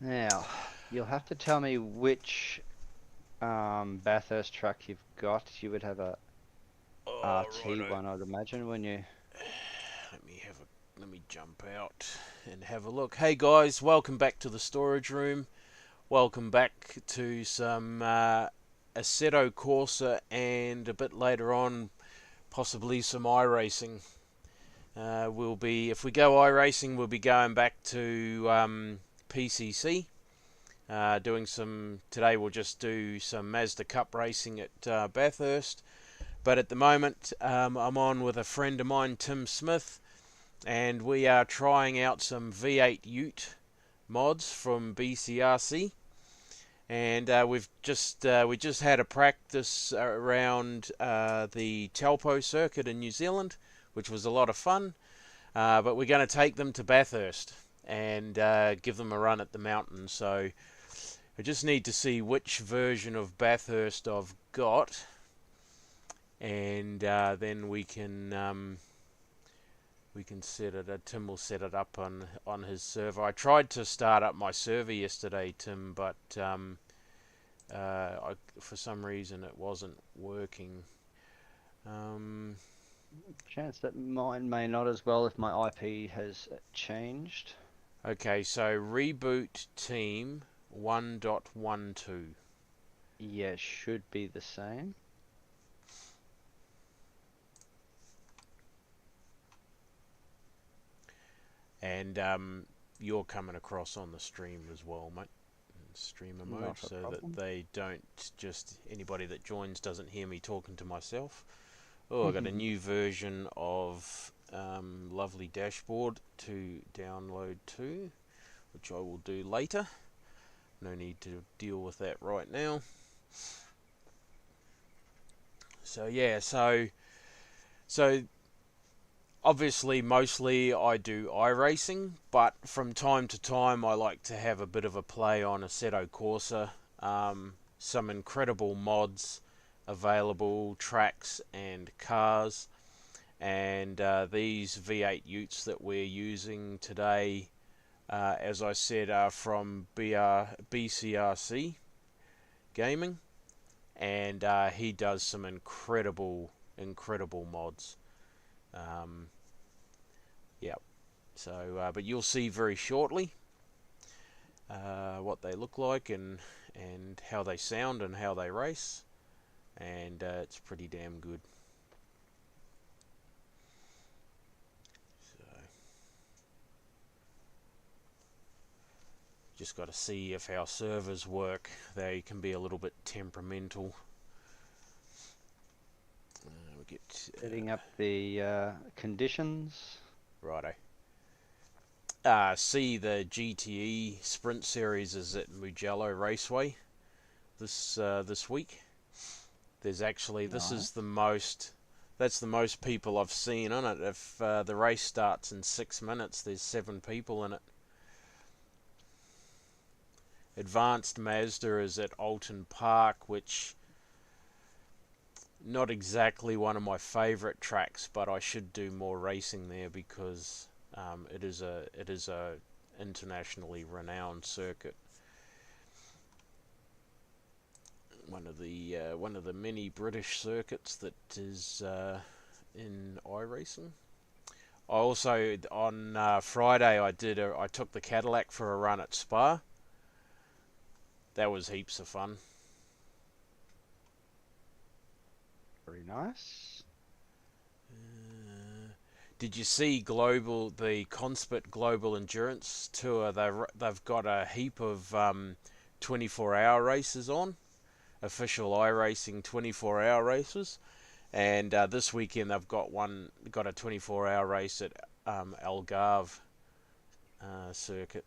Now, you'll have to tell me which Bathurst truck you've got. You would have a Oh, RT righto. one, I'd imagine, when you... Let me jump out and have a look. Hey guys, welcome back to the storage room. Welcome back to some Assetto Corsa, and a bit later on, possibly some iRacing. If we go iRacing, we'll be going back to PCC. Doing some today. We'll just do some Mazda Cup racing at Bathurst. But at the moment, I'm on with a friend of mine, Tim Smith, and we are trying out some V8 Ute mods from BCRC. And we just had a practice around the Taupo circuit in New Zealand, which was a lot of fun. But we're going to take them to Bathurst and give them a run at the mountain. So I just need to see which version of Bathurst I've got, and then we can set it. Tim will set it up on his server. I tried to start up my server yesterday, Tim, but for some reason it wasn't working. Um, Chance that mine may not as well if my IP has changed. okay, so reboot team 1.12. Yeah, it should be the same. And you're coming across on the stream as well, mate. Streamer mode, Not a so that problem. they don't just anybody that joins doesn't hear me talking to myself. Oh, I got a new version of lovely dashboard to download too, which I will do later. No need to deal with that right now. So yeah, so obviously mostly I do iRacing, but from time to time I like to have a bit of a play on Assetto Corsa. Some incredible mods available, tracks and cars. And these V8 Utes that we're using today, as I said, are from BCRC Gaming, and he does some incredible mods. Um, yeah, so but you'll see very shortly what they look like, and how they sound and how they race, and it's pretty damn good. So just got to see if our servers work. They can be a little bit temperamental. We get Setting up the conditions. righto. See, the GTE Sprint Series is at Mugello Raceway this week. There's actually this is Nice. the most that's the most people I've seen on it. If the race starts in 6 minutes, there's 7 people in it. Advanced Mazda is at Alton Park, which not exactly one of my favourite tracks, but I should do more racing there because it is a internationally renowned circuit. One of the many British circuits that is in iRacing. I also on Friday I took the Cadillac for a run at Spa. That was heaps of fun. Very nice. Did you see the Conspit Global Endurance Tour? They've got a heap of 24-hour races on, official iRacing 24-hour races, and this weekend they've got a 24-hour race at Algarve circuit.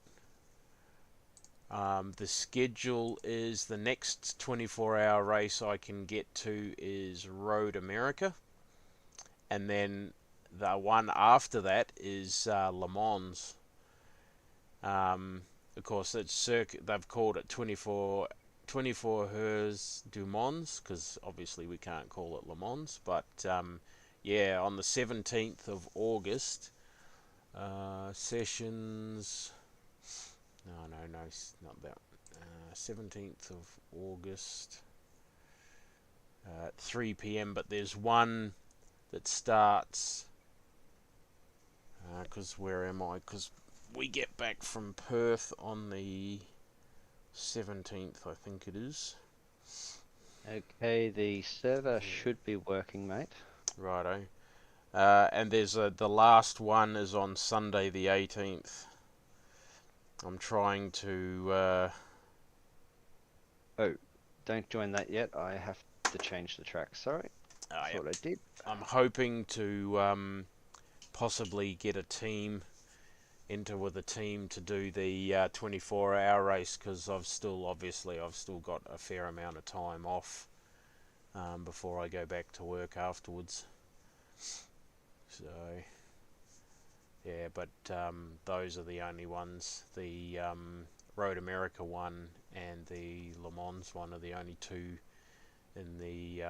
The schedule is the next 24-hour race I can get to is Road America, and then the one after that is Le Mans. Of course, that circuit they've called it 24 Heures du Mans because obviously we can't call it Le Mans. But yeah, on the 17th of August, sessions. No, not that. 17th of August at 3 p.m. But there's one that starts. Because where am I? Because we get back from Perth on the 17th, I think it is. Okay, the server should be working, mate. Righto. And there's the last one is on Sunday the 18th. I'm trying to. Oh, don't join that yet. I have to change the track. Sorry. Yep. Thought I did. I'm hoping to possibly get a team with a team to do the 24-hour race, because I've still got a fair amount of time off before I go back to work afterwards. So yeah, but those are the only ones. The Road America one and the Le Mans one are the only two in the.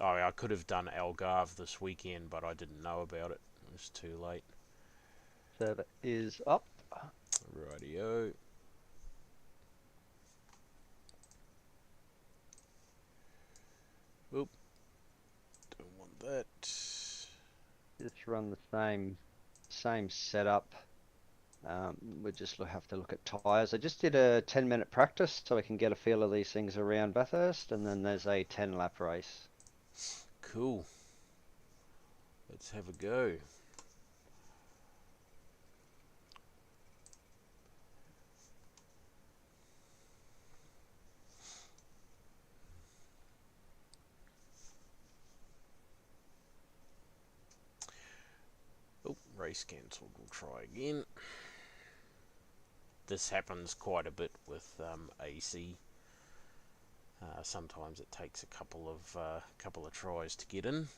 I could have done Algarve this weekend, but I didn't know about it. It was too late. Server is up. Rightio. Oop. Don't want that. Just run the same setup. We just have to look at tyres. I just did a 10-minute practice so I can get a feel of these things around Bathurst, and then there's a 10-lap race. Cool. Let's have a go. Oh, race cancelled. We'll try again. This happens quite a bit with AC. Sometimes it takes a couple of tries to get in.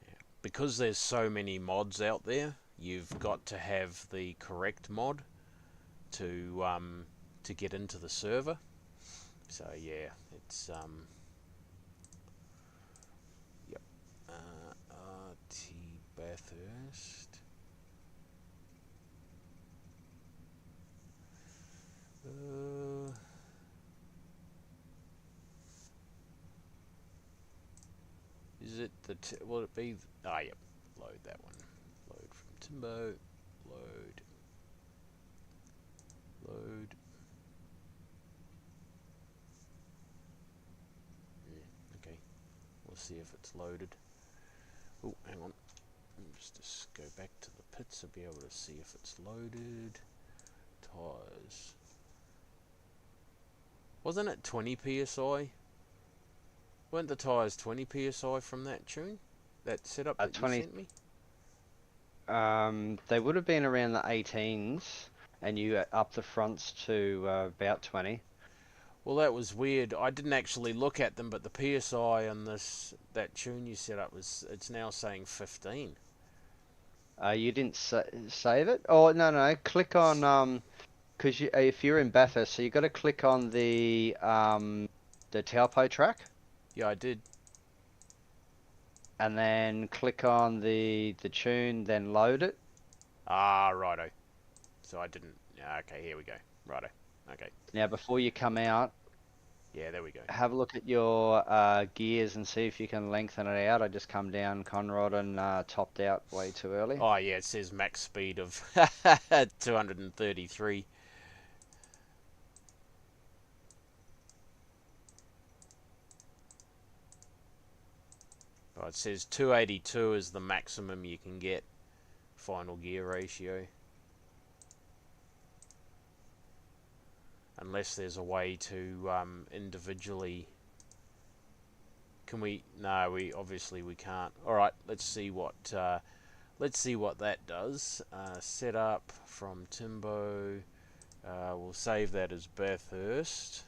Yeah. Because there's so many mods out there, you've got to have the correct mod to get into the server. So yeah, it's yep. RT Bathurst. Is it the will it be? Yep. Load that one. Load from Timbo. Load. Okay. We'll see if it's loaded. Oh, hang on. Just go back to the pits to be able to see if it's loaded. Tires. Wasn't it 20 psi? Weren't the tyres 20 psi from that tune? That setup that 20, you sent me? they would have been around the 18s, and you up the fronts to about 20. Well, that was weird. I didn't actually look at them, but the psi on that tune you set up it's now saying 15. You didn't save it? Oh, no. Click on because if you're in Bathurst, so you got to click on the Taupo track, Yeah, I did. and then click on the tune, then load it. Righto. So I didn't. Okay, here we go. Righto. Okay. Now, before you come out, Yeah, there we go. have a look at your gears and see if you can lengthen it out. I just come down Conrod and topped out way too early. Oh yeah, it says max speed of 233. Oh, it says 282 is the maximum you can get. Final gear ratio. Unless there's a way to individually. Can we? No, we can't. All right, let's see what that does. Set up from Timbo. We'll save that as Bathurst.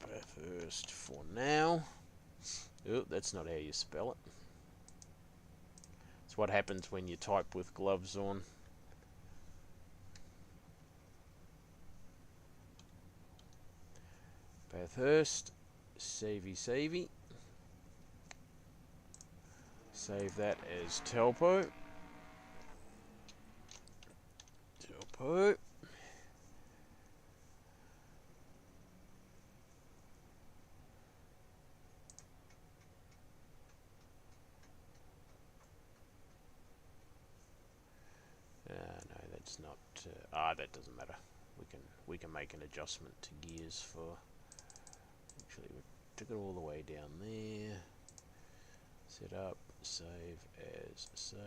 Bathurst for now. Oh, that's not how you spell it. It's what happens when you type with gloves on. Bathurst. Savey. Save that as Telpo. Oh. No, that's not. That doesn't matter. We can make an adjustment to gears for. Actually, we took it all the way down there. Set up, save as save.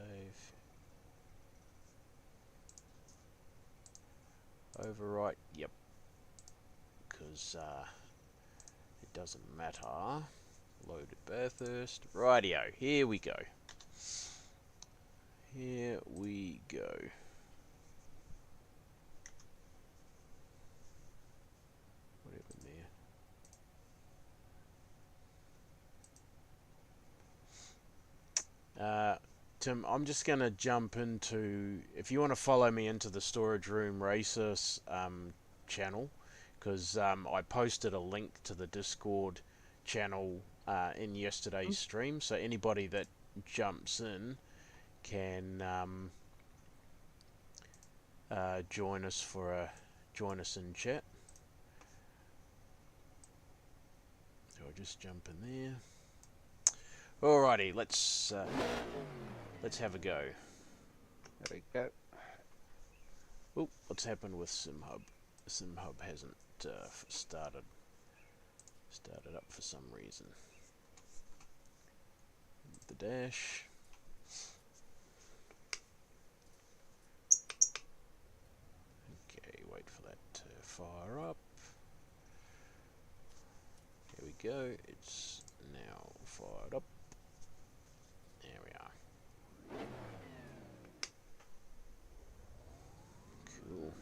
Overwrite. Yep. Because it doesn't matter. Loaded Bathurst. Rightio. Here we go. Here we go. What happened there? Tim, I'm just going to jump into... If you want to follow me into the Storage Room Racers channel, because I posted a link to the Discord channel in yesterday's stream, so anybody that jumps in can join us in chat. So I'll just jump in there. Alrighty, let's have a go. There we go. Oh, what's happened with SimHub? SimHub hasn't started up for some reason. The dash. Okay, wait for that to fire up. Here we go. It's now fired up. There we are. Cool.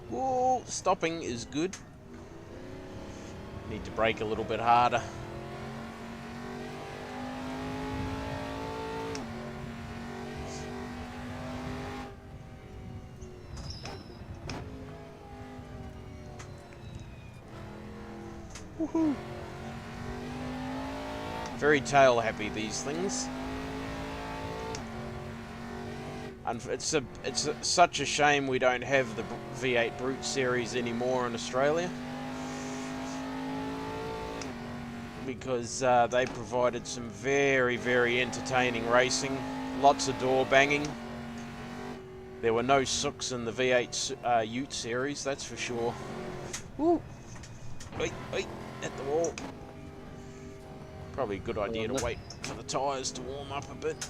Whoa, stopping is good. Need to brake a little bit harder. Woohoo! Very tail happy, these things. And it's such a shame we don't have the V8 Brute series anymore in Australia, because they provided some very, very entertaining racing, lots of door banging. There were no sooks in the V8 Ute series, that's for sure. Woo! Wait, at the wall. Probably a good idea to wait for the tyres to warm up a bit.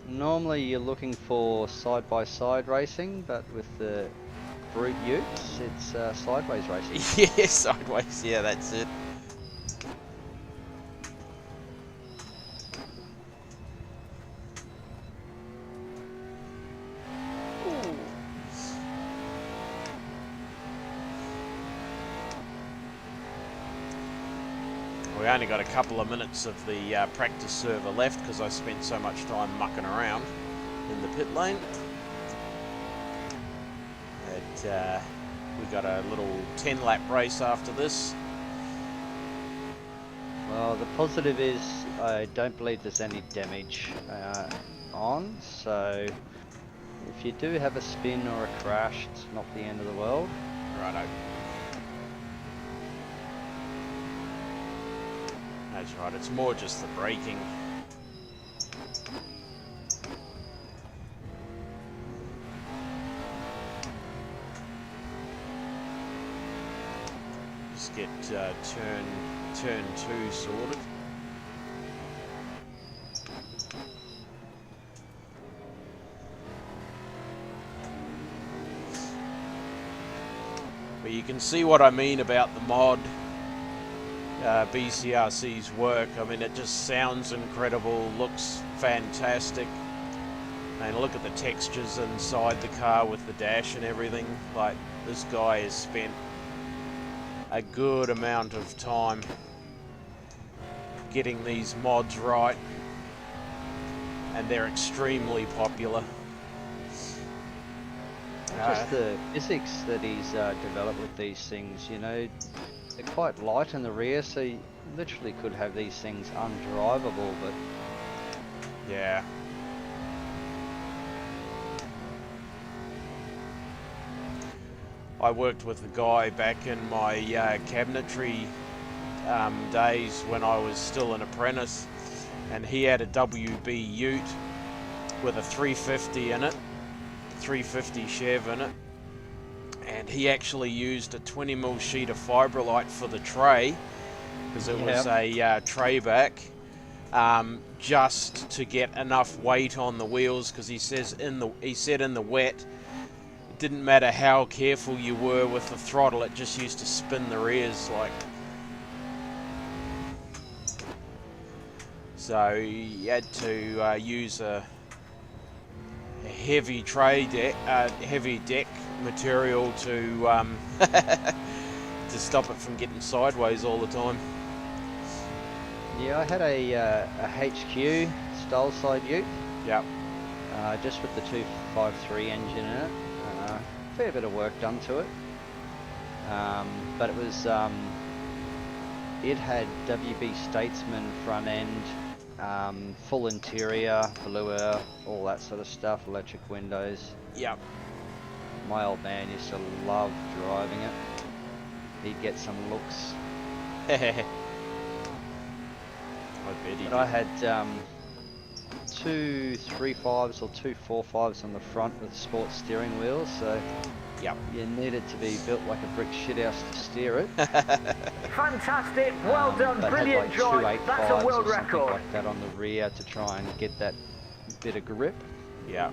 Normally you're looking for side-by-side racing, but with the Brute Utes, it's sideways racing. Yeah, sideways, yeah, that's it. We only got a couple of minutes of the practice server left because I spent so much time mucking around in the pit lane. But we got a little 10-lap race after this. Well, the positive is I don't believe there's any damage on, so if you do have a spin or a crash, it's not the end of the world. Righto. That's right, it's more just the braking. Just get turn 2 sorted. But you can see what I mean about the mod. BCRC's work. I mean, it just sounds incredible, looks fantastic. And look at the textures inside the car with the dash and everything. Like, this guy has spent a good amount of time getting these mods right, and they're extremely popular. Just the physics that he's developed with these things, you know, they're quite light in the rear, so you literally could have these things undrivable, but yeah. I worked with a guy back in my cabinetry days when I was still an apprentice, and he had a WB Ute with a 350 in it, 350 Chev in it, and he actually used a 20mm sheet of fibrillite for the tray, because it was a tray back, just to get enough weight on the wheels, because he said in the wet, it didn't matter how careful you were with the throttle, it just used to spin the rears like. So you had to use a heavy heavy deck material to to stop it from getting sideways all the time. yeah, I had a HQ style side Ute. Yep. Just with the 253 engine in it. Fair bit of work done to it. But it was, it had WB Statesman front end, full interior, blue air, all that sort of stuff, electric windows. Yep. My old man used to love driving it. He'd get some looks. I bet he But did. I had two 3.5s or two 4.5s on the front with sports steering wheels, so Yep. you needed to be built like a brick shithouse to steer it. Fantastic, well done, But brilliant had like drive. That's a 285s world or something record. like that on the rear to try and get that bit of grip. Yeah.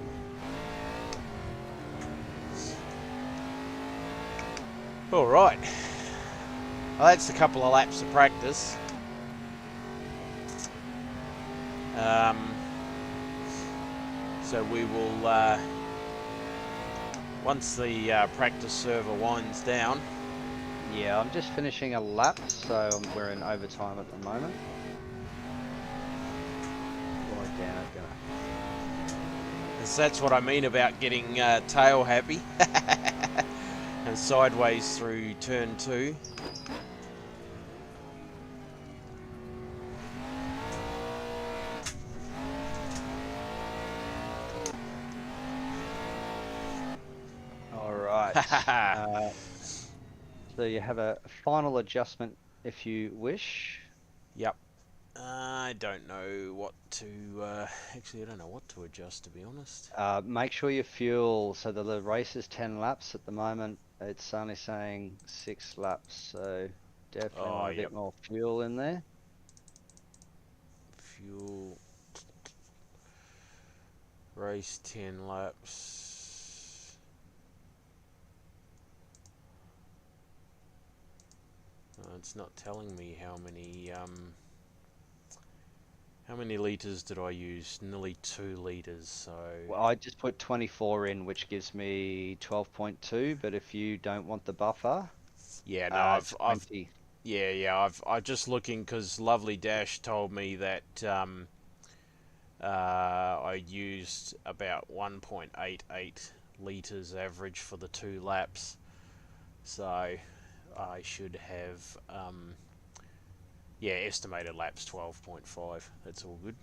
All right. Well, that's a couple of laps of practice. So we will, once the practice server winds down. Yeah, I'm just finishing a lap, so we're in overtime at the moment. Right down, So that's what I mean about getting tail happy. And sideways through turn 2. Alright. So you have a final adjustment if you wish. Yep. I don't know what to... actually, I don't know what to adjust, to be honest. Make sure your fuel, so the race is 10 laps at the moment. It's only saying 6 laps, so definitely want a bit more fuel in there. Fuel... Race 10 laps... it's not telling me how many litres did I use? Nearly 2 litres, so... Well, I just put 24 in, which gives me 12.2, but if you don't want the buffer... Yeah, no, I've just looking, because Lovely Dash told me that I used about 1.88 litres average for the 2 laps, so I should have estimated laps 12.5. That's all good.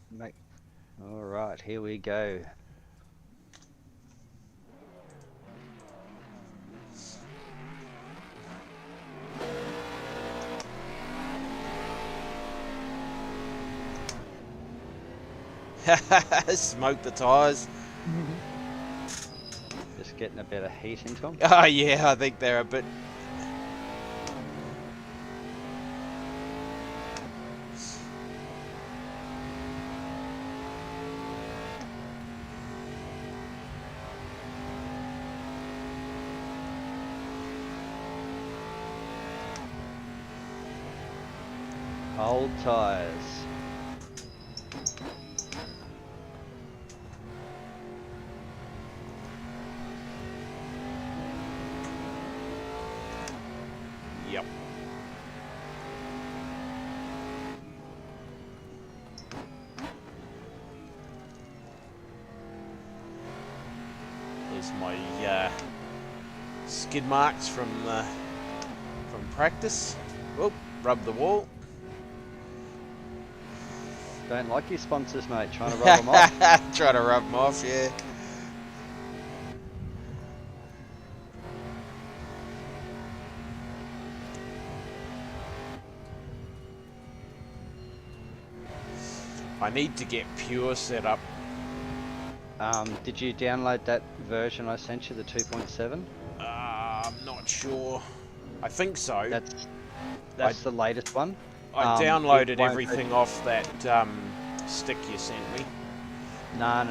All right, here we go. Smoke the tyres. Just getting a bit of heat into them. Oh yeah, I think they're a bit... Old tyres. Yep. There's my skid marks from practice. Oh, rub the wall. Don't like your sponsors, mate. Trying to rub them off. Try to rub them off, yeah. I need to get Pure set up. Did you download that version I sent you, the 2.7? I'm not sure. I think so. That's the latest one. I downloaded everything off that stick you sent me. No.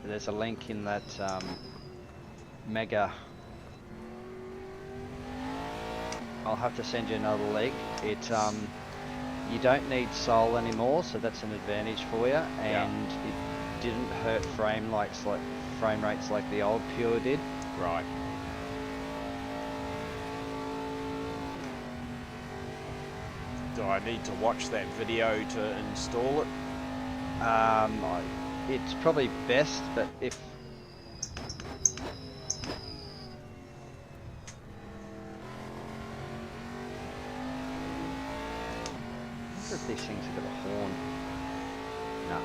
There's a link in that mega. I'll have to send you another link. You don't need Soul anymore, so that's an advantage for you, and it didn't hurt frame rates like the old Pure did. Right. Do I need to watch that video to install it? It's probably best, but if these things have got a horn. No.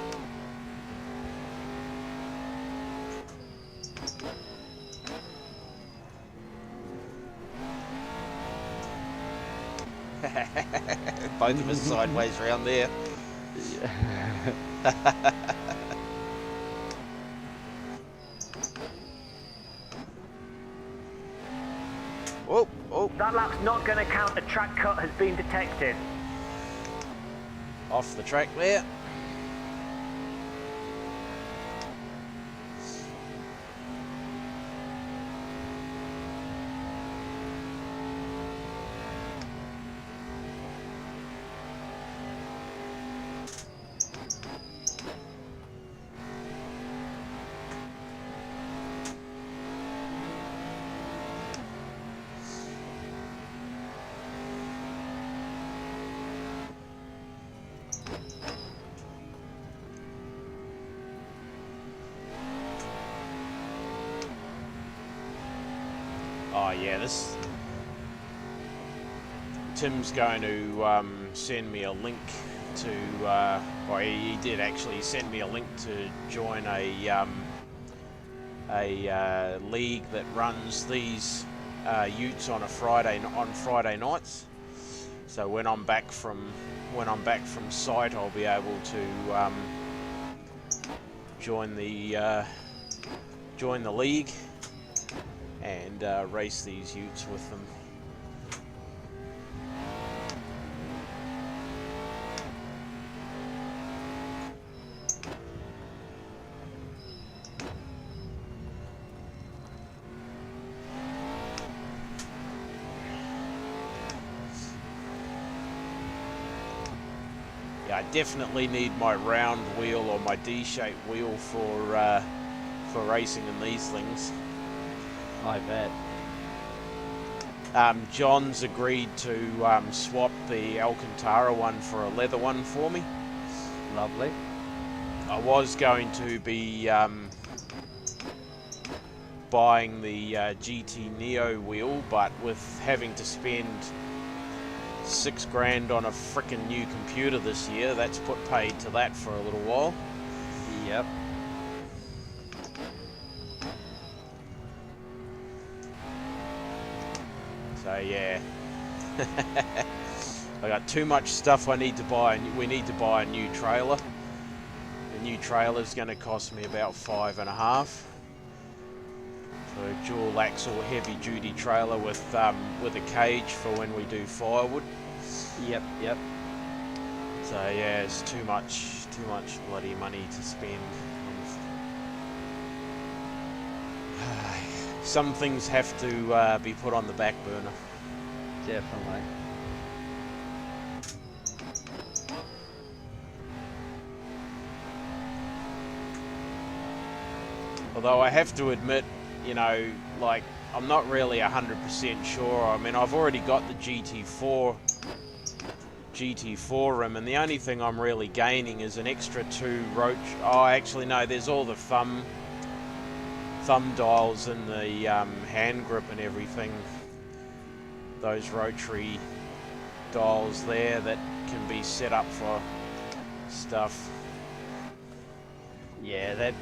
Both of us sideways around there. Yeah. Oh. That lap's not going to count. A track cut has been detected. Off the track there. Oh yeah, this... Tim's going to send me a link to... well, he did actually send me a link to join a league that runs these utes on Friday nights. So when I'm back from site, I'll be able to join the league and race these utes with them. Yeah, I definitely need my round wheel or my D-shaped wheel for racing in these things. I bet. John's agreed to swap the Alcantara one for a leather one for me. Lovely. I was going to be buying the GT Neo wheel, but with having to spend $6 grand on a frickin' new computer this year, that's put paid to that for a little while. Yep. So yeah, I got too much stuff I need to buy. We need to buy a new trailer. The new trailer is going to cost me about $5.5 for a dual axle heavy duty trailer with a cage for when we do firewood. Yep. So yeah, it's too much bloody money to spend. Some things have to be put on the back burner. Definitely. Although I have to admit, you know, like I'm not really 100% sure. I mean, I've already got the GT4 rim, and the only thing I'm really gaining is an extra 2 oh, actually no, there's all the thumb dials and the hand grip and everything. Those rotary dials there that can be set up for stuff. Yeah, they're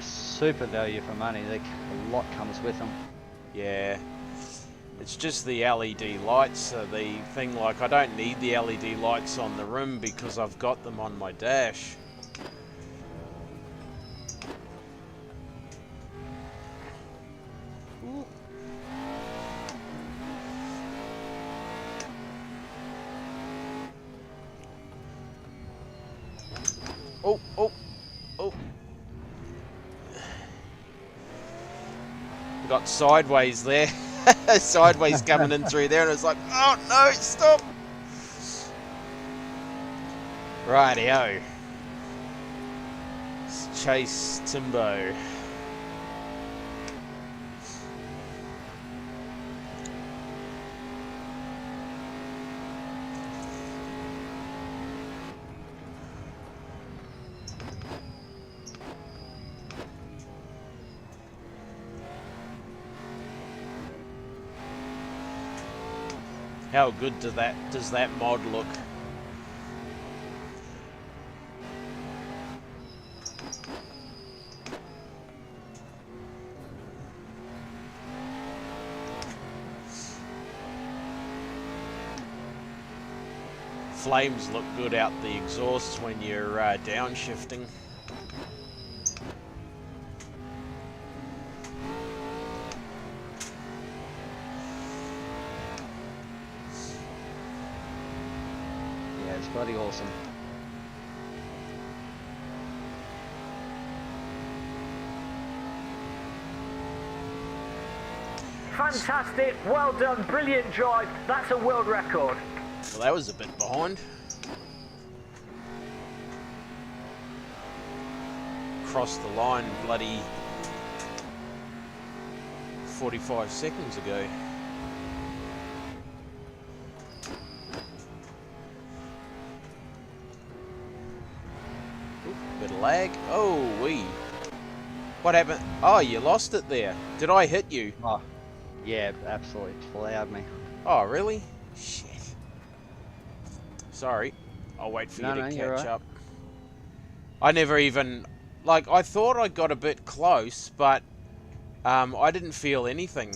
super value for money. A lot comes with them. Yeah. It's just the LED lights, the thing, like I don't need the LED lights on the rim because I've got them on my dash. Ooh. Oh, oh, oh. Got sideways there. Sideways coming in through there, and it's like, oh no, stop! Rightio. Let's chase Timbo. How good does that mod look? Flames look good out the exhausts when you're downshifting. It's bloody awesome. Fantastic, well done, brilliant drive. That's a world record. Well, that was a bit behind. Crossed the line bloody 45 seconds ago. Bit of lag. Oh, wee. What happened? Oh, you lost it there. Did I hit you? Oh, yeah, absolutely plowed me. Oh, really? Shit. Sorry. I'll wait for you to catch up. I never even... Like, I thought I got a bit close, but I didn't feel anything.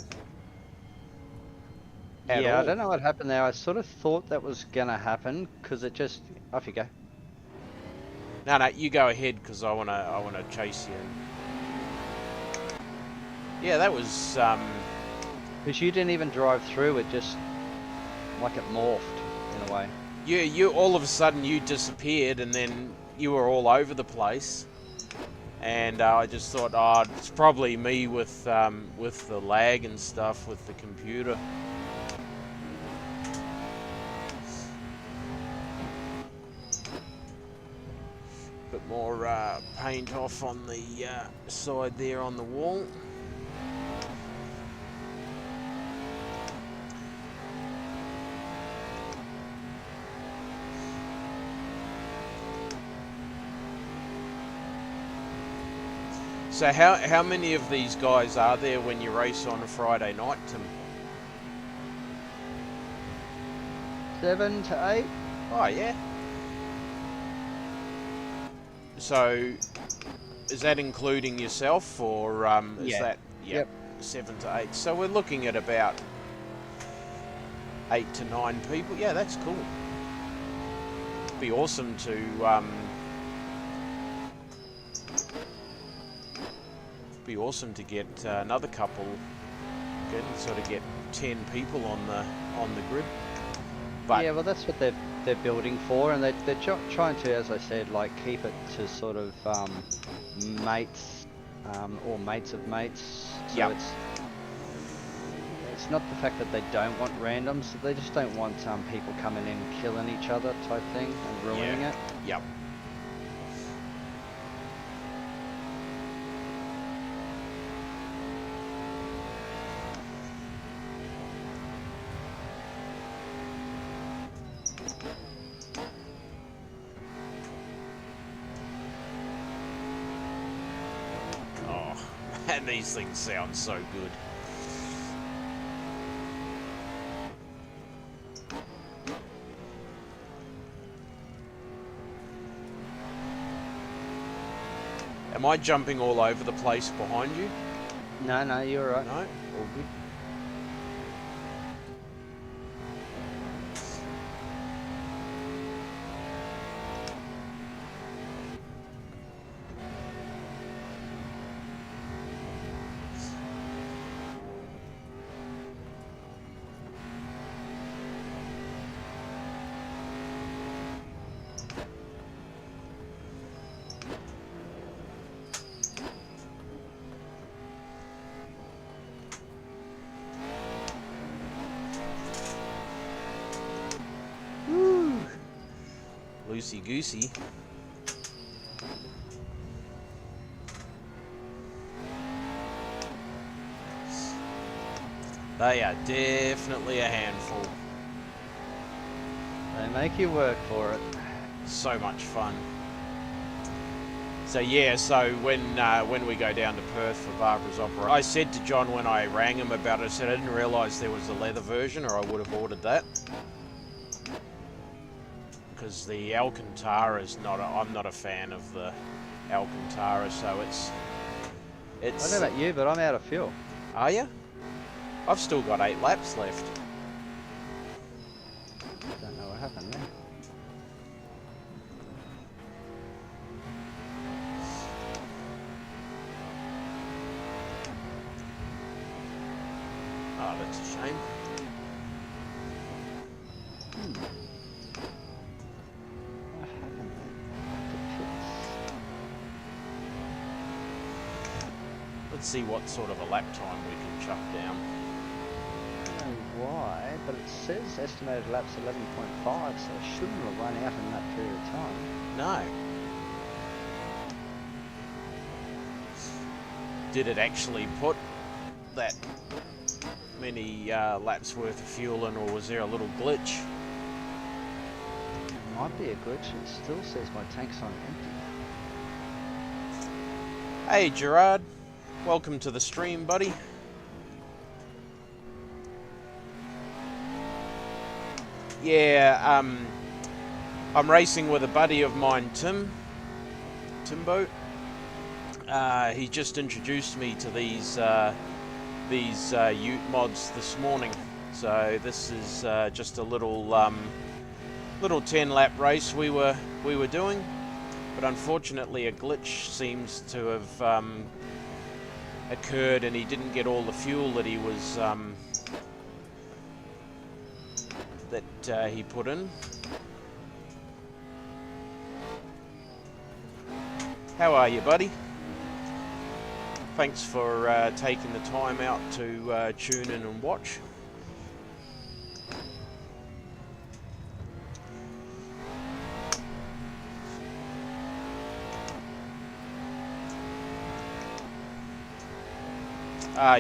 Yeah, I don't know what happened there. I sort of thought that was going to happen, because it just... Off you go. No, you go ahead, because I wanna chase you. Yeah, that was... Because you didn't even drive through, it just... Like it morphed, in a way. You all of a sudden, you disappeared, and then you were all over the place. And I just thought, oh, it's probably me with the lag and stuff with the computer. Bit more paint off on the side there on the wall. So how many of these guys are there when you race on a Friday night, Tim? 7 to 8. Oh, yeah. So, is that including yourself, or is that... Yep. 7 to 8. So we're looking at about 8 to 9 people. Yeah, that's cool. Be awesome to... be awesome to get another couple, sort of get 10 people on the grid. But yeah, well, that's what they're building for, and they're trying to, as I said, like keep it to sort of mates or mates of mates. So yep. It's not the fact that they don't want randoms; they just don't want people coming in and killing each other type thing and ruining it. Yep. And these things sound so good. Am I jumping all over the place behind you? No, no, you're right. No? All good. Loosey goosey. They are definitely a handful. They make you work for it. So much fun. So yeah, so when we go down to Perth for Barbara's Opera, I said to John when I rang him about it, I said I didn't realise there was a leather version, or I would have ordered that. Because the Alcantara is not, I'm not a fan of the Alcantara, so it's. I don't know about you, but I'm out of fuel. Are you? I've still got 8 laps left. Don't know what happened there. Oh, that's a shame. What happened there? Let's see what sort of a lap time we can chuck down. I don't know why, but it says estimated laps 11.5, so it shouldn't have run out in that period of time. No. Did it actually put that many laps worth of fuel in, or was there a little glitch? Might be a glitch. It still says my tank's on empty. Hey Gerard, welcome to the stream, buddy. Yeah, I'm racing with a buddy of mine, Timbo. He just introduced me to these Ute mods this morning. So this is just a little 10-lap race we were doing, but unfortunately a glitch seems to have occurred, and he didn't get all the fuel that he was that he put in. How are you, buddy? Thanks for taking the time out to tune in and watch.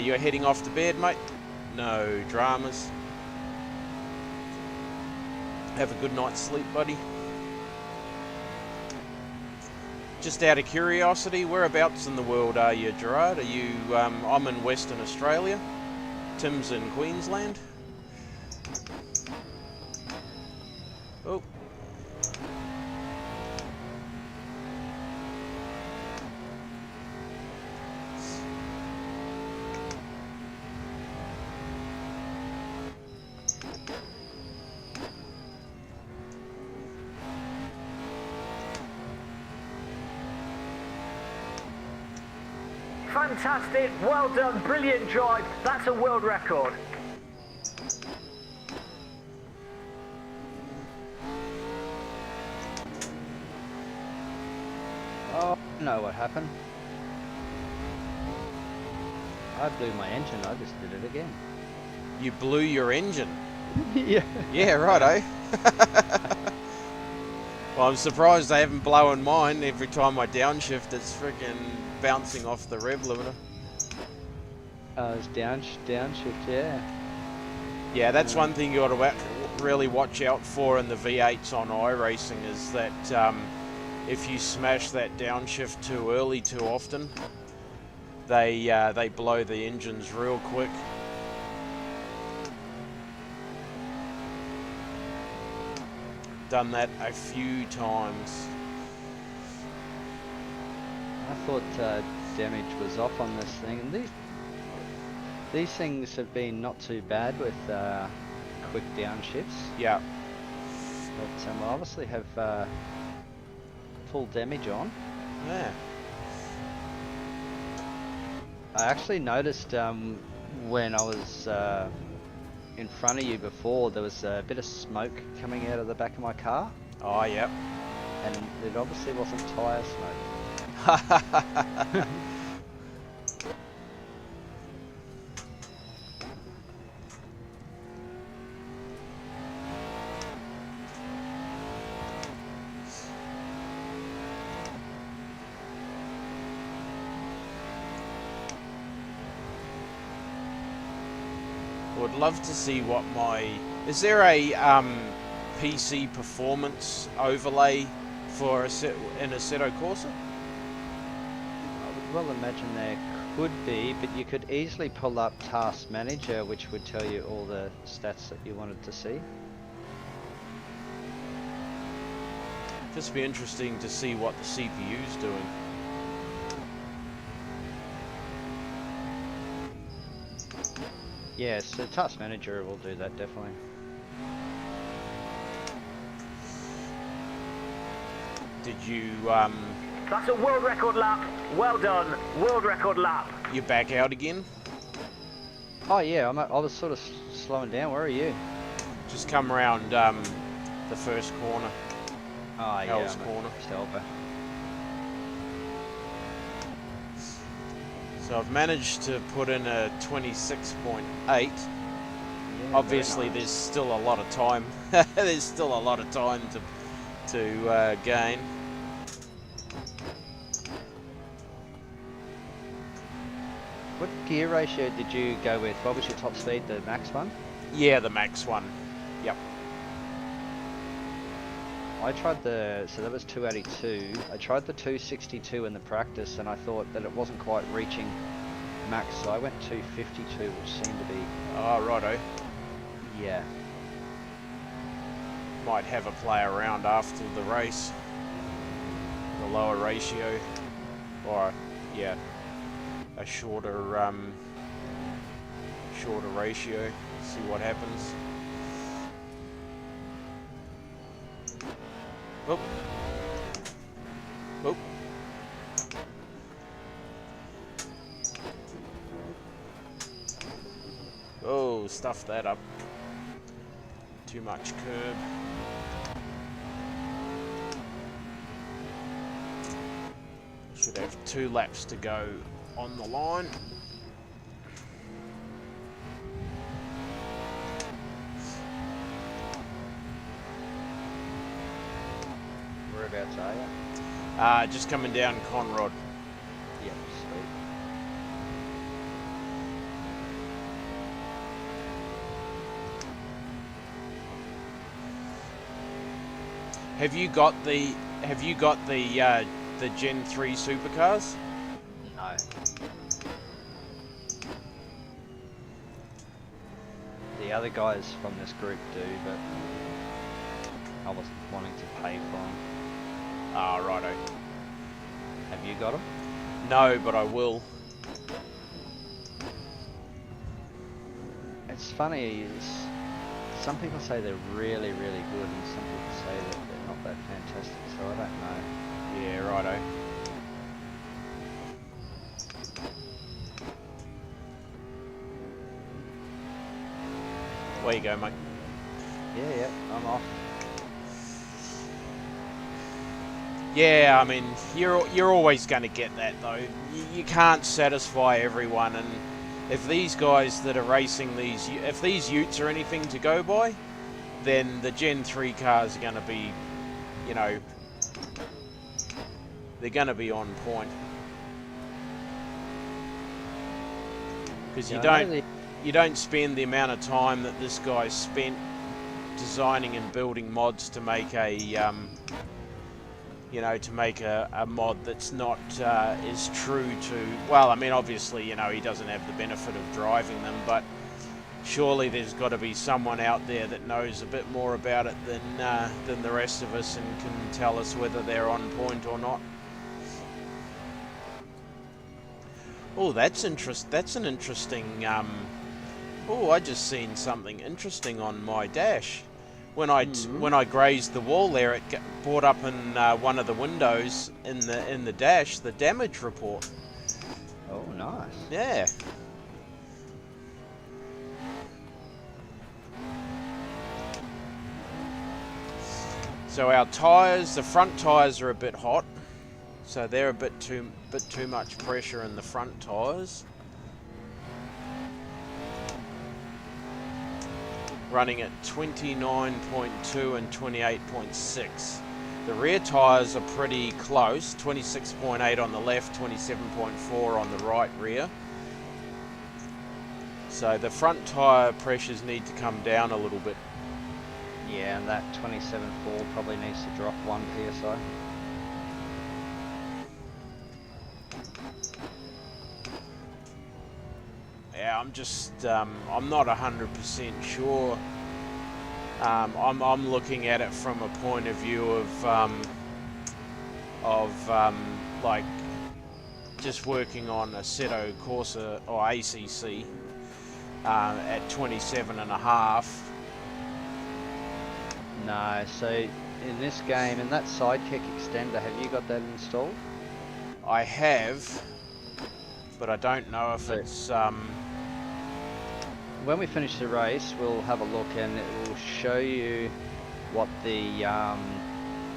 You're heading off to bed, mate? No dramas. Have a good night's sleep, buddy. Just out of curiosity, whereabouts in the world are you, Gerard? Are you, I'm in Western Australia. Tim's in Queensland. Oh. Fantastic, well done, brilliant drive. That's a world record. Oh, I know what happened. I blew my engine, I just did it again. You blew your engine? Yeah. Yeah, right, eh? Well, I'm surprised they haven't blown mine. Every time I downshift, it's freaking bouncing off the rev limiter. It's downshift, yeah. Yeah, that's one thing you ought to really watch out for in the V8s on iRacing, is that if you smash that downshift too early too often, they blow the engines real quick. Done that a few times. I thought damage was off on this thing, and these things have been not too bad with quick downshifts. Yeah. But we'll obviously have full damage on. Yeah. I actually noticed when I was in front of you before, there was a bit of smoke coming out of the back of my car, Oh, yep. and it obviously wasn't tyre smoke. I would love to see what my... Is there a PC performance overlay for in Assetto Corsa? I would well imagine there could be, but you could easily pull up Task Manager, which would tell you all the stats that you wanted to see. Just be interesting to see what the CPU's doing. Yeah, so Task Manager will do that definitely. Did you That's a world record lap. Well done. World record lap. you back out again? Oh yeah, I was sort of slowing down. Where are you? Just come around the first corner. Oh yeah, Hell's I'm corner. at Stelba. So I've managed to put in a 26.8. Yeah, Obviously, very there's nice. still a lot of time. There's still a lot of time to gain. What gear ratio did you go with? What was your top speed, the max one? Yeah, the max one. Yep. I tried so that was 282. I tried the 262 in the practice, and I thought that it wasn't quite reaching max, so I went 252, which seemed to be, Oh, righto. yeah. Might have a play around after the race. The lower ratio, or yeah, a shorter ratio. See what happens. Oh. Oh. Oh, stuff that up. Too much curb. Should have 2 laps to go on the line. Whereabouts are you? Just coming down Conrod. Yep, sweet. Have you got the Gen 3 supercars? No. The other guys from this group do, but I wasn't wanting to pay for them. Ah, righto. Have you got them? No, but I will. It's funny, some people say they're really, really good, and some people say that they're not that fantastic, so I don't know. Yeah, righto. Where you go, mate? Yeah, I'm off. Yeah, I mean, you're always going to get that though. You can't satisfy everyone, and if these guys that are racing if these Utes are anything to go by, then the Gen 3 cars are going to be, you know, they're going to be on point. Because you don't spend the amount of time that this guy spent designing and building mods to make a you know, to make a mod that's not as true to, well, I mean, obviously, you know, he doesn't have the benefit of driving them, but surely there's got to be someone out there that knows a bit more about it than the rest of us and can tell us whether they're on point or not. Oh, that's an interesting. Oh, I just seen something interesting on my dash. When I grazed the wall there, it brought up in one of the windows in the dash the damage report. Oh, nice. Yeah. So our tyres, the front tyres are a bit hot, so they're a bit too much pressure in the front tyres. Running at 29.2 and 28.6. The rear tyres are pretty close, 26.8 on the left, 27.4 on the right rear. So the front tyre pressures need to come down a little bit. Yeah, and that 27.4 probably needs to drop 1 psi. Yeah, I'm just, I'm not 100% sure. I'm looking at it from a point of view of like just working on Assetto Corsa or ACC at 27.5. No, so in this game, in that sidekick extender, have you got that installed? I have, but I don't know if it's when we finish the race, we'll have a look and it will show you what the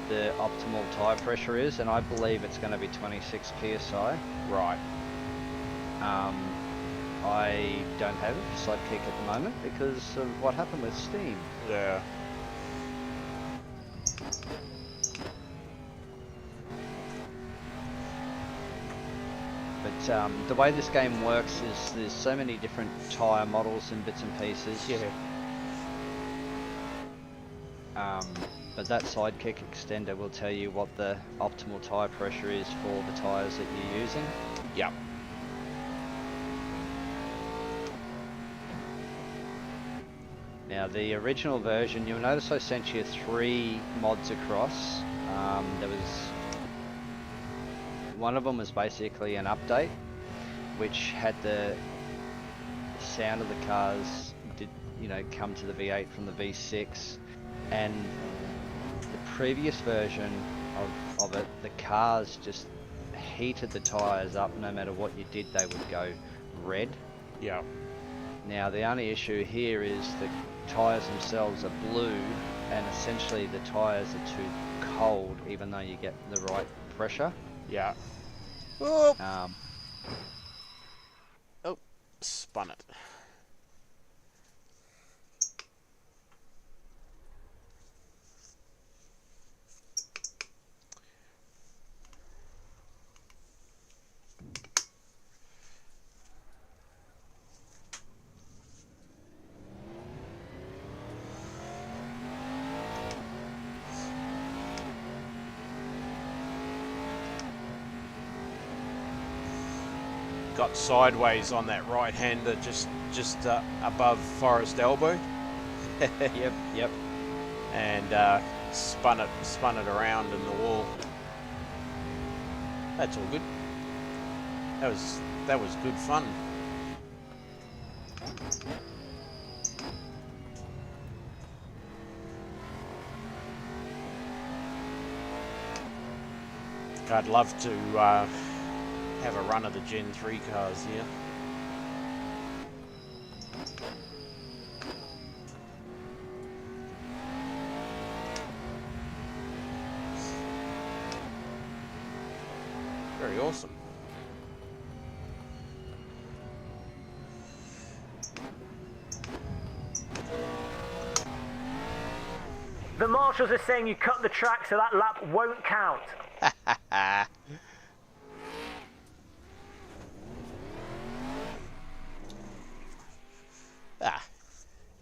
optimal tyre pressure is, and I believe it's going to be 26 psi. right. I don't have a sidekick at the moment because of what happened with Steam. Yeah. But the way this game works is there's so many different tyre models and bits and pieces. Yeah. But that sidekick extender will tell you what the optimal tyre pressure is for the tyres that you're using. Yep. Now the original version, you'll notice I sent you 3 mods across. There was one of them was basically an update, which had the sound of the cars come to the V8 from the V6, and the previous version of it, the cars just heated the tyres up. No matter what you did, they would go red. Yeah. Now the only issue here is the tyres themselves are blue, and essentially the tyres are too cold even though you get the right pressure. Yeah. Oh, spun it. Got sideways on that right hander just above Forest Elbow. Yep. And spun it around in the wall. That's all good. That was good fun. I'd love to have a run of the Gen 3 cars here. Very awesome. The marshals are saying you cut the track, so that lap won't count.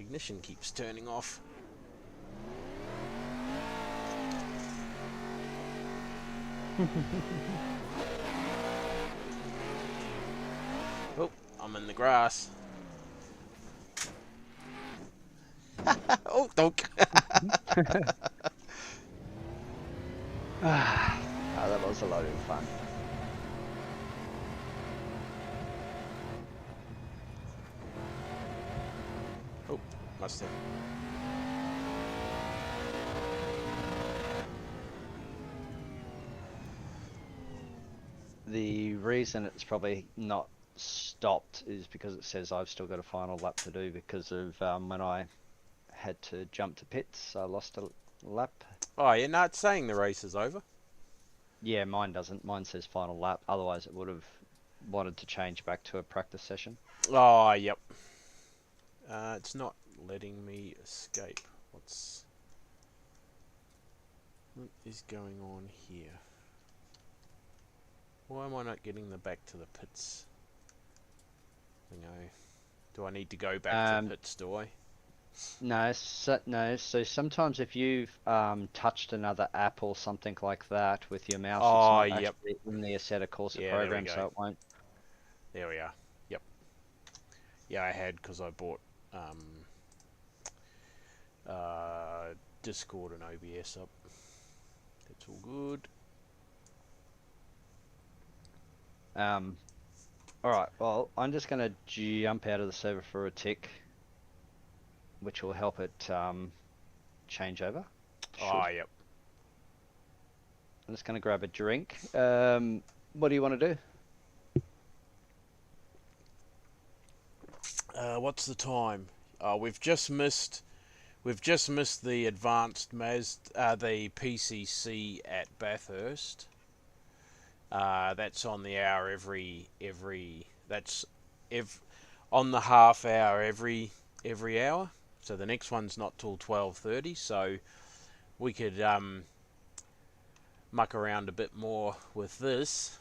Ignition keeps turning off. Oh, I'm in the grass. Oh, donk. Ah, that was a lot of fun. Oh, must have. The reason it's probably not stopped is because it says I've still got a final lap to do because of when I had to jump to pits, I lost a lap. Oh, yeah, no, it's saying the race is over. Yeah, mine doesn't. Mine says final lap. Otherwise, it would have wanted to change back to a practice session. Oh, yep. It's not letting me escape. What is going on here? Why am I not getting the back to the pits? Do I need to go back to the pits, do I? No, no. So sometimes if you've touched another app or something like that with your mouse, it's Oh, not yep. actually in the Assetto Corsa Yeah, there we program, go. so it won't. There we are. Yep. Yeah, I had because I bought Discord and OBS up. That's all good. All right. Well, I'm just gonna jump out of the server for a tick, which will help it change over. Oh, Should. yep. I'm just gonna grab a drink. What do you want to do? What's the time? We've just missed the advanced the PCC at Bathurst. That's on the hour on the half hour every hour. So the next one's not till 12:30. So we could muck around a bit more with this.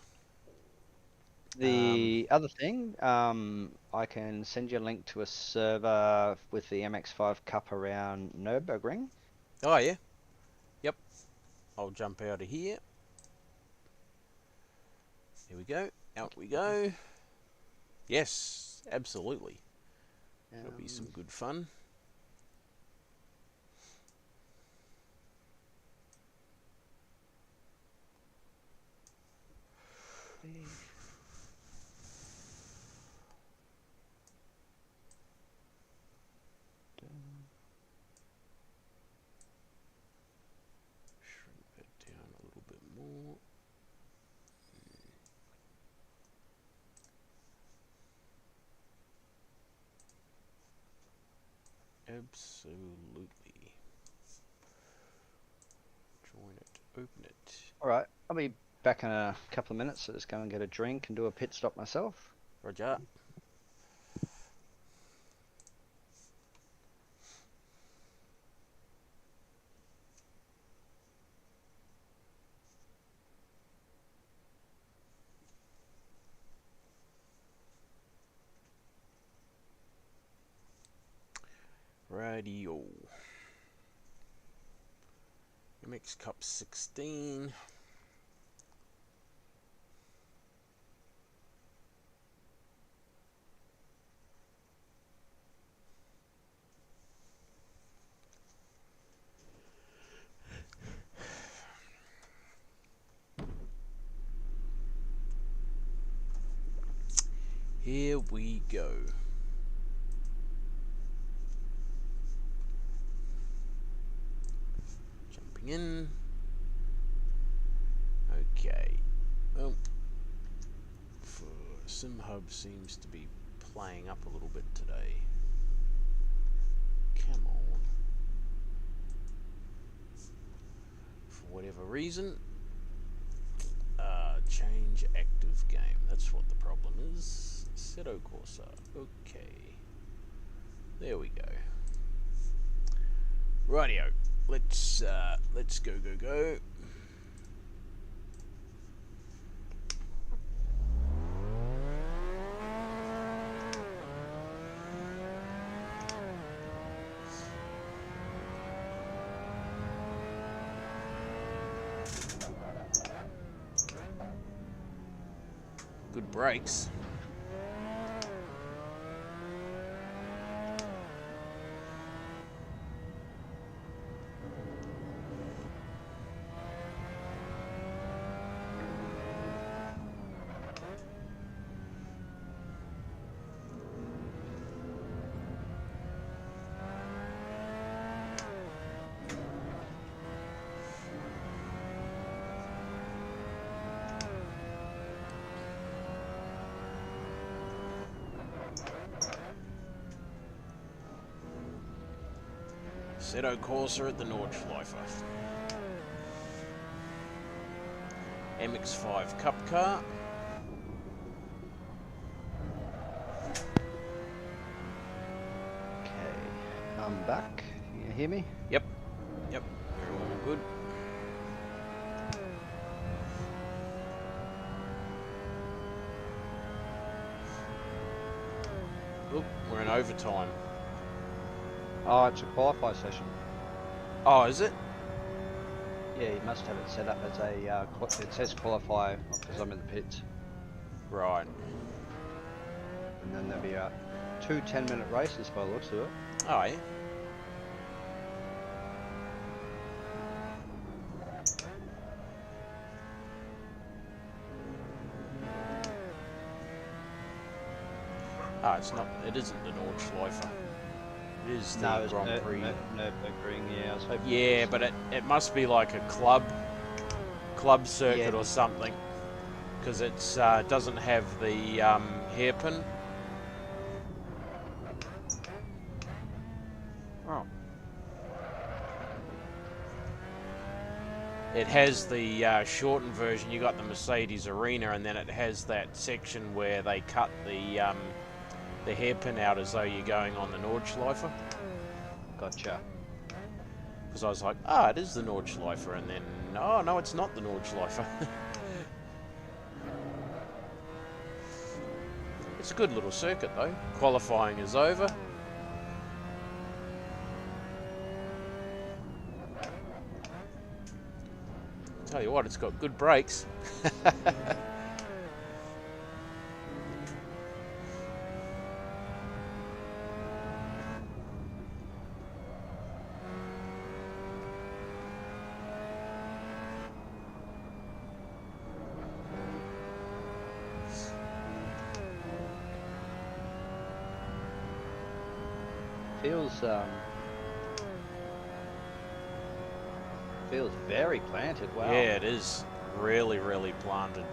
The other thing, I can send you a link to a server with the MX-5 Cup around Nürburgring. Oh yeah, yep. I'll jump out of here. Here we go. Out we go. Yes, absolutely. That'll be some good fun. Shrink that down a little bit more. Absolutely. Join it. Open it. All right, I'll be back in a couple of minutes, so just go and get a drink and do a pit stop myself. Roger. Radio. MX Cup 16. Here we go. Jumping in. Okay. Well, SimHub seems to be playing up a little bit today. Come on. For whatever reason. Change active game. That's what the problem is. Assetto Corsa. Okay. There we go. Rightio. Let's go. good brakes. Assetto Corsa at the Nordschleife. MX-5 Cup car. Okay, I'm back. You hear me? Yep, yep, we're all good. Oop, we're in overtime. Oh, it's a qualify session. Oh, is it? Yeah, you must have it set up as a, it says qualify because I'm in the pits. Right. And then there'll be two 10-minute races by the looks of it. Oh, yeah. Ah, it's not. It isn't the Nordschleife. It is the No, it's Grand Prix. Nürburgring, yeah, I was hoping. Yeah, but it must be like a club circuit Yeah. or something, because it doesn't have the hairpin. Oh. It has the shortened version. You got the Mercedes Arena, and then it has that section where they cut the hairpin out as though you're going on the Nordschleife. Gotcha. Because I was like, ah, it is the Nordschleife, and then, oh no, it's not the Nordschleife. It's a good little circuit though. Qualifying is over. Tell you what, it's got good brakes. Feels very planted. Wow. Yeah, it is really, really planted.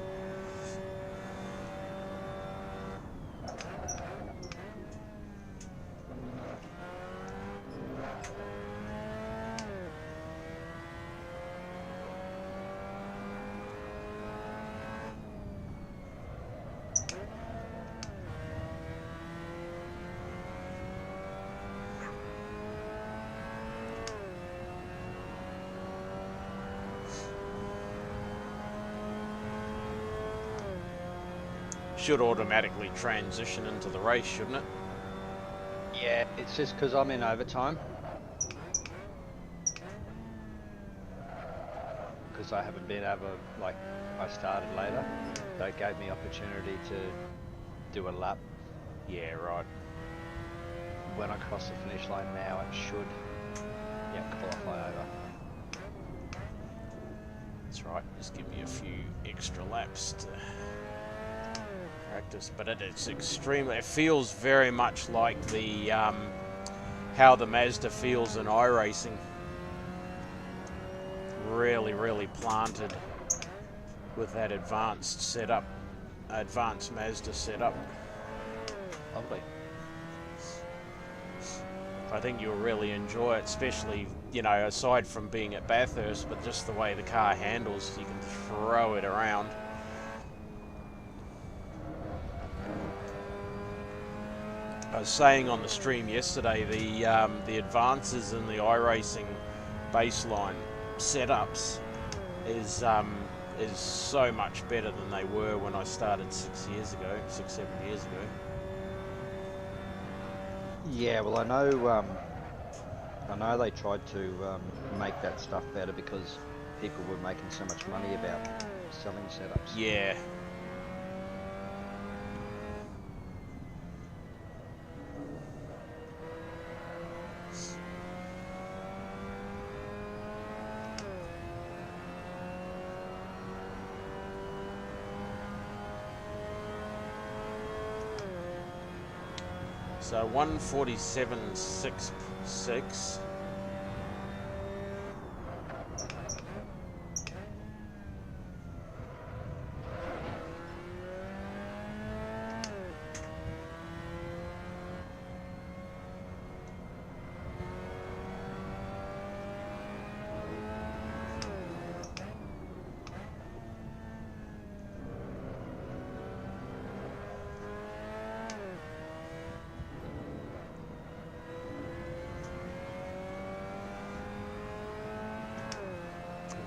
Should automatically transition into the race, shouldn't it? Yeah, it's just because I'm in overtime. Because I haven't been able, like, I started later. So it gave me opportunity to do a lap. Yeah, right. When I cross the finish line now, it should, yeah, qualify over. That's right. Just give me a few extra laps to practice, but it's extremely. It feels very much like the how the Mazda feels in iRacing. Really, really planted with that advanced setup, advanced Mazda setup. Lovely. I think you'll really enjoy it, especially, you know, aside from being at Bathurst, but just the way the car handles, you can throw it around. I was saying on the stream yesterday, the advances in the iRacing baseline setups is so much better than they were when I started 6, 7 years ago. Yeah, well, I know they tried to make that stuff better because people were making so much money about selling setups. Yeah. So 147.66.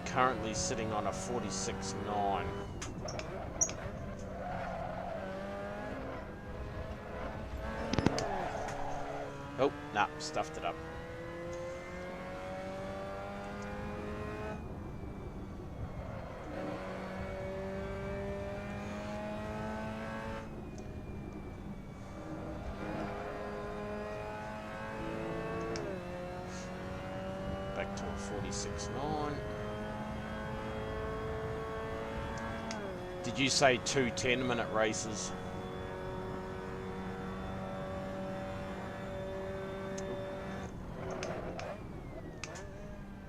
Currently sitting on a 46.9. Oh, nah, stuffed it up. Back to a 46.9. Did you say 2 10-minute races?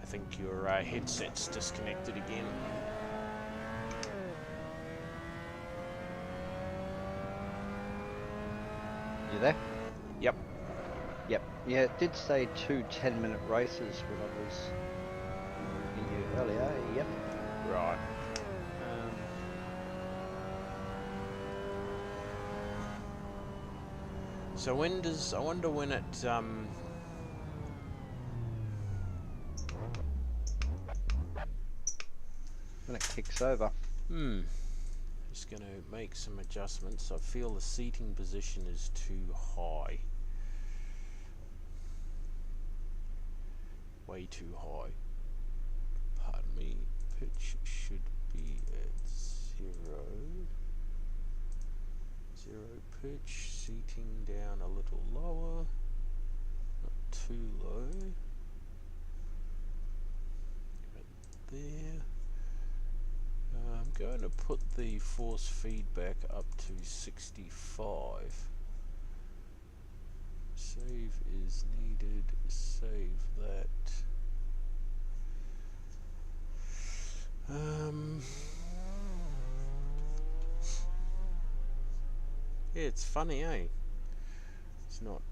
I think your headset's disconnected again. You there? Yep. Yep. Yeah, it did say 2 10-minute races when I was in you earlier. Yep. Right. So when does, I wonder when it, When it kicks over. just going to make some adjustments. I feel the seating position is too high. Way too high. Pardon me. Pitch should be at 0. 0 pitch. Seating down a little lower. Not too low. Right there. I'm going to put the force feedback up to 65. Save is needed. Save that. Yeah, it's funny, eh? It's not,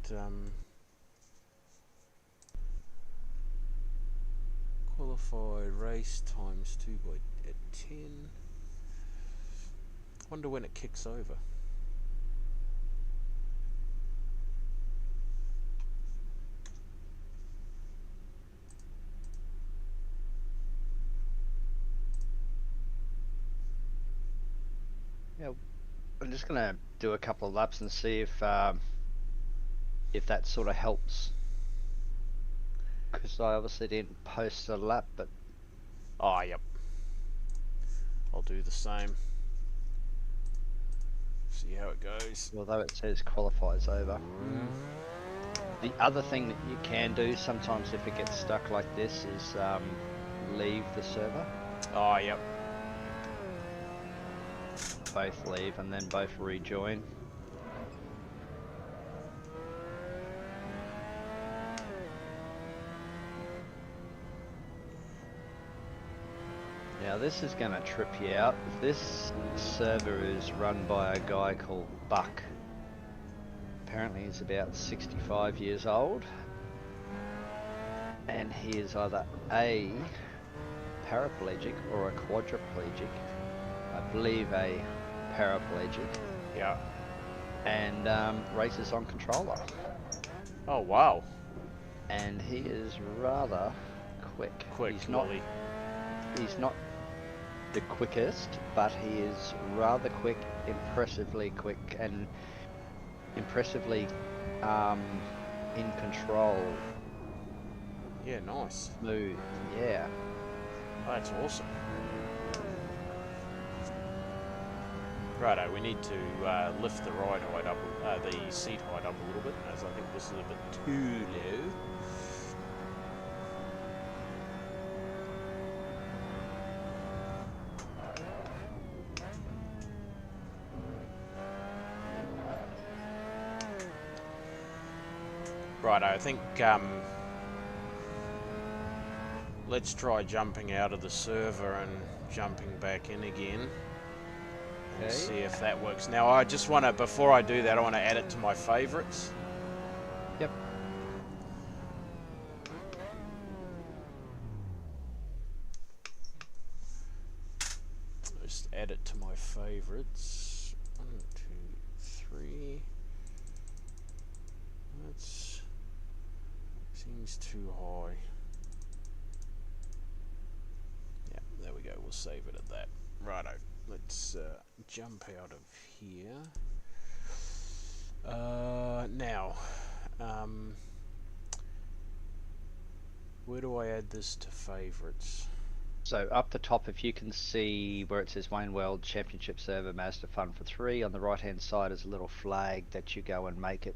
qualified race times 2 by 10. Wonder when it kicks over. Yeah, I'm just gonna do a couple of laps and see if that sort of helps. Because I obviously didn't post a lap, but Oh, yep. I'll do the same. See how it goes. although it says qualifies over. The other thing that you can do sometimes if it gets stuck like this is leave the server. Oh, yep. Both leave and then both rejoin. Now this is going to trip you out. This server is run by a guy called Buck. Apparently he's about 65 years old. And he is either a paraplegic or a quadriplegic. I believe a paraplegic. Yeah. And races on controller. Oh, wow. And he is rather quick. Quick, He's not the quickest, but he is rather quick, impressively quick, and impressively in control. Yeah, nice. Smooth, yeah. Oh, that's awesome. Righto, we need to lift the ride height up, the seat height up a little bit, as I think this is a bit too low. Right, I think let's try jumping out of the server and jumping back in again and Okay. see if that works. Now, I just want to, before I do that, I want to add it to my favorites. Yep. Just add it to my favorites. 1, 2, 3. That seems too high. Yeah, there we go. We'll save it at that. Righto. Let's jump out of here. Now, where do I add this to favorites? So up the top, if you can see where it says Wayne World Championship Server Mazda Fun for 3, on the right hand side is a little flag that you go and make it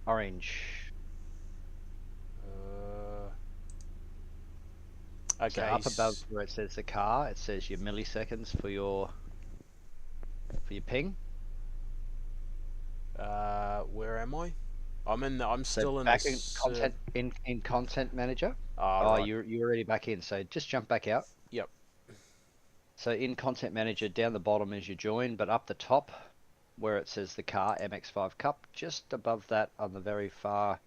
orange. Okay. So up above where it says the car, it says your milliseconds for your ping. Where am I? I'm So still in back the in content in content manager. Oh, right. You're already back in. So just jump back out. Yep. So in content manager, down the bottom is your join, but up the top where it says the car MX5 Cup, just above that on the very far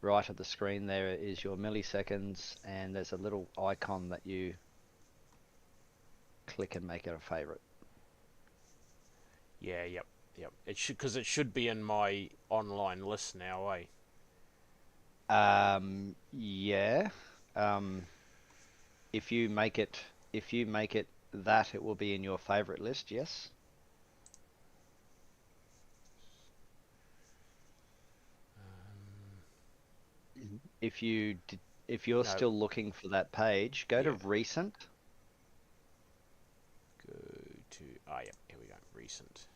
right of the screen there is your milliseconds, and there's a little icon that you click and make it a favorite. Yeah, yep. It should, because it should be in my online list now, eh? Yeah. If you make it that, it will be in your favorite list, yes. If you're No. still looking for that page, go to recent. Go to yeah, here we go. Recent.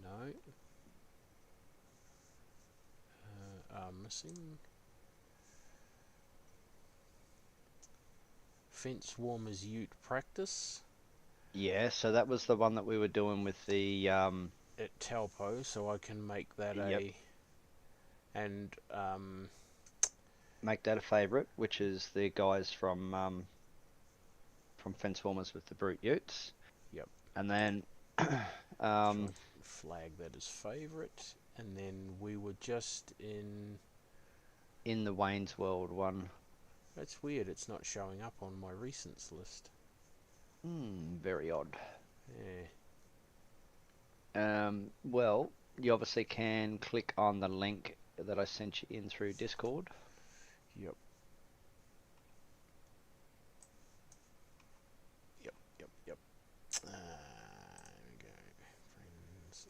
No. Missing. Fence warmers ute practice. Yeah, so that was the one that we were doing with the At Taupo, so I can make that Yep. and make that a favorite, which is the guys from Fence Warmers with the Brute Utes. Yep. And then flag that as favorite, and then we were just in the Wayne's World one. That's weird, it's not showing up on my recents list. Very odd. Yeah. Well, you obviously can click on the link that I sent you in through Discord. Yep. There we go. Friends.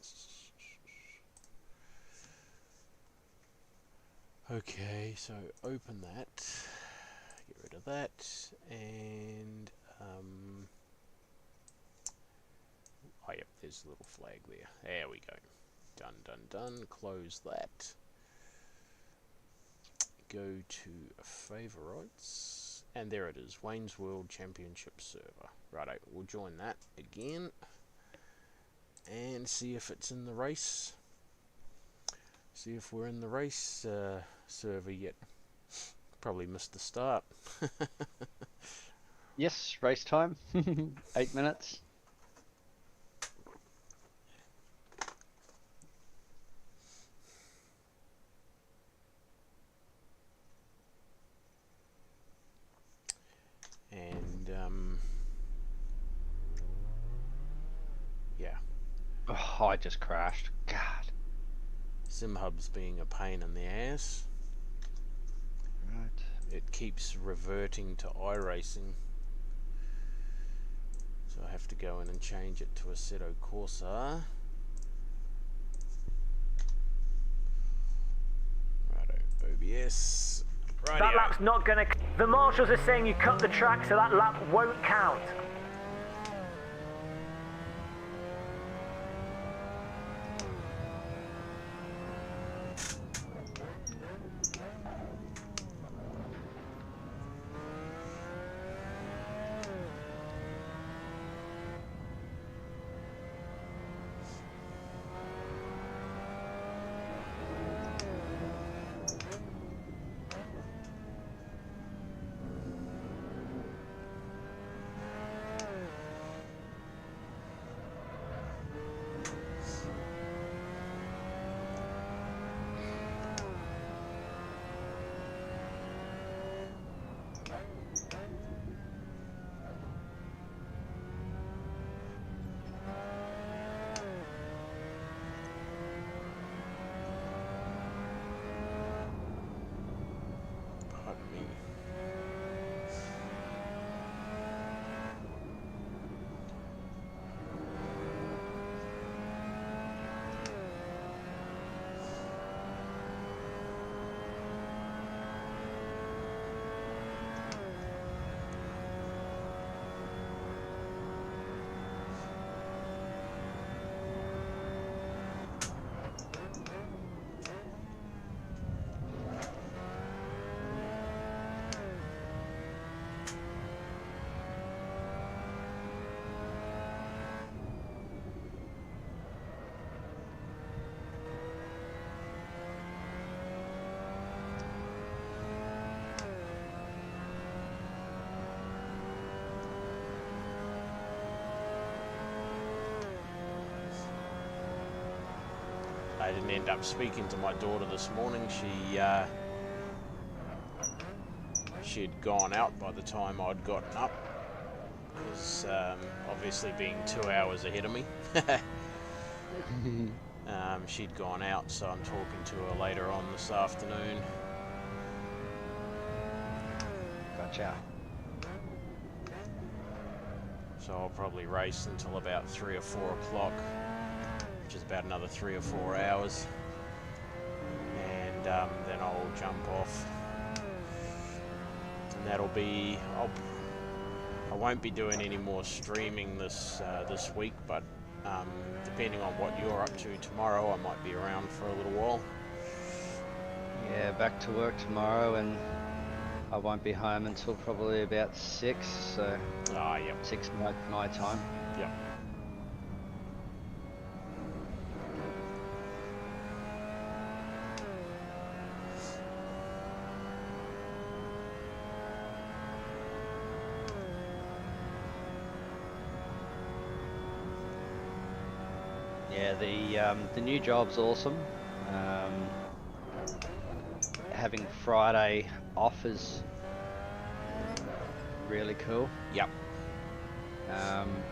Okay, so open that. Get rid of that, and oh yep, there's a little flag there. There we go. Done. Close that. Go to favorites, and there it is, Wayne's World Championship server. Righto, we'll join that again and see if it's in the race. See if we're in the race server yet. Probably missed the start. Yes, race time. 8 minutes. And yeah. Oh, I just crashed. God. SimHub's being a pain in the ass. Right. It keeps reverting to iRacing. So I have to go in and change it to Assetto Corsa. Righto, OBS. Rightio. That lap's not going to... The marshals are saying you cut the track, so that lap won't count. I didn't end up speaking to my daughter this morning. She'd gone out by the time I'd gotten up, because obviously being 2 hours ahead of me. She'd gone out, so I'm talking to her later on this afternoon. Gotcha. So I'll probably race until about 3 or 4 o'clock, which is about another 3 or 4 hours, and then I'll jump off, and that'll be. I won't be doing any more streaming this week, but depending on what you're up to tomorrow, I might be around for a little while. Yeah, back to work tomorrow, and I won't be home until probably about 6, so Yep. 6 my time. Yep. Yeah, the new job's awesome. Having Friday off is really cool. Yep.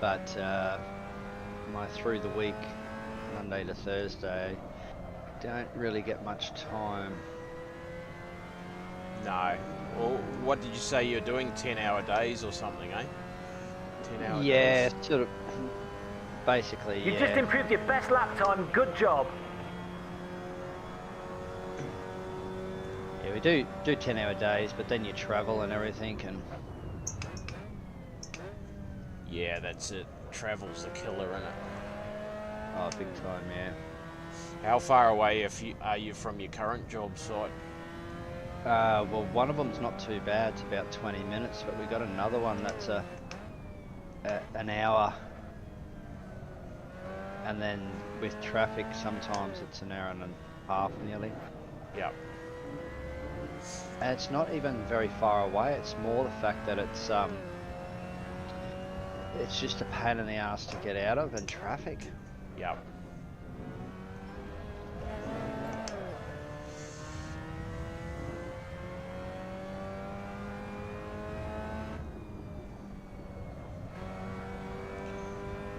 But my through the week, Monday to Thursday, don't really get much time. No. Well, what did you say you're doing? 10-hour days or something, eh? 10-hour Yeah, days? sort of. Basically, You yeah. just improved your best lap time. Good job. Yeah, we do 10-hour days, but then you travel and everything, and Yeah, that's it. Travel's the killer, innit? oh, big time, yeah. How far away are you from your current job site? Well, one of them's not too bad. It's about 20 minutes, but we got another one that's an hour, and then with traffic, sometimes it's an hour and a half nearly. Yep. And it's not even very far away. It's more the fact that it's just a pain in the ass to get out of, and traffic. Yep.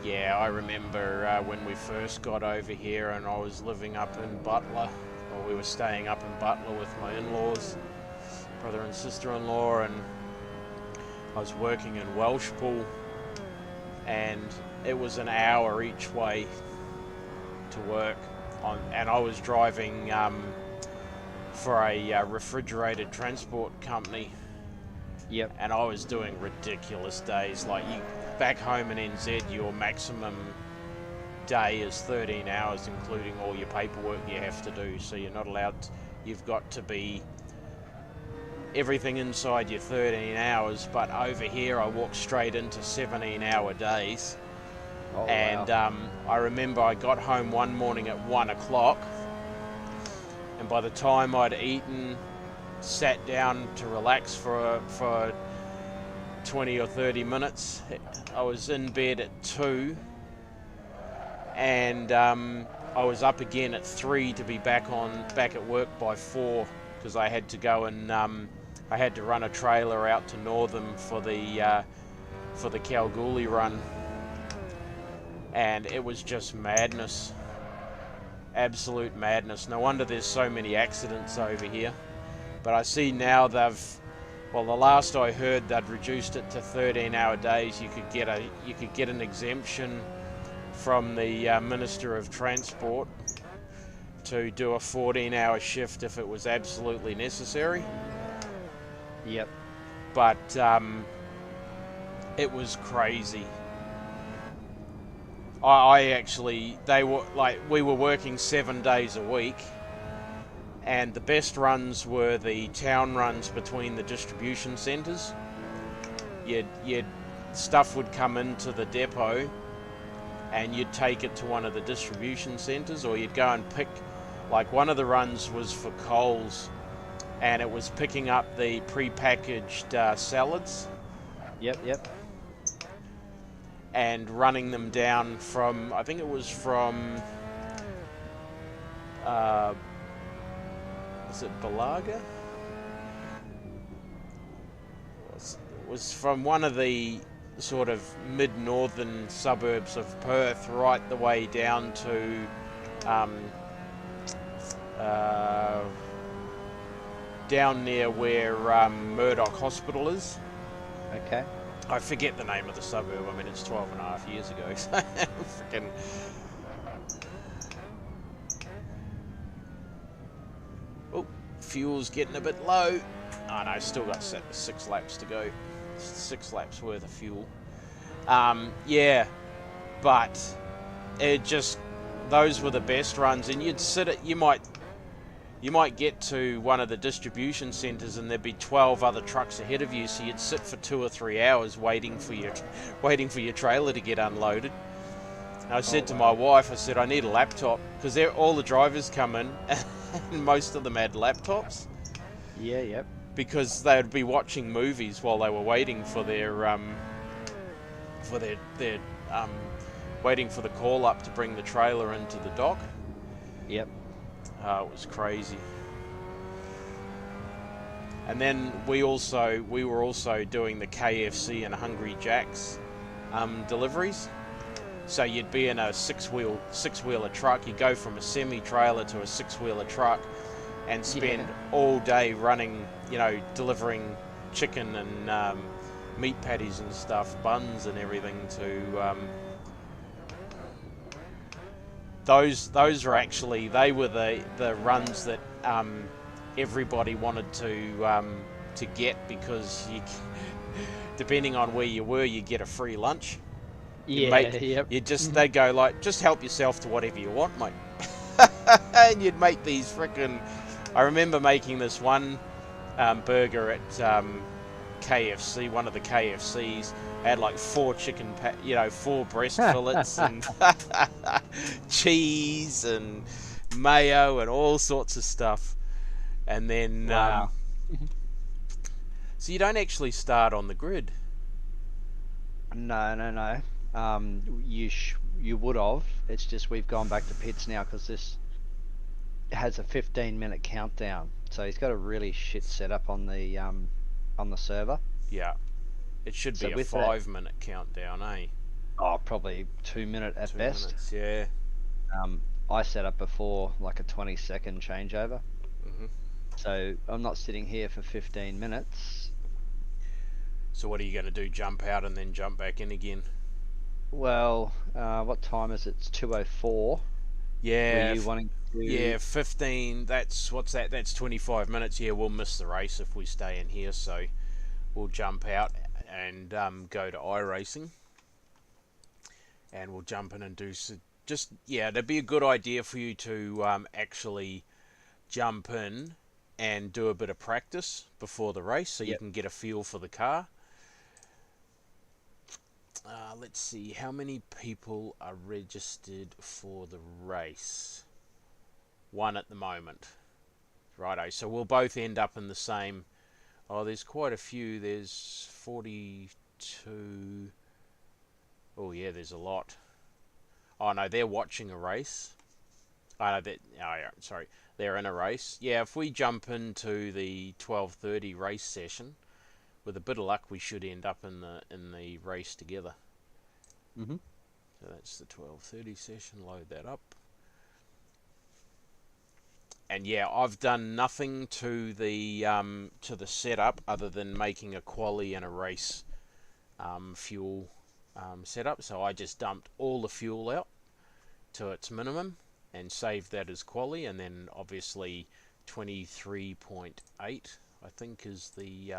Yeah, I remember when we first got over here and I was living up in Butler, or we were staying up in Butler with my in-laws, brother and sister-in-law, and I was working in Welshpool, and it was an hour each way to work, and I was driving for a refrigerated transport company. Yep. And I was doing ridiculous days. Like, back home in NZ, your maximum day is 13 hours, including all your paperwork you have to do. So you're not allowed you've got to be everything inside your 13 hours. But over here, I walked straight into 17-hour days. Oh, And wow. I remember I got home one morning at 1 o'clock, and by the time I'd eaten, sat down to relax for 20 or 30 minutes, I was in bed at 2, and I was up again at 3 to be back at work by 4, because I had to go and I had to run a trailer out to Northam for the Kalgoorlie run. And it was just madness. Absolute madness. No wonder there's so many accidents over here. But I see now the last I heard, they'd reduced it to 13-hour days. You could get an exemption from the Minister of Transport to do a 14-hour shift if it was absolutely necessary. Yep. But it was crazy. We were working 7 days a week, and the best runs were the town runs between the distribution centres. Stuff would come into the depot, and you'd take it to one of the distribution centres, or you'd go and pick, like one of the runs was for Coles, and it was picking up the pre-packaged salads. Yep. And running them down from, I think it was from uh, is it Balaga? It was from one of the sort of mid-northern suburbs of Perth, right the way down to um, uh, down near where Murdoch Hospital is. Okay. I forget the name of the suburb. I mean, it's 12 and a half years ago. So freaking. Oh, fuel's getting a bit low. Oh no, still got 6 laps to go. 6 laps worth of fuel. Yeah, but it just, those were the best runs, and you'd sit at, you might get to one of the distribution centres and there'd be 12 other trucks ahead of you, so you'd sit for 2 or 3 hours waiting for your trailer to get unloaded. And I said to my wife, I said, I need a laptop, because all the drivers come in and most of them had laptops. Yeah, yep. Because they'd be watching movies while they were waiting for their waiting for the call up to bring the trailer into the dock. Yep. It was crazy. And then we were also doing the KFC and Hungry Jack's deliveries. So you'd be in a six-wheeler truck. You go from a semi-trailer to a six-wheeler truck, and spend all day running, delivering chicken and meat patties and stuff, buns and everything to. Those were actually, they were the runs that everybody wanted to get, because depending on where you were, you get a free lunch. Yep. They'd go like, just help yourself to whatever you want, mate. And you'd make these freaking. I remember making this one burger at KFC, one of the KFCs. I had like 4 4 breast fillets and cheese and mayo and all sorts of stuff. And then, wow. So you don't actually start on the grid. No. You would have. It's just we've gone back to pits now because this has a 15-minute countdown. So he's got a really shit setup on the server. Yeah. It should be a 5-minute countdown, eh? Oh, probably 2-minute at 2 best. minutes, yeah. I set up before like a 20-second changeover. Mm-hmm. So I'm not sitting here for 15 minutes. So what are you going to do? Jump out and then jump back in again? Well, what time is it? It's 2:04. Yeah. Were you wanting to... Yeah, 15. What's that? That's 25 minutes. Yeah, we'll miss the race if we stay in here. So we'll jump out and go to iRacing. And we'll jump in and do that'd be a good idea for you to actually jump in and do a bit of practice before the race, so you can get a feel for the car. Let's see, how many people are registered for the race? 1 at the moment. Righto, so we'll both end up in the same. Oh, there's quite a few. There's 42. Oh yeah, there's a lot. Oh no, they're watching a race. Sorry, they're in a race. Yeah, if we jump into the 12:30 race session, with a bit of luck, we should end up in the race together. Mm-hmm. So that's the 12:30 session. Load that up. And yeah, I've done nothing to the setup other than making a quali and a race fuel setup. So I just dumped all the fuel out to its minimum and saved that as quali, and then obviously 23.8 I think is the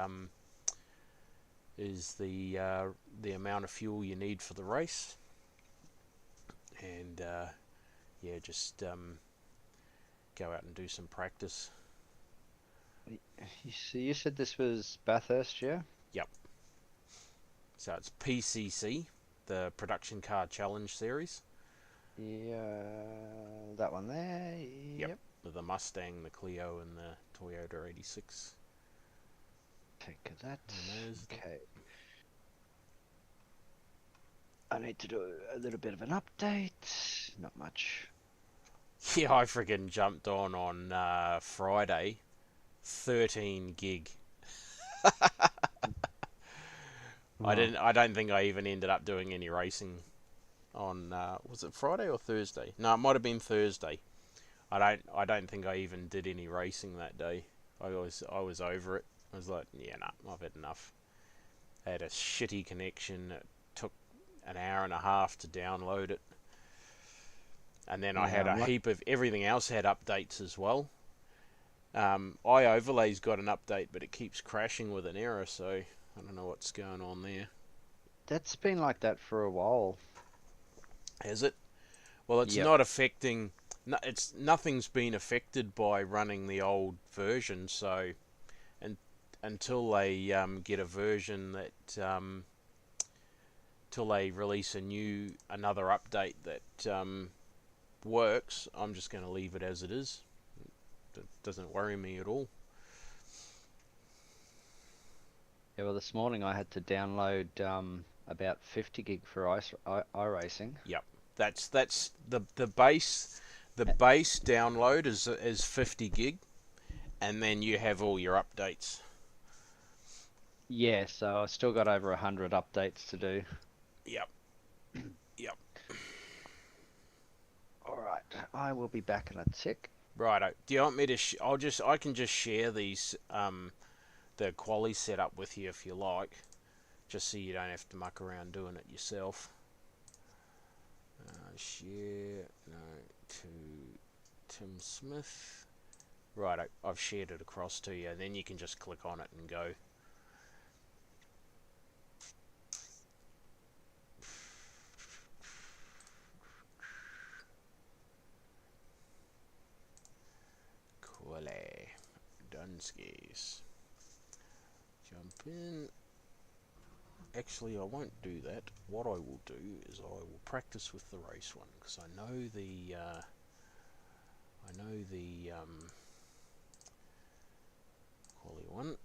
amount of fuel you need for the race. And yeah, just go out and do some practice. So you said this was Bathurst, yeah? Yep. So it's PCC, the Production Car Challenge Series. Yeah, that one there. Yep. With the Mustang, the Clio, and the Toyota 86. Take that. Okay. I need to do a little bit of an update. Not much. Yeah, I freaking jumped on Friday, 13 gig. Oh, I don't think I even ended up doing any racing on. Was it Friday or Thursday? No, it might have been Thursday. I don't think I even did any racing that day. I was over it. I was like, yeah, nah, I've had enough. I had a shitty connection. It took an hour and a half to download it. And then I yeah, had a I'm like, heap of everything else had updates as well. iOverlay's got an update, but it keeps crashing with an error, so I don't know what's going on there. that's been like that for a while. Has it? Well, it's Yep. not affecting. No, it's nothing's been affected by running the old version. So, and until they get a version that, till they release another update that works, I'm just going to leave it as it is. It doesn't worry me at all. Yeah, well, this morning I had to download about 50 gig for iRacing. Yep, that's the base. The base download is 50 gig, and then you have all your updates. Yeah, so I still got over 100 updates to do. Yep, yep. All right, I will be back in a tick. Righto. Do you want me to? I can just share these the quali setup with you if you like, just so you don't have to muck around doing it yourself. Share no to Tim Smith. Righto. I've shared it across to you, and then you can just click on it and go. Quali Dunskies. Jump in. Actually, I won't do that. What I will do is I will practice with the race one, because I know the quali one.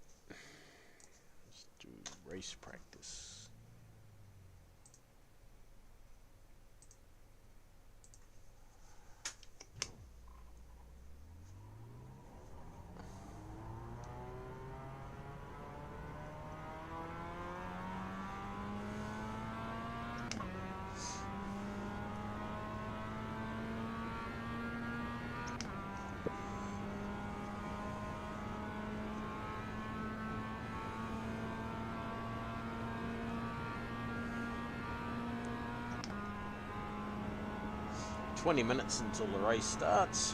Let's do race practice. $20 until the race starts.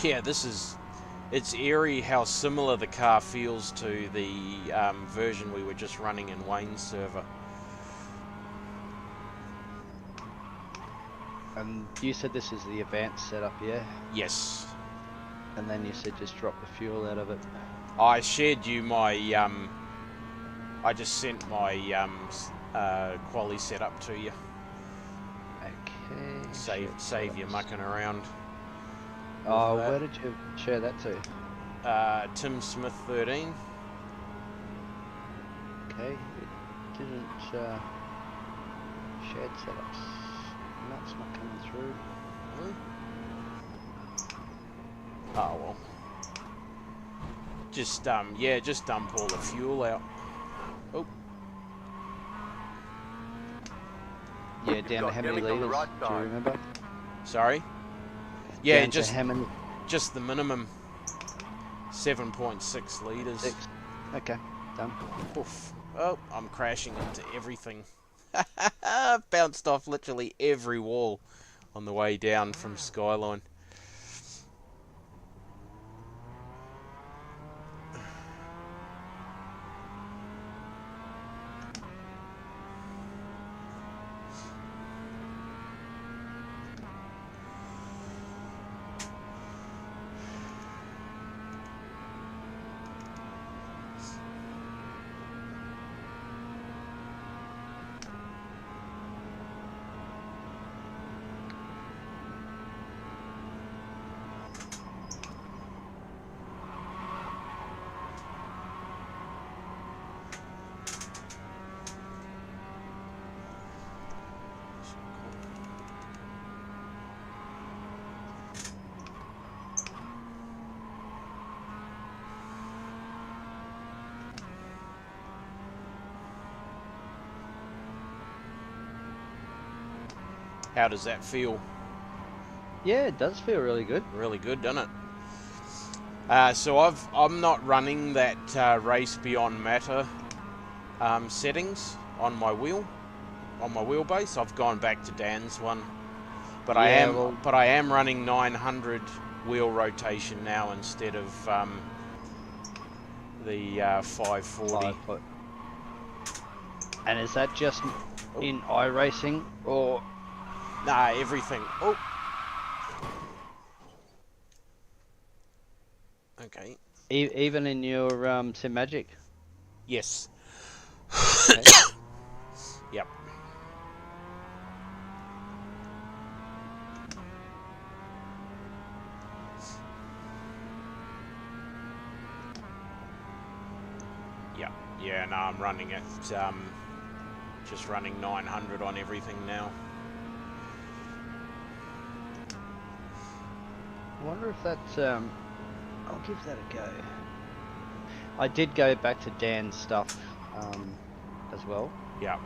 Yeah, it's eerie how similar the car feels to the version we were just running in Wayne's server. And you said this is the advanced setup, yeah? Yes. And then you said just drop the fuel out of it. I shared you my, I just sent my quali setup to you. Okay. Save you mucking around. Oh, where did you share that to? Tim Smith 13. Okay, it didn't shared setups. That's not coming through. Oh well. Just yeah, just dump all the fuel out. Oh. Yeah, down to how many litres? Do you remember? Sorry. Yeah, down to how many? just the minimum. 7.6 litres. 6. Okay, done. Oof. Oh, I'm crashing into everything. Bounced off literally every wall on the way down from Skyline. How does that feel? Yeah, it does feel really good. Really good, doesn't it? So I'm not running that race beyond matter settings on my wheelbase. I've gone back to Dan's one, but Yeah, well, I am running 900 wheel rotation now instead of the 540. 5 foot. And is that just Oh. in iRacing or? Nah, everything. Oh. Okay. Even in your Sim Magic? Yes. Okay. Yep. Yep. Yeah, no, I'm running it. Just running 900 on everything now. I wonder if that's I'll give that a go. I did go back to Dan's stuff as well. Yep.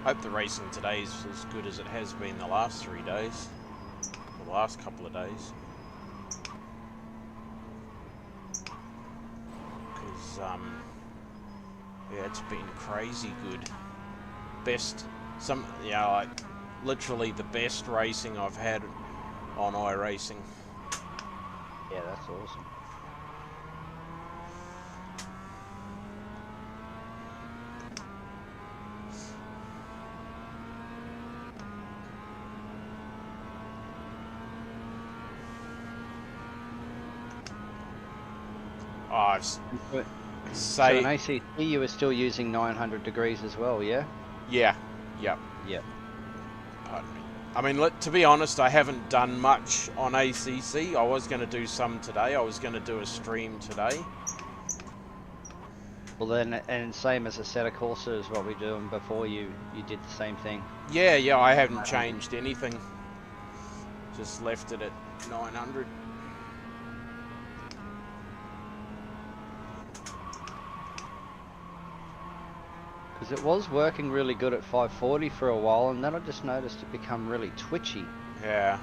Hope the racing today is as good as it has been the last 3 days. Or the last couple of days. Because, yeah, it's been crazy good. Like, literally the best racing I've had on iRacing. Yeah, that's awesome. Oh, So in ACT you were still using 900 degrees as well, yeah? Yeah, yep. Yep. Pardon me. I mean, to be honest, I haven't done much on ACC. I was going to do some today. I was going to do a stream today. Well then, and same as Assetto Corsa is what we were doing before you did the same thing. Yeah, I haven't changed anything. Just left it at 900. Because it was working really good at 540 for a while, and then I just noticed it become really twitchy. Yeah.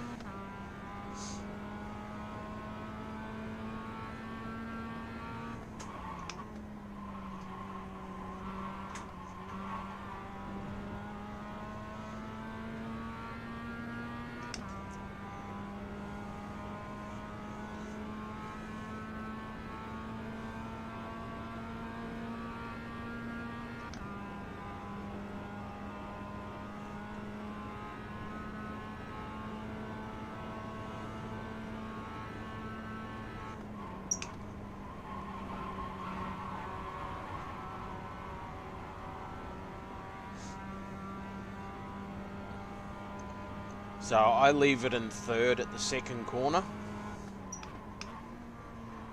So I leave it in third at the second corner.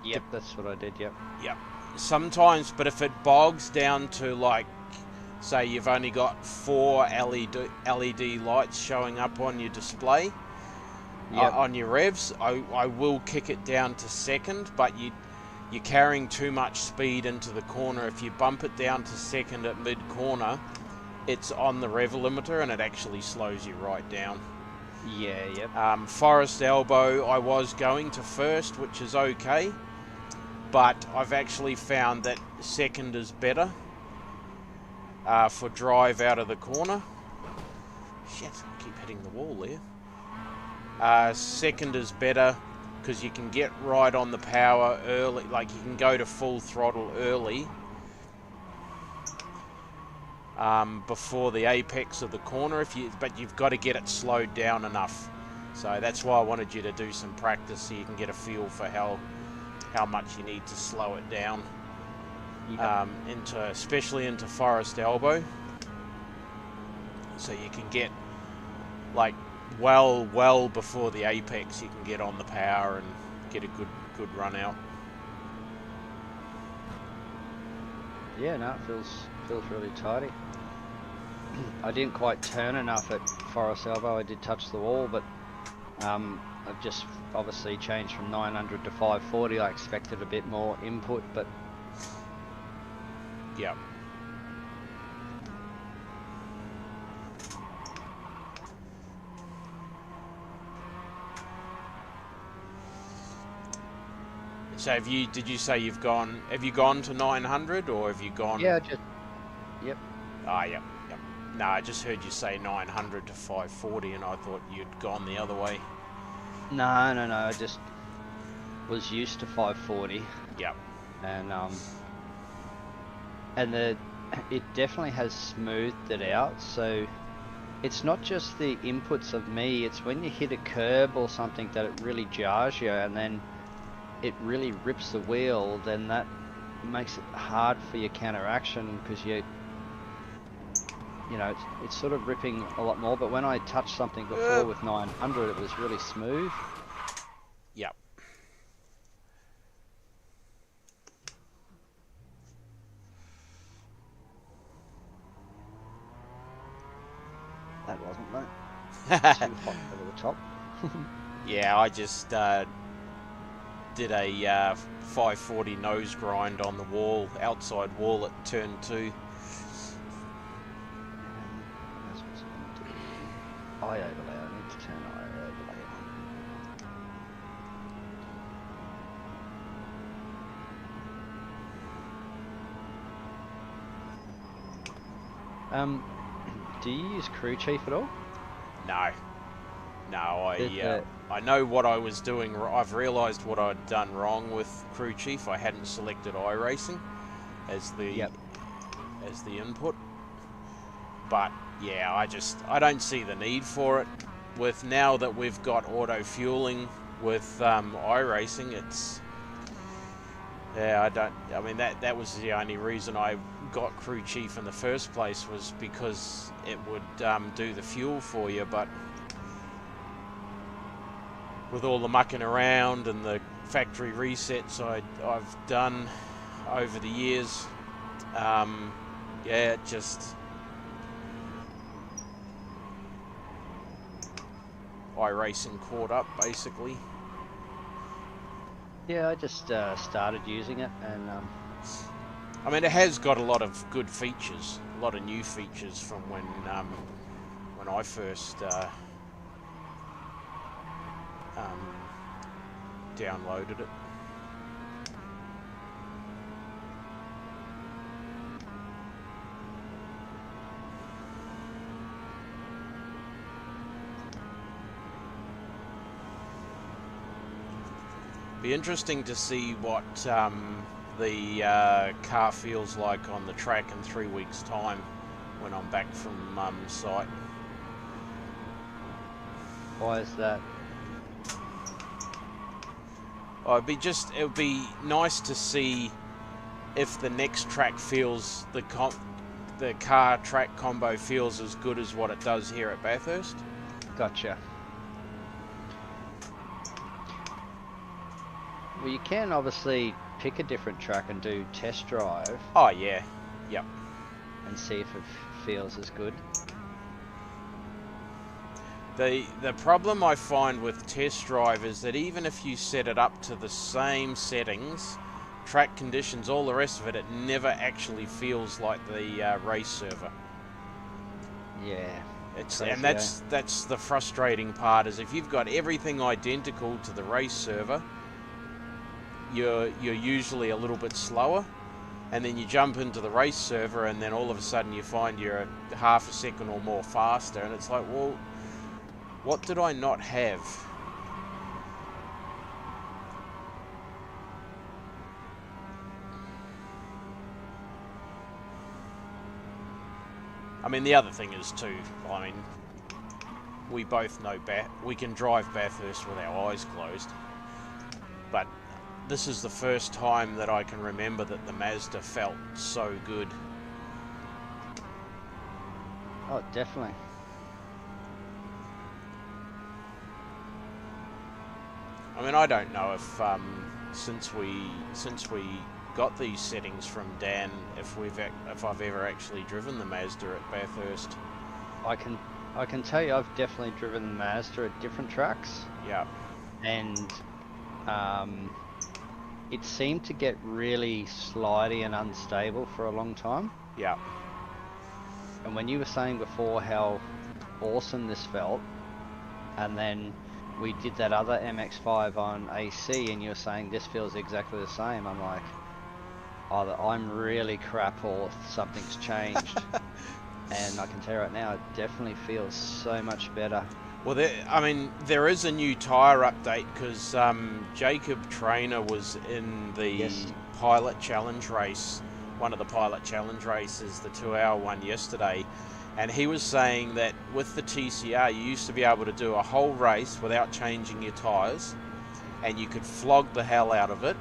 Yep, that's what I did, yep. Yep. Sometimes, but if it bogs down to, like, say you've only got 4 LED lights showing up on your display, Yep. on your revs, I will kick it down to second, but you're carrying too much speed into the corner. If you bump it down to second at mid-corner, it's on the rev limiter and it actually slows you right down. Yeah, yep. Forest Elbow, I was going to first, which is okay, but I've actually found that second is better for drive out of the corner. Shit, I keep hitting the wall there. Second is better because you can get right on the power early, like you can go to full throttle early before the apex of the corner, but you've got to get it slowed down enough So that's why I wanted you to do some practice so you can get a feel for how much you need to slow it down, especially into Forest Elbow, so you can get like well before the apex. You can get on the power and get a good run out. Yeah, no, it feels really tidy. I didn't quite turn enough at Forest Elbow. I did touch the wall, but I've just obviously changed from 900 to 540. I expected a bit more input, but yeah. So have you gone to 900 or have you gone? yeah, yep. Ah, yep. No, I just heard you say 900 to 540 and I thought you'd gone the other way. No, I just was used to 540. Yep. And it definitely has smoothed it out, so it's not just the inputs of me, it's when you hit a curb or something that it really jars you and then it really rips the wheel, then that makes it hard for your counteraction because you know, it's sort of ripping a lot more. But when I touched something before with 900, it was really smooth. Yep. That wasn't that. Too hot over the top. Yeah, I just did a 540 nose grind on the wall, outside wall at turn 2. Eye overlay. I need to turn eye overlay on. Do you use crew chief at all? No, I know what I was doing. I've realised what I'd done wrong with crew chief. I hadn't selected iRacing as the input. But yeah, I don't see the need for it. With now that we've got auto fueling with iRacing, I mean that was the only reason I got crew chief in the first place, was because it would do the fuel for you. But with all the mucking around and the factory resets I've done over the years, it just iRacing caught up basically. Yeah, I just started using it, and I mean, it has got a lot of good features, a lot of new features from when I first downloaded it. Be interesting to see what the car feels like on the track in 3 weeks' time when I'm back from site. why is that? It would be nice to see if the next track feels, the car track combo feels as good as what it does here at Bathurst. Gotcha. Well, you can obviously pick a different track and do test drive. Oh yeah, yep. And see if it feels as good. The problem I find with test drive is that even if you set it up to the same settings, track conditions, all the rest of it, it never actually feels like the race server. Yeah. And that's the frustrating part, is if you've got everything identical to the race server, you're usually a little bit slower, and then you jump into the race server and then all of a sudden you find you're half a second or more faster, and it's like, well, what did I not have? I mean, the other thing is too, I mean, we both know we can drive Bathurst with our eyes closed. But this is the first time that I can remember that the Mazda felt so good. Oh, definitely. I mean, I don't know if since we got these settings from Dan, if I've ever actually driven the Mazda at Bathurst. I can tell you, I've definitely driven the Mazda at different tracks. Yeah. And it seemed to get really slidey and unstable for a long time. Yeah. And when you were saying before how awesome this felt, and then we did that other MX-5 on AC, and you were saying this feels exactly the same, I'm like, either I'm really crap or something's changed. And I can tell you right now, it definitely feels so much better. Well, there is a new tyre update because Jacob Trainer was in the Pilot Challenge race, one of the Pilot Challenge races, the 2-hour one yesterday, and he was saying that with the TCR, you used to be able to do a whole race without changing your tyres, and you could flog the hell out of it.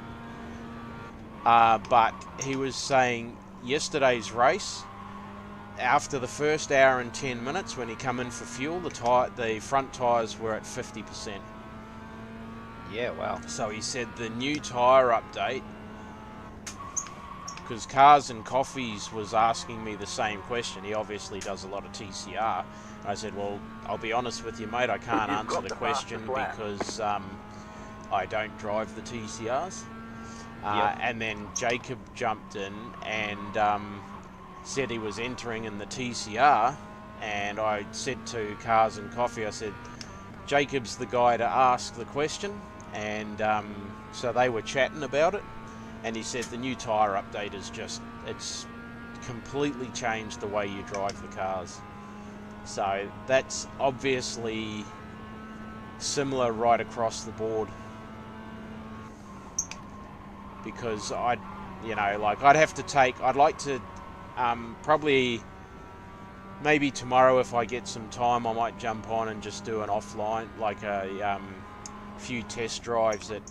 But he was saying yesterday's race, after the first hour and 10 minutes, when he come in for fuel, the front tyres were at 50%. Yeah, wow. So he said the new tyre update, because Cars and Coffees was asking me the same question. He obviously does a lot of TCR. I said, well, I'll be honest with you, mate, I can't answer the question because I don't drive the TCRs. And then Jacob jumped in and said he was entering in the TCR, and I said to Cars and Coffee, I said, Jacob's the guy to ask the question, and so they were chatting about it, and he said the new tyre update is it's completely changed the way you drive the cars. So that's obviously similar right across the board, because I'd like to probably maybe tomorrow, if I get some time, I might jump on and just do an offline, like a few test drives at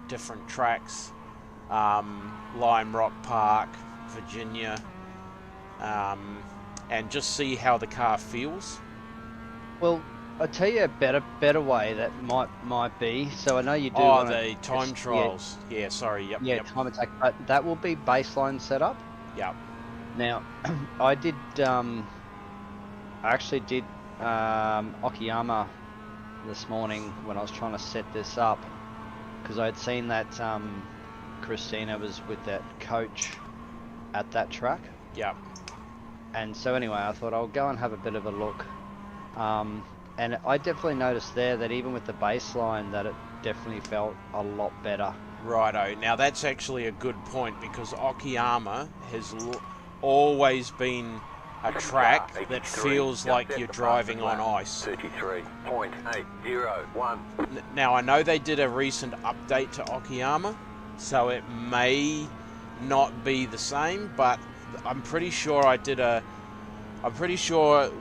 different tracks, Lime Rock Park, Virginia, and just see how the car feels. Well, I'll tell you a better way that might be. So I know you do. Oh, the time trials. Yeah, sorry. Yep. Time attack, but that will be baseline setup. Yep. Now, I actually did Okayama this morning when I was trying to set this up, because I had seen that Christina was with that coach at that track. Yep. And so anyway, I thought I'll go and have a bit of a look. And I definitely noticed there that even with the baseline, that it definitely felt a lot better. Righto. Now that's actually a good point, because Okayama has always been a track that feels like you're driving on ice. 33.801. Now I know they did a recent update to Okayama, so it may not be the same, but I'm pretty sure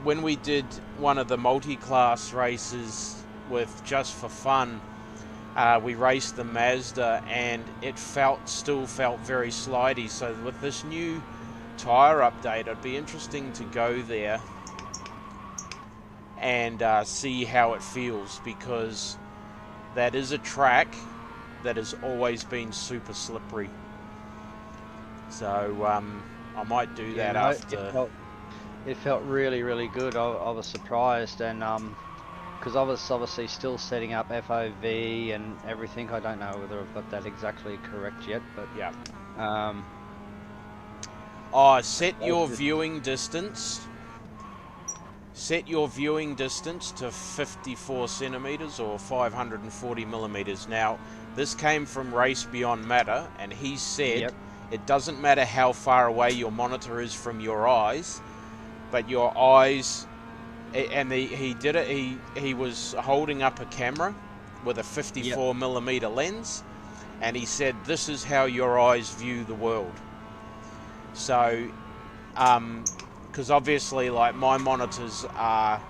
when we did one of the multi-class races with Just for Fun, we raced the Mazda and it still felt very slidey. So with this new tyre update, it'd be interesting to go there and see how it feels, because that is a track that has always been super slippery. So I might do that after. It felt really, really good. I was surprised, and because I was obviously still setting up FOV and everything. I don't know whether I've got that exactly correct yet, but yeah. Set your viewing distance. Set your viewing distance to 54 centimeters or 540 millimeters. Now, this came from Race Beyond Matter, and he said it doesn't matter how far away your monitor is from your eyes, but your eyes, and he did it, he was holding up a camera with a 54 millimeter lens, and he said this is how your eyes view the world. So because obviously, like, my monitors are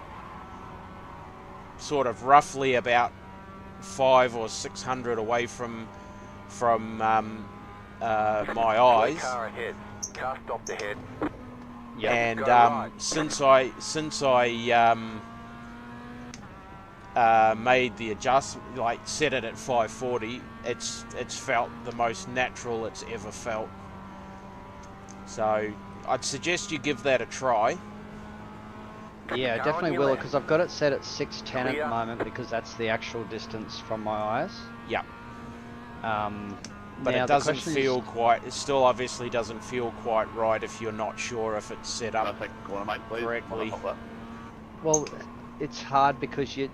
sort of roughly about 500 or 600 away from my eyes. Car ahead. Car stopped ahead. Yeah. And Go right. since I made the adjustment, like set it at 540, it's felt the most natural it's ever felt. So I'd suggest you give that a try. Yeah, Car on definitely your will, left. because I've got it set at 610 at Clear. the moment, because that's the actual distance from my eyes. Yeah, but Now it the doesn't question feel is, quite. It still obviously doesn't feel quite right if you're not sure if it's set up correctly. well, it's hard because you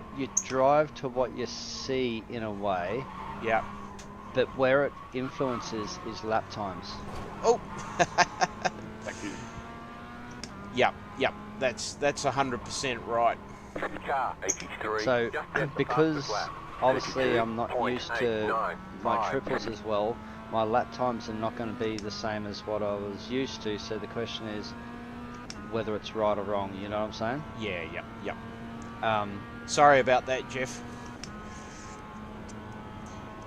drive to what you see in a way, Yeah. but where it influences is lap times. Oh. Thank you. Yep. That's 100% right. Car 83. So Just at the because fastest lap. obviously I'm not used to 32.895. my triples as well, my lap times are not going to be the same as what I was used to. So the question is whether it's right or wrong. You know what I'm saying? Yeah. Um, Sorry about that, Jeff.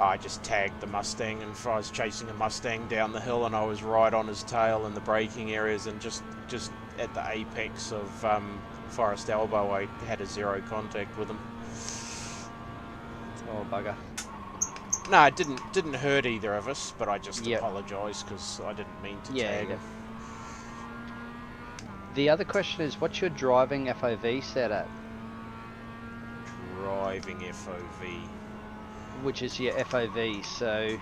I just tagged the Mustang, and I was chasing a Mustang down the hill, and I was right on his tail in the braking areas, and just at the apex of Forest Elbow, I had a zero contact with him. oh bugger. No, it didn't hurt either of us, but I just Yep. apologise because I didn't mean to Yeah, tag yeah. him. The other question is, what's your driving FOV set at? Driving FOV. Which is your FOV. So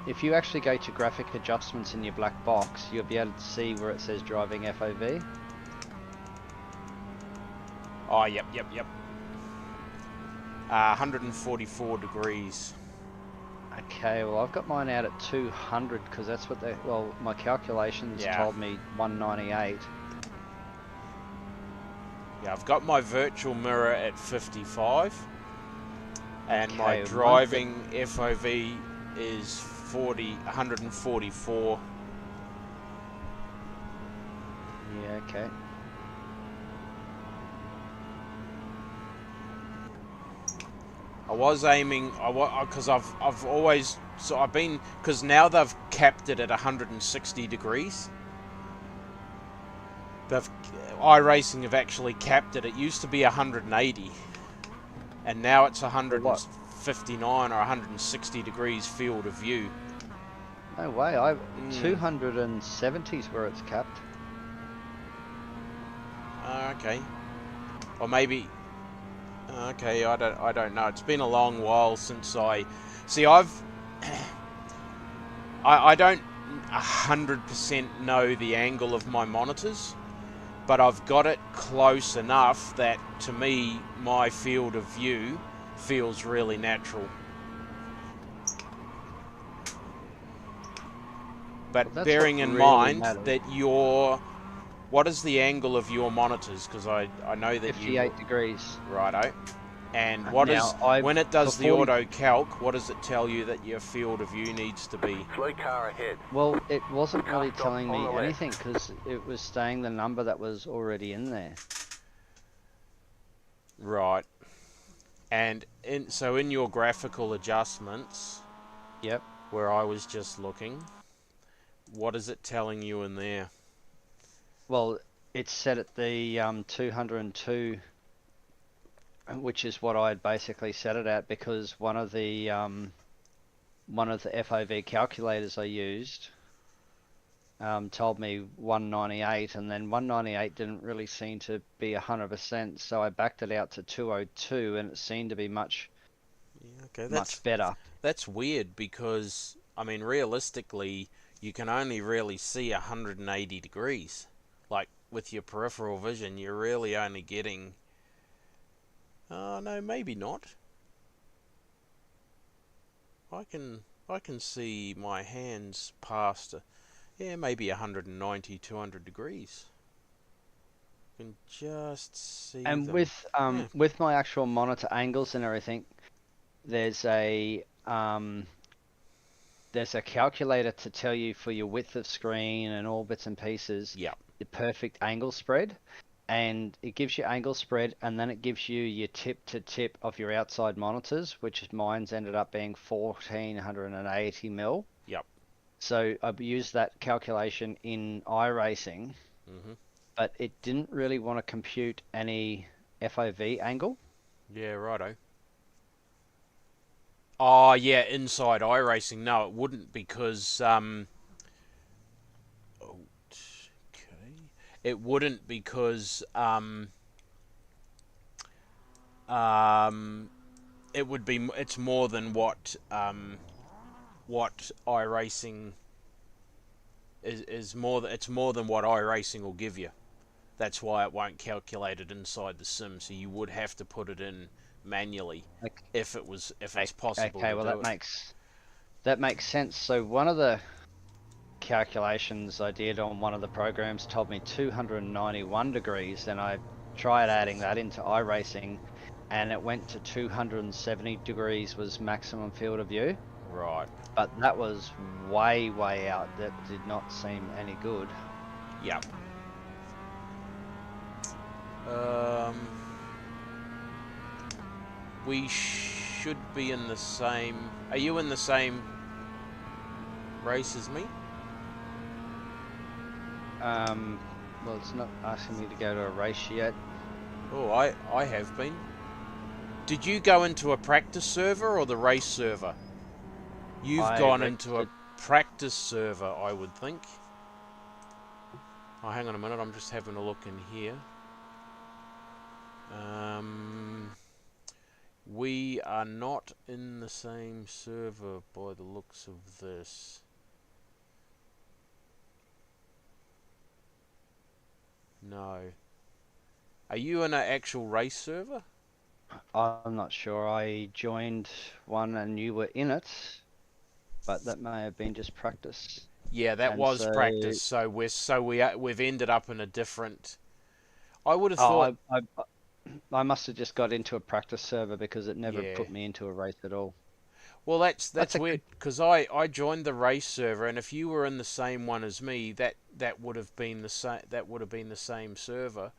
if you actually go to graphic adjustments in your black box, you'll be able to see where it says driving FOV. Oh, yep. 144 degrees. Okay, well I've got mine out at 200 because that's what well, my calculations Yeah. told me 198. Yeah, I've got my virtual mirror at 55, and my Okay, driving FOV is 144. Yeah, okay. I was aiming, because I've always, so I've been, because now they've capped it at 160 degrees. iRacing have actually capped it. It used to be 180, and now it's 159 or 160 degrees field of view. No way, 270 is where it's capped. Okay, or maybe. Okay, I don't know. It's been a long while since I don't 100% know the angle of my monitors, but I've got it close enough that to me my field of view feels really natural. But Well, that's bearing what in really mind matters. that what is the angle of your monitors? Because I know that 58 degrees. Righto. And what is Now, when it does the before you- auto calc? What does it tell you that your field of view needs to be? Slow car ahead. Well, it wasn't really Car stop telling on me the left. anything because it was saying the number that was already in there. Right. And so in your graphical adjustments, Yep. where I was just looking, what is it telling you in there? Well, it's set at the 202, which is what I had basically set it at because one of the FOV calculators I used told me 198, and then 198 didn't really seem to be 100%, so I backed it out to 202, and it seemed to be much better. That's weird because I mean realistically you can only really see 180 degrees. Like with your peripheral vision, you're really only getting. Oh no, maybe not. I can see my hands past. Maybe 190, 200 degrees. You can just see. And them. with my actual monitor angles and everything, there's a calculator to tell you for your width of screen and all bits and pieces Yeah. the perfect angle spread. and it gives you angle spread, and then it gives you your tip to tip of your outside monitors, which mine's ended up being 1480 mil. Yep. So I used that calculation in iRacing, Mm-hmm. but it didn't really want to compute any FOV angle. Yeah, righto. Oh, yeah, inside iRacing. No, it wouldn't because okay. It wouldn't because it would be. It's more than what iRacing is more. It's more than what iRacing will give you. That's why it won't calculate it inside the sim. So you would have to put it in manually if it's possible Okay, to well do that makes sense. So one of the calculations I did on one of the programs told me 291 degrees, and I tried adding that into iRacing, and it went to 270 degrees was maximum field of view. Right. But that was way out. That did not seem any good. Yeah. We should be in the same. Are you in the same race as me? Well, it's not asking me to go to a race yet. Oh, I have been. Did you go into a practice server or the race server? You've gone into a practice server, I would think. Oh, hang on a minute. I'm just having a look in here. We are not in the same server by the looks of this. No. Are you in an actual race server? I'm not sure. I joined one and you were in it, but that may have been just practice. Yeah, that And was so, practice. So we've ended up in a different. I would have thought. I must have just got into a practice server because it never Yeah. put me into a race at all. Well, that's That's a weird because I joined the race server, and if you were in the same one as me, that would have been the same. That would have been the same server.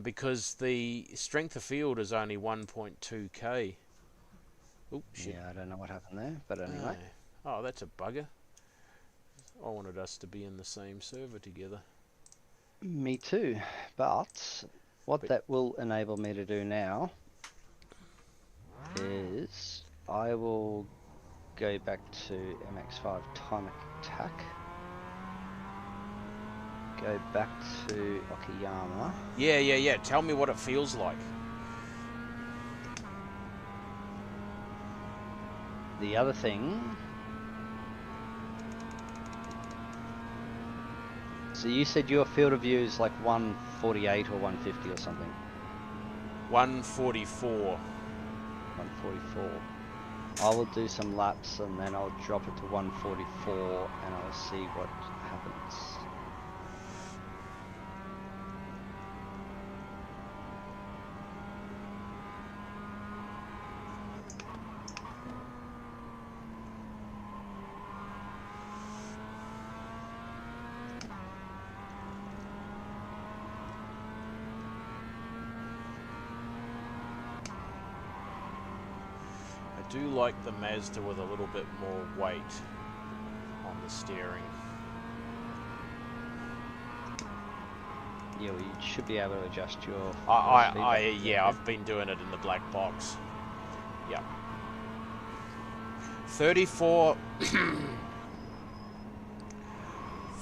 Because the strength of field is only 1.2k. Oh shit! Yeah, I don't know what happened there, but anyway. Oh, that's a bugger. I wanted us to be in the same server together. Me too, but what that will enable me to do now is I will go back to MX5 Time Attack, go back to Okayama. Yeah. Tell me what it feels like. The other thing, so you said your field of view is like 148 or 150 or something. 144. 144. I will do some laps and then I'll drop it to 144 and I'll see what happens. I do like the Mazda with a little bit more weight on the steering. Yeah, well, you should be able to adjust your Yeah, I've been doing it in the black box. Yeah. 34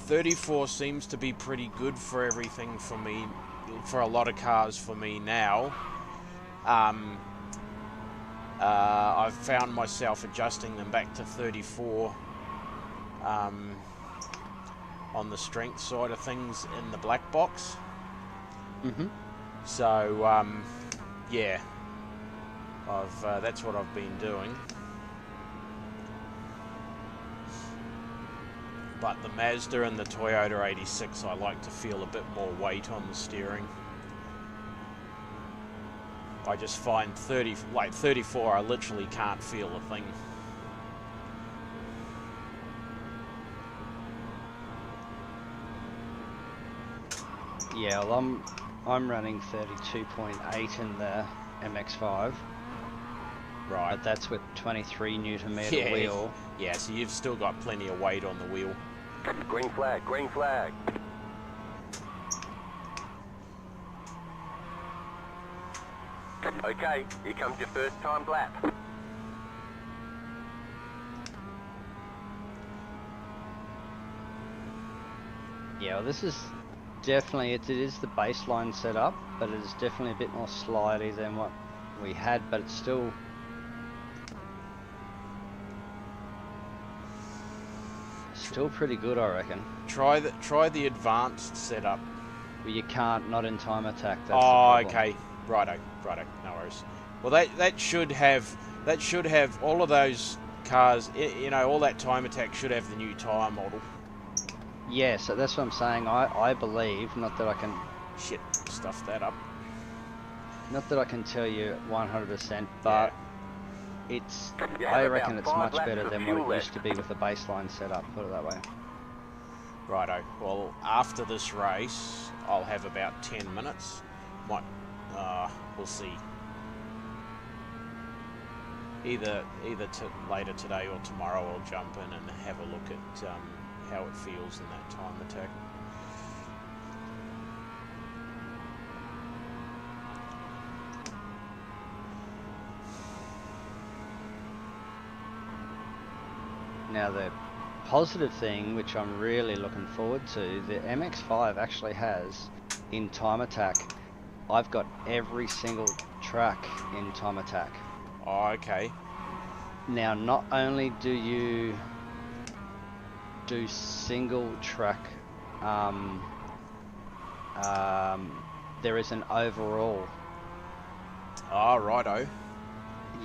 34 seems to be pretty good for everything for me, for a lot of cars for me now. I've found myself adjusting them back to 34 on the strength side of things in the black box. So yeah, that's what I've been doing. But the Mazda and the Toyota 86, I like to feel a bit more weight on the steering. I just find 34, I literally can't feel a thing. Yeah, well, I'm running 32.8 in the MX5, Right. but that's with 23 Newton meter Yeah. wheel. Yeah, so you've still got plenty of weight on the wheel. Green flag, green flag. Okay, here comes your first time lap. Yeah, well, this is definitely, it is the baseline setup, but it is definitely a bit more slidey than what we had, but it's still pretty good, I reckon. Try the advanced setup. Well, you can't, not in time attack, that's the Oh, problem. okay. Righto, no worries. Well, that should have all of those cars. You know, all that time attack should have the new tyre model. Yeah, so that's what I'm saying. I believe, not that I can Shit, stuff that up. tell you 100%, but it's, You I have reckon about it's 5 much laps better of than fuel what it used left. to be with the baseline setup, put it that way. Righto. Well, after this race, I'll have about 10 minutes. Might, we'll see. Either later today or tomorrow, I'll jump in and have a look at how it feels in that time attack. Now the positive thing, which I'm really looking forward to, the MX-5 actually has, in time attack, I've got every single track in time attack. Oh, okay. Now, not only do you do single track, there is an overall. Oh, righto.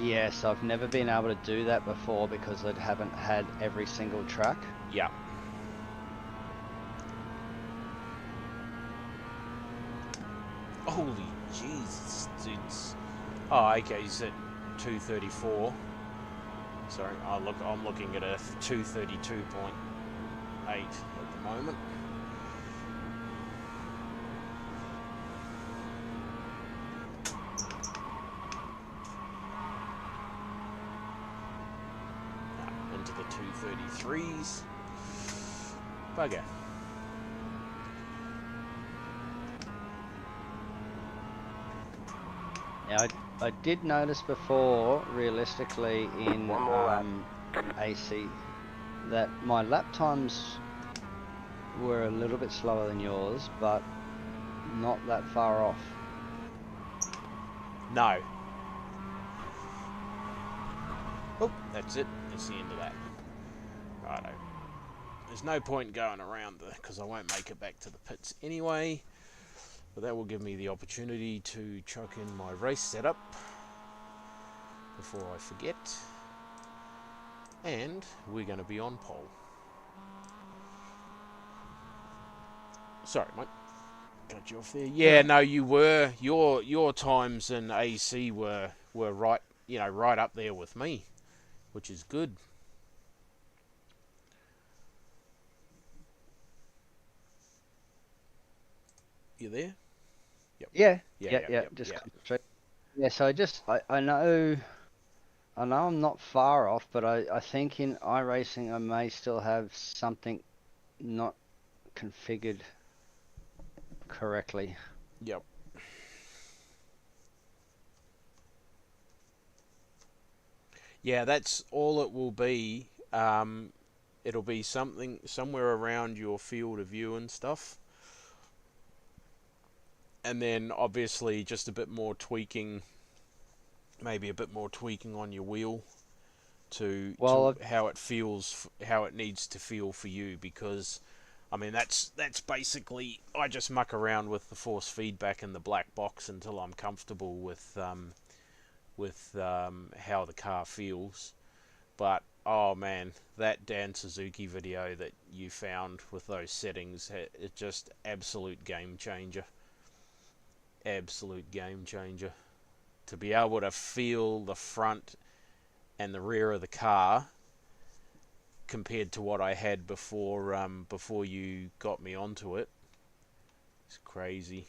Yes, I've never been able to do that before because I haven't had every single track. Yeah. Holy Jesus, dudes. Oh, okay, he's at 234. Sorry, I'm looking at a 232.8 at the moment. Into the 233s. Bugger. Now, I did notice before, realistically, in One more lap. AC, that my lap times were a little bit slower than yours, but not that far off. No. Oh, that's it. That's the end of that. Righto. There's no point going around because I won't make it back to the pits anyway. But that will give me the opportunity to chuck in my race setup before I forget. And we're going to be on pole. Sorry, mate. Got you off there. Yeah, no, you were. Your times in AC were right, right up there with me, which is good. You there? Yep. Yeah. Just concentrate. Yeah. So I know I'm not far off, but I think in iRacing I may still have something not configured correctly. Yep. Yeah, that's all it will be. It'll be somewhere around your field of view and stuff. And then obviously just a bit more tweaking, maybe a bit more tweaking on your wheel to how it feels, how it needs to feel for you, because I mean that's basically, I just muck around with the force feedback in the black box until I'm comfortable with how the car feels. But oh man, that Dan Suzuki video that you found with those settings, it's just absolute game changer. Absolute game changer. To be able to feel the front and the rear of the car compared to what I had before you got me onto it, It's crazy.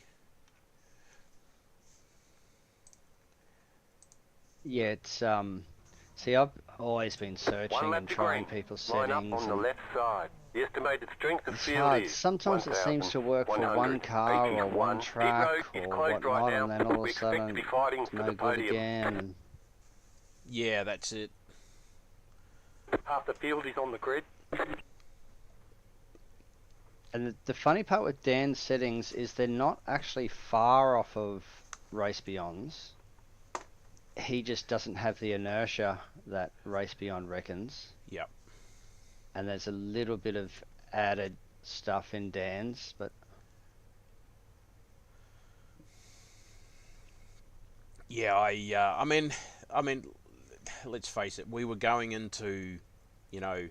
Yeah, it's see, I've always been One searching lap and to trying green. people's Line up settings, on the and left side. The estimated strength of it's field hard. is Sometimes it seems to work for one car or one 1,081. Pit track road is or closed right whatnot, now. and then all of We a expect to sudden be fighting it's for the no good podium. again. And Yeah, that's it. Half the field is on the grid. the funny part with Dan's settings is they're not actually far off of Race Beyond's. He just doesn't have the inertia that Race Beyond reckons. Yep. And there's a little bit of added stuff in Dan's, but Yeah, I mean, let's face it. We were going into, you know,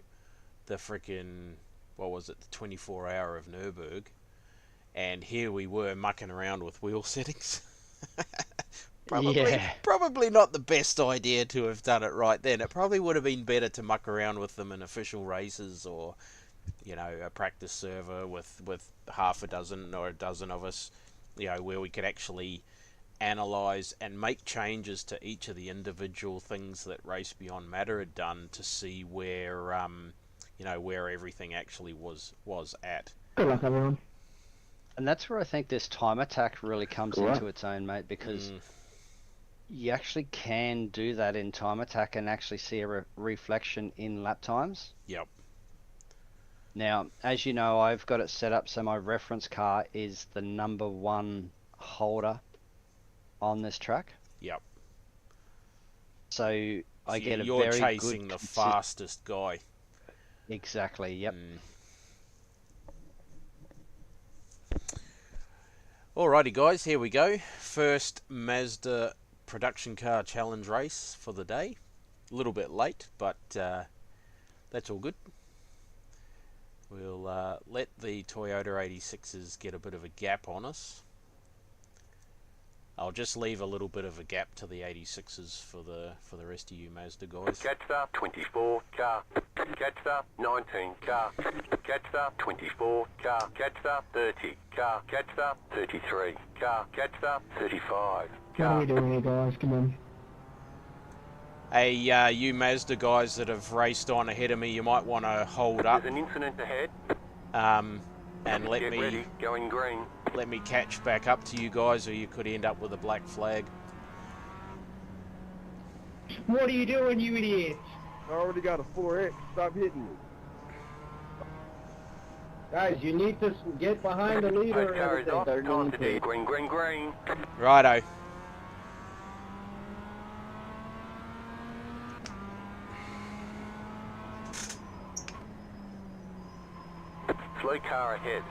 the frickin' what was it, the 24 hour of Nürburg, and here we were mucking around with wheel settings. yeah, Probably not the best idea to have done it right then. It probably would have been better to muck around with them in official races, or you know, a practice server with half a dozen or a dozen of us, you know, where we could actually analyze and make changes to each of the individual things that Race Beyond Matter had done to see where you know, where everything actually was at. Good luck, everyone. and that's where I think this time attack really comes into its own, mate, because you actually can do that in time attack and actually see a reflection in lap times. Yep. Now, as you know, I've got it set up so my reference car is the number one holder on this track. Yep. So I get a you're very chasing good the fastest guy. Exactly, yep. Alrighty guys, here we go. First Mazda production car challenge race for the day. A little bit late, but that's all good. We'll let the Toyota 86s get a bit of a gap on us. I'll just leave a little bit of a gap to the 86s for the rest of you Mazda guys. Catch up 24 car. Catch up 19 car. Catch up 24 car. Catch up 30 car. Catch up 33 car. Catch up 35 What are car. we doing here, guys? Come on. Hey, you Mazda guys that have raced on ahead of me, you might want to hold up There's an incident ahead. and let Get me ready. Going green. catch back up to you guys, or you could end up with a black flag. What are you doing, you idiot? I already got a 4X. Stop hitting me. Guys, you need to get behind the leader Those and car is everything. off. They're Time going to do to. green, green, green. Righto. Slow car ahead.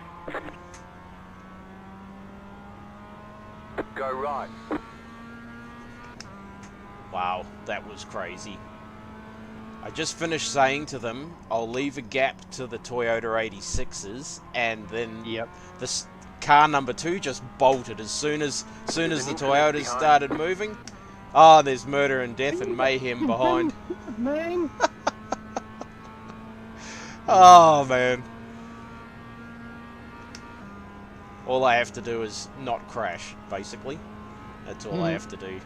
Go right. Wow, that was crazy. I just finished saying to them, I'll leave a gap to the Toyota 86s, and then Yep. this car number 2 just bolted as soon as the Toyotas started moving. Oh, there's murder and death and mayhem behind. Man. Oh man. All I have to do is not crash, basically. That's all I have to do.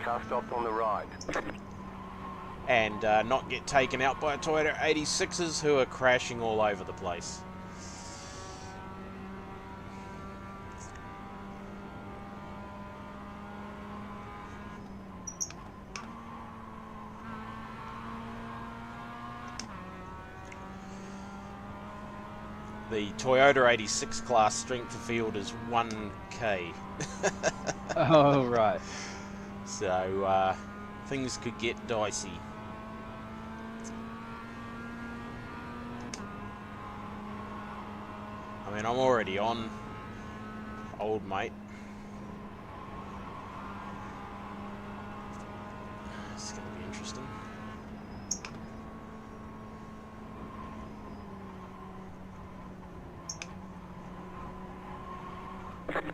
Car stopped on the right. And not get taken out by Toyota 86s who are crashing all over the place. The Toyota 86 class strength of field is 1k. Oh, right. So things could get dicey. I mean, I'm already on old mate. It's going to be interesting.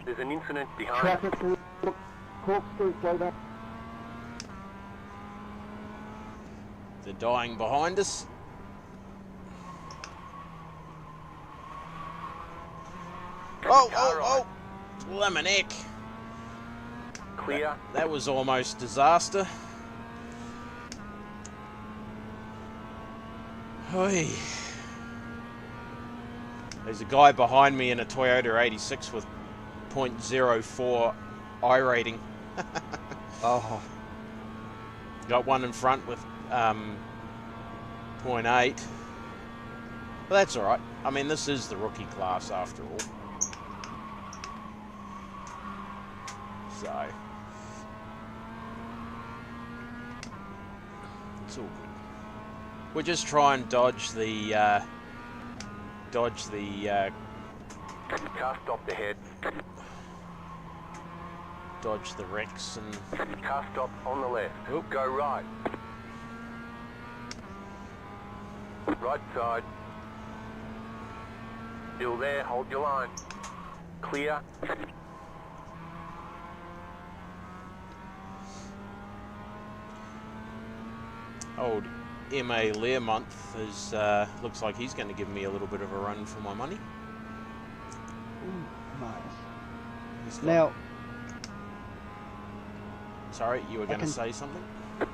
There's an incident behind. Traffic corkscrew, slow down. They're dying behind us. Oh, Car oh, oh! Lemonek. Clear. That was almost disaster. Oi. There's a guy behind me in a Toyota 86 with 0.04 iRating. Oh, Got one in front with 0.8. But that's alright. I mean, this is the rookie class after all. So, it's all good. We'll just try and dodge the Car stopped ahead. dodge the wrecks and Car stop on the left. Oop. Go right. Right side. Still there, hold your line. Clear. old M.A. Learmonth is looks like he's going to give me a little bit of a run for my money. nice. He's got- Now, sorry, you were going to can- say something?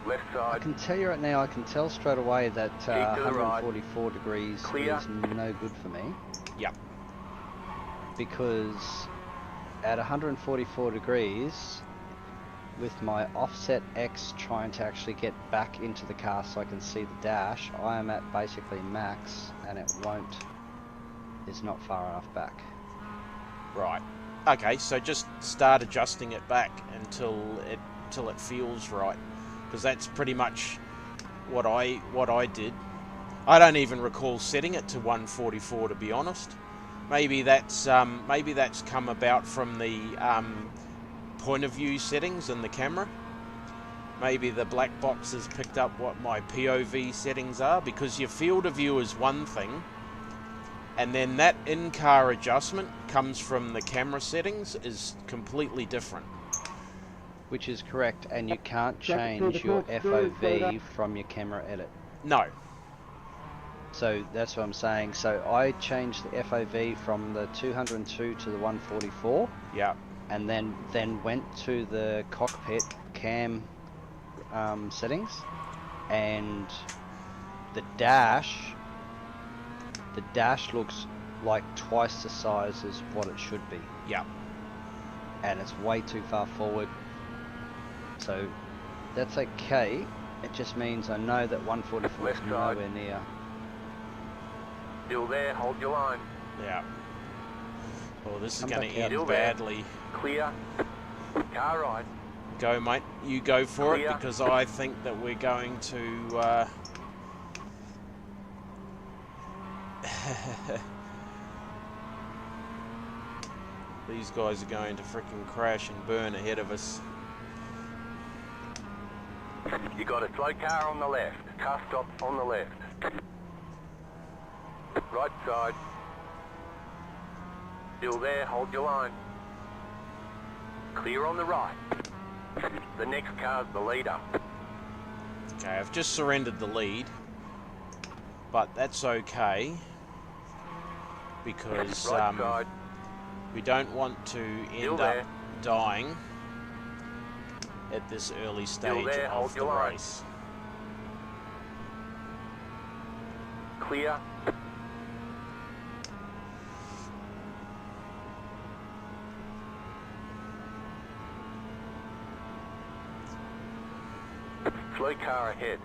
Left I side. can tell you right now, I can tell straight away that Keep to the right. 144 degrees Clear. is no good for me. Yep. Because at 144 degrees, with my offset X trying to actually get back into the car so I can see the dash, I am at basically max, and it is not far enough back. Right. Okay, so just start adjusting it back until it feels right, because that's pretty much what I did. I don't even recall setting it to 144, to be honest. Maybe that's come about from the point of view settings in the camera. Maybe the black box has picked up what my POV settings are, because your field of view is one thing, and then that in-car adjustment comes from the camera settings is completely different. Which is correct, and you can't Check through the change your corkscrew, straight FOV up. from your camera edit. No. So that's what I'm saying. So I changed the FOV from the 202 to the 144, Yeah. and then went to the cockpit cam settings, and the dash looks like twice the size as what it should be, Yeah. and it's way too far forward. So that's okay. It just means I know that 144 is Left side. nowhere near. Still there, hold your line. Yeah. Oh, this is Come going back to out. end Still there. badly. Clear. Car right. Go, mate. You go for it, Clear. because I think that we're going to... These guys are going to frickin' crash and burn ahead of us. You got a slow car on the left. Car stop on the left. Right side. Still there, hold your line. Clear on the right. The next car's the leader. Okay, I've just surrendered the lead, but that's okay, because Right side. we don't want to Still end there. up dying at this early stage there, hold of the your line. race. Clear. Slow car ahead.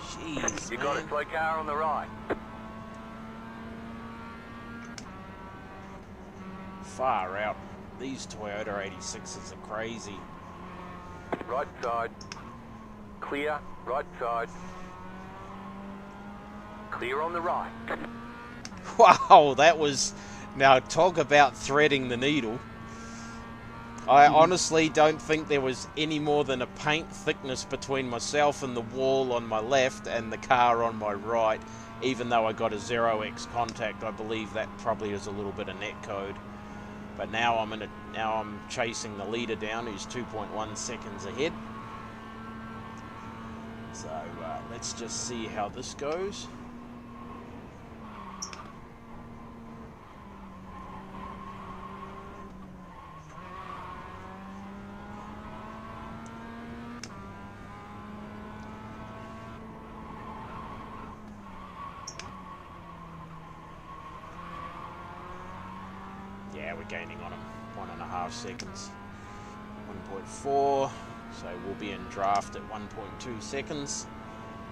Jeez, You got a man. slow car on the right. Far out. These Toyota 86s are crazy. Right side. Clear. Right side. Clear on the right. Wow, that was... Now, talk about threading the needle. I honestly don't think there was any more than a paint thickness between myself and the wall on my left and the car on my right. Even though I got a 0x contact, I believe that probably is a little bit of net code. But now I'm chasing the leader down, who's 2.1 seconds ahead. So let's just see how this goes. Yeah, we're gaining on him 1.5 seconds. 1.4, so we'll be in draft at 1.2 seconds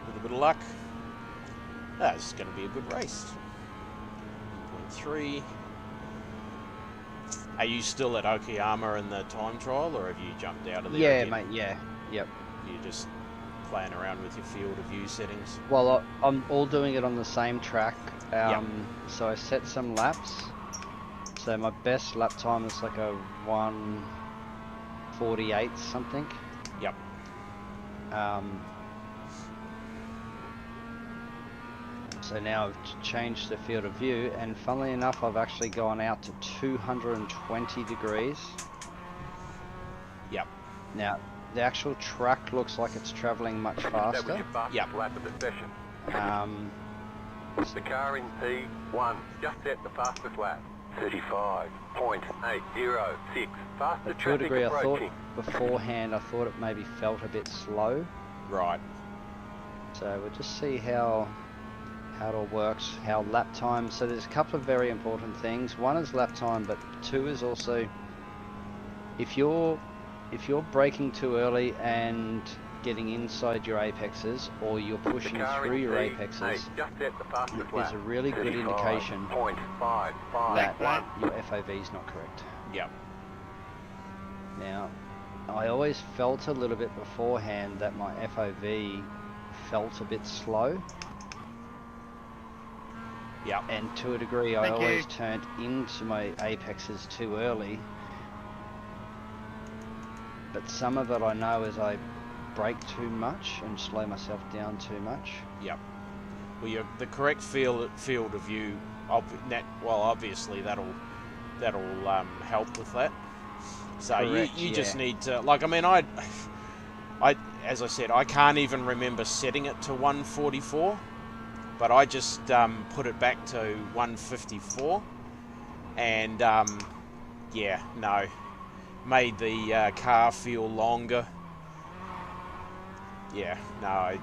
with a bit of luck. That's going to be a good race. 1.3. Are you still at Okayama in the time trial, or have you jumped out of there Yeah, again? mate, yeah. Yep. You're just playing around with your field of view settings? Well, I'm all doing it on the same track. Yep. So I set some laps. So my best lap time is like a 1:48 something. Yep. So now I've changed the field of view, and funnily enough, I've actually gone out to 220 degrees. Yep. Now, the actual track looks like it's traveling much That was faster. your fastest Yep. lap of the session. Mm-hmm. The car in P1 just set the fastest lap. 35.806. Faster To a traffic degree, I thought approaching. beforehand, I thought it maybe felt a bit slow. Right. So we'll just see how it all works, how lap time. So there's a couple of very important things. One is lap time, but two is also if you're braking too early and getting inside your apexes, or you're The pushing car through in your P8 apexes, just set the fastest there's lap. a really good indication 35.551. that your FOV is not correct. Yep. Now, I always felt a little bit beforehand that my FOV felt a bit slow. Yep. And to a degree, I always turned into my apexes too early. But some of it I know is I brake too much and slow myself down too much. Yep. Well, the correct field of view. Obviously that'll help with that. So Correct, you yeah. just need to, like, I mean, I as I said, I can't even remember setting it to 144. But I just put it back to 154, and yeah, no, made the car feel longer. Yeah, no, I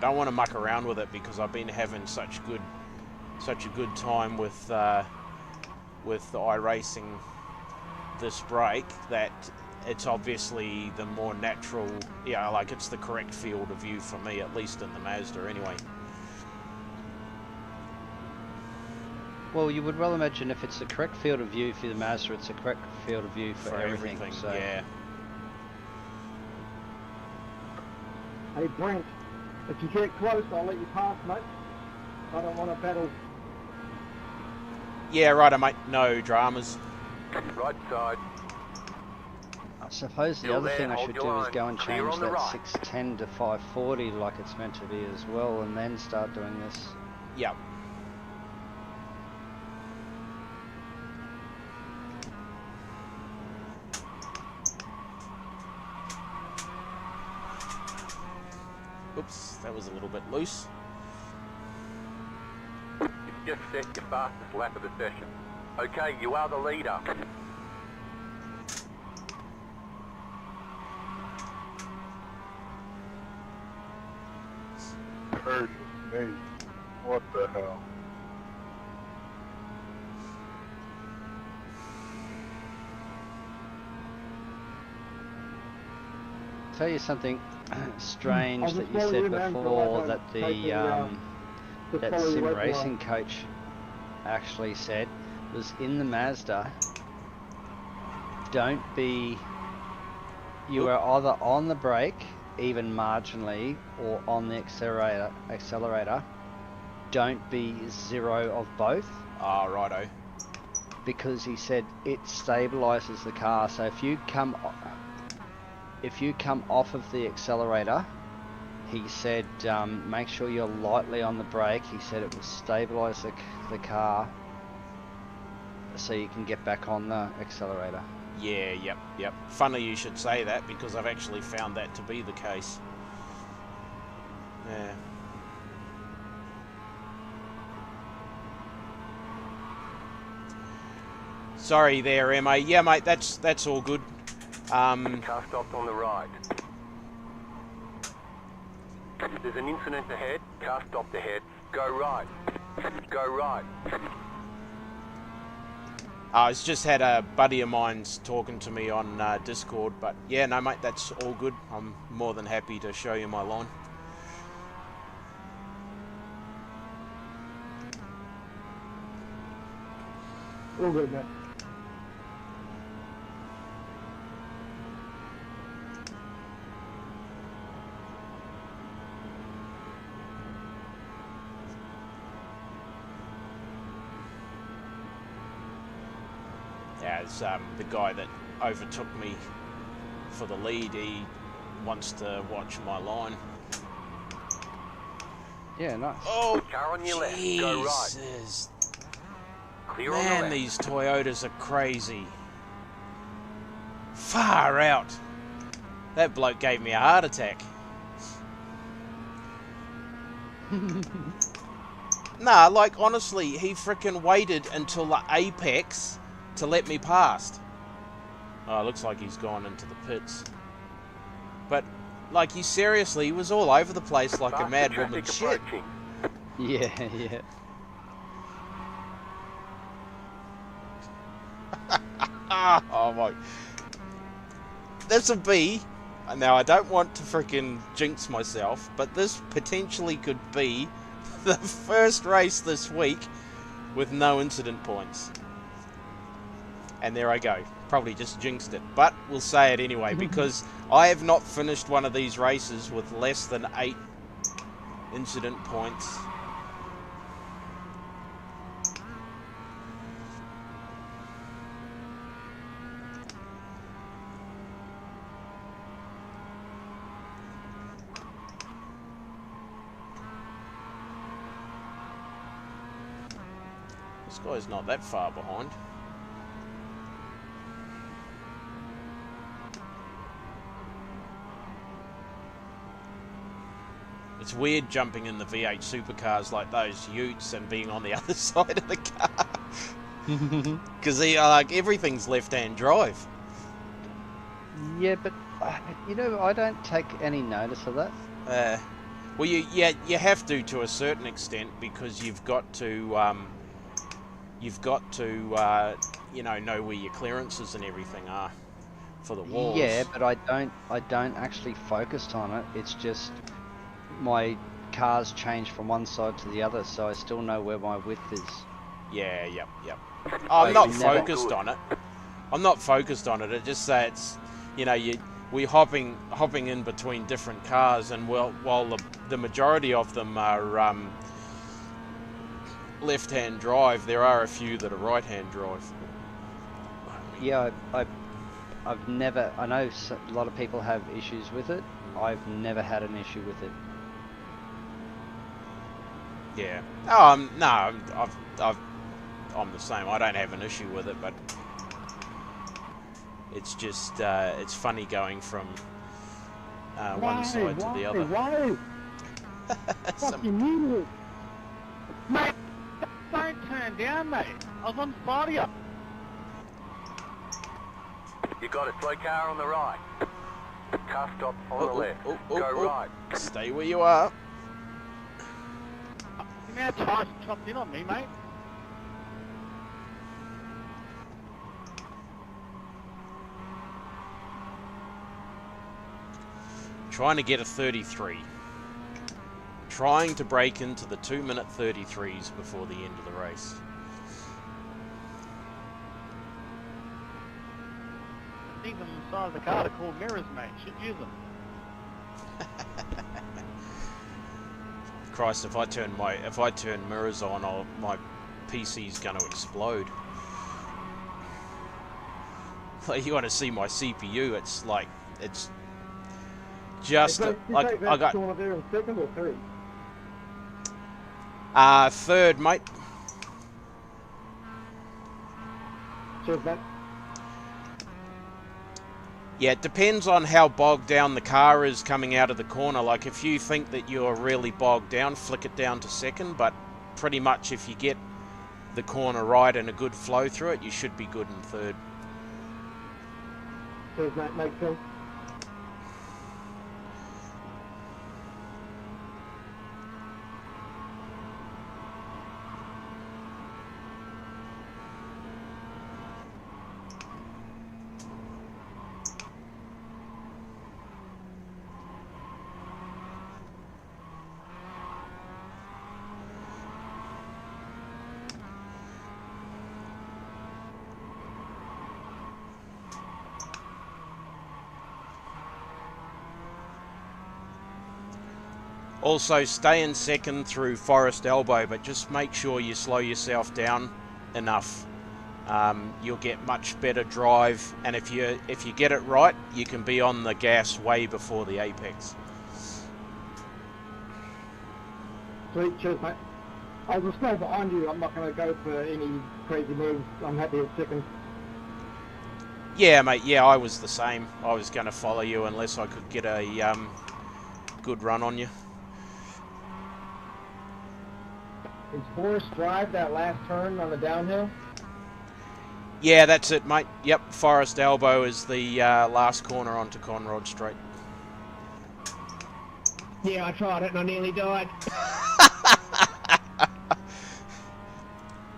don't want to muck around with it, because I've been having such a good time with the iRacing this break, that it's obviously the more natural, yeah, like it's the correct field of view for me, at least in the Mazda anyway. Well, you would well imagine if it's the correct field of view for the Mazda, it's the correct field of view for everything. So. Yeah. Hey, Brent, if you get close, I'll let you pass, mate. I don't want to battle. Yeah, righto, mate. No dramas. Right side. I suppose the Still other there, thing I hold should your do is line. go and Clear change on the that right. 610 to 540 like it's meant to be as well, and then start doing this. Yep. Oops, that was a little bit loose. You just set your fastest lap of the session. Okay, you are the leader. Hurt me. What the hell? Tell you something strange I'll that just you follow said you, man, before, so I that don't take that follow you sim right racing coach actually said was in the Mazda. Don't be. You are either on the brake, even marginally, or on the accelerator. Don't be zero of both. Ah, righto. Because he said it stabilizes the car. So if you come off of the accelerator, he said make sure you're lightly on the brake. He said it will stabilize the car so you can get back on the accelerator. Yeah, yep. Funny you should say that, because I've actually found that to be the case. Yeah. Sorry there, MA. Yeah, mate, that's all good. Car stopped on the right. There's an incident ahead. Car stopped ahead. Go right. Go right. I just had a buddy of mine's talking to me on Discord, but yeah, no mate, that's all good. I'm more than happy to show you my line. All good, mate. As the guy that overtook me for the lead, he wants to watch my line. Yeah, nice. Oh, Car on your left, go right. Jesus. Clear on the Man, left. these Toyotas are crazy. Far out. That bloke gave me a heart attack. Nah, like honestly, he frickin' waited until the apex to let me past. Oh, looks like he's gone into the pits. But, like, he seriously was all over the place like a Faster mad traffic woman. Shit. approaching. Yeah, yeah. Oh my. This'll be. Now, I don't want to frickin' jinx myself, but this potentially could be the first race this week with no incident points. And there I go. Probably just jinxed it. But we'll say it anyway, because I have not finished one of these races with less than 8 incident points. This guy's not that far behind. It's weird jumping in the V8 supercars like those utes and being on the other side of the car. Because like everything's left-hand drive. Yeah, but you know, I don't take any notice of that. Well, you have to a certain extent, because you've got to you know where your clearances and everything are for the walls. Yeah, but I don't actually focus on it. It's just my cars change from one side to the other, so I still know where my width is. Yeah, yep. I'm not never- focused on it. I'm not focused on it. It just say it's, you know, we're hopping in between different cars, and while the majority of them are left-hand drive, there are a few that are right-hand drive. Yeah, I've never. I know a lot of people have issues with it. I've never had an issue with it. Yeah. No, I'm the same. I don't have an issue with it, but it's just it's funny going from one side to the other. Why? Fucking idiot. Mate, don't turn down, mate. I was on the side of you. You got a slow car on the right. Car stop on the left. Go right. Stay where you are. You now chopped in on me, mate. Trying to get a 33. Trying to break into the 2-minute 33s before the end of the race. Even on the side of the car, they're called mirrors, mate. Should use them. Christ, if I turn mirrors on, my PC's going to explode. Like, you want to see my CPU? It's like it's just like I got there in second or third? third, mate. Cheers, mate. Yeah, it depends on how bogged down the car is coming out of the corner. Like, if you think that you're really bogged down, flick it down to second, but pretty much if you get the corner right and a good flow through it, you should be good in third. Cheers, mate. Makes sense. Also, stay in second through Forest Elbow, but just make sure you slow yourself down enough. You'll get much better drive, and if you get it right, you can be on the gas way before the apex. Sweet, cheers, mate. I will stay behind you. I'm not going to go for any crazy moves. I'm happy at second. Yeah, mate. Yeah, I was the same. I was going to follow you unless I could get a good run on you. Is Forest Drive that last turn on the downhill? Yeah, that's it, mate. Yep, Forest Elbow is the last corner onto Conrod Street. Yeah, I tried it and I nearly died.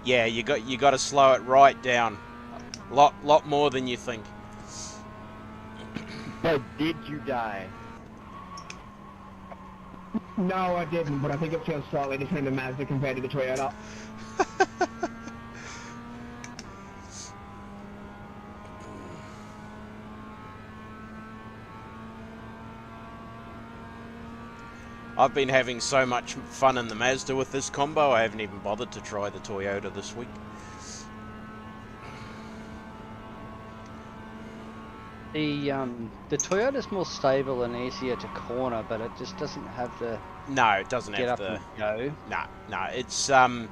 Yeah, you got to slow it right down. Lot more than you think. But did you die? No, I didn't, but I think it feels slightly different in the Mazda compared to the Toyota. I've been having so much fun in the Mazda with this combo, I haven't even bothered to try the Toyota this week. The Toyota's more stable and easier to corner, but it just doesn't have the No, it doesn't get have up the... and go. No, it's... I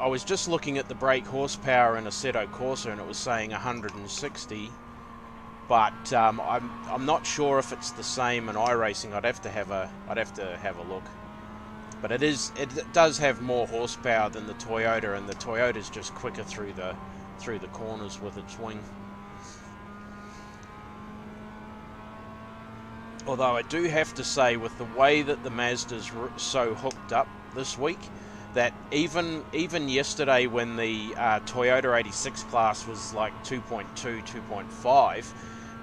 was just looking at the brake horsepower in Assetto Corsa and it was saying 160, but I'm not sure if it's the same in iRacing. I'd have to have a look. But it does have more horsepower than the Toyota, and the Toyota's just quicker through the corners with its wing. Although I do have to say, with the way that the Mazda's so hooked up this week, that even yesterday when the Toyota 86 class was like 2.2, 2.5,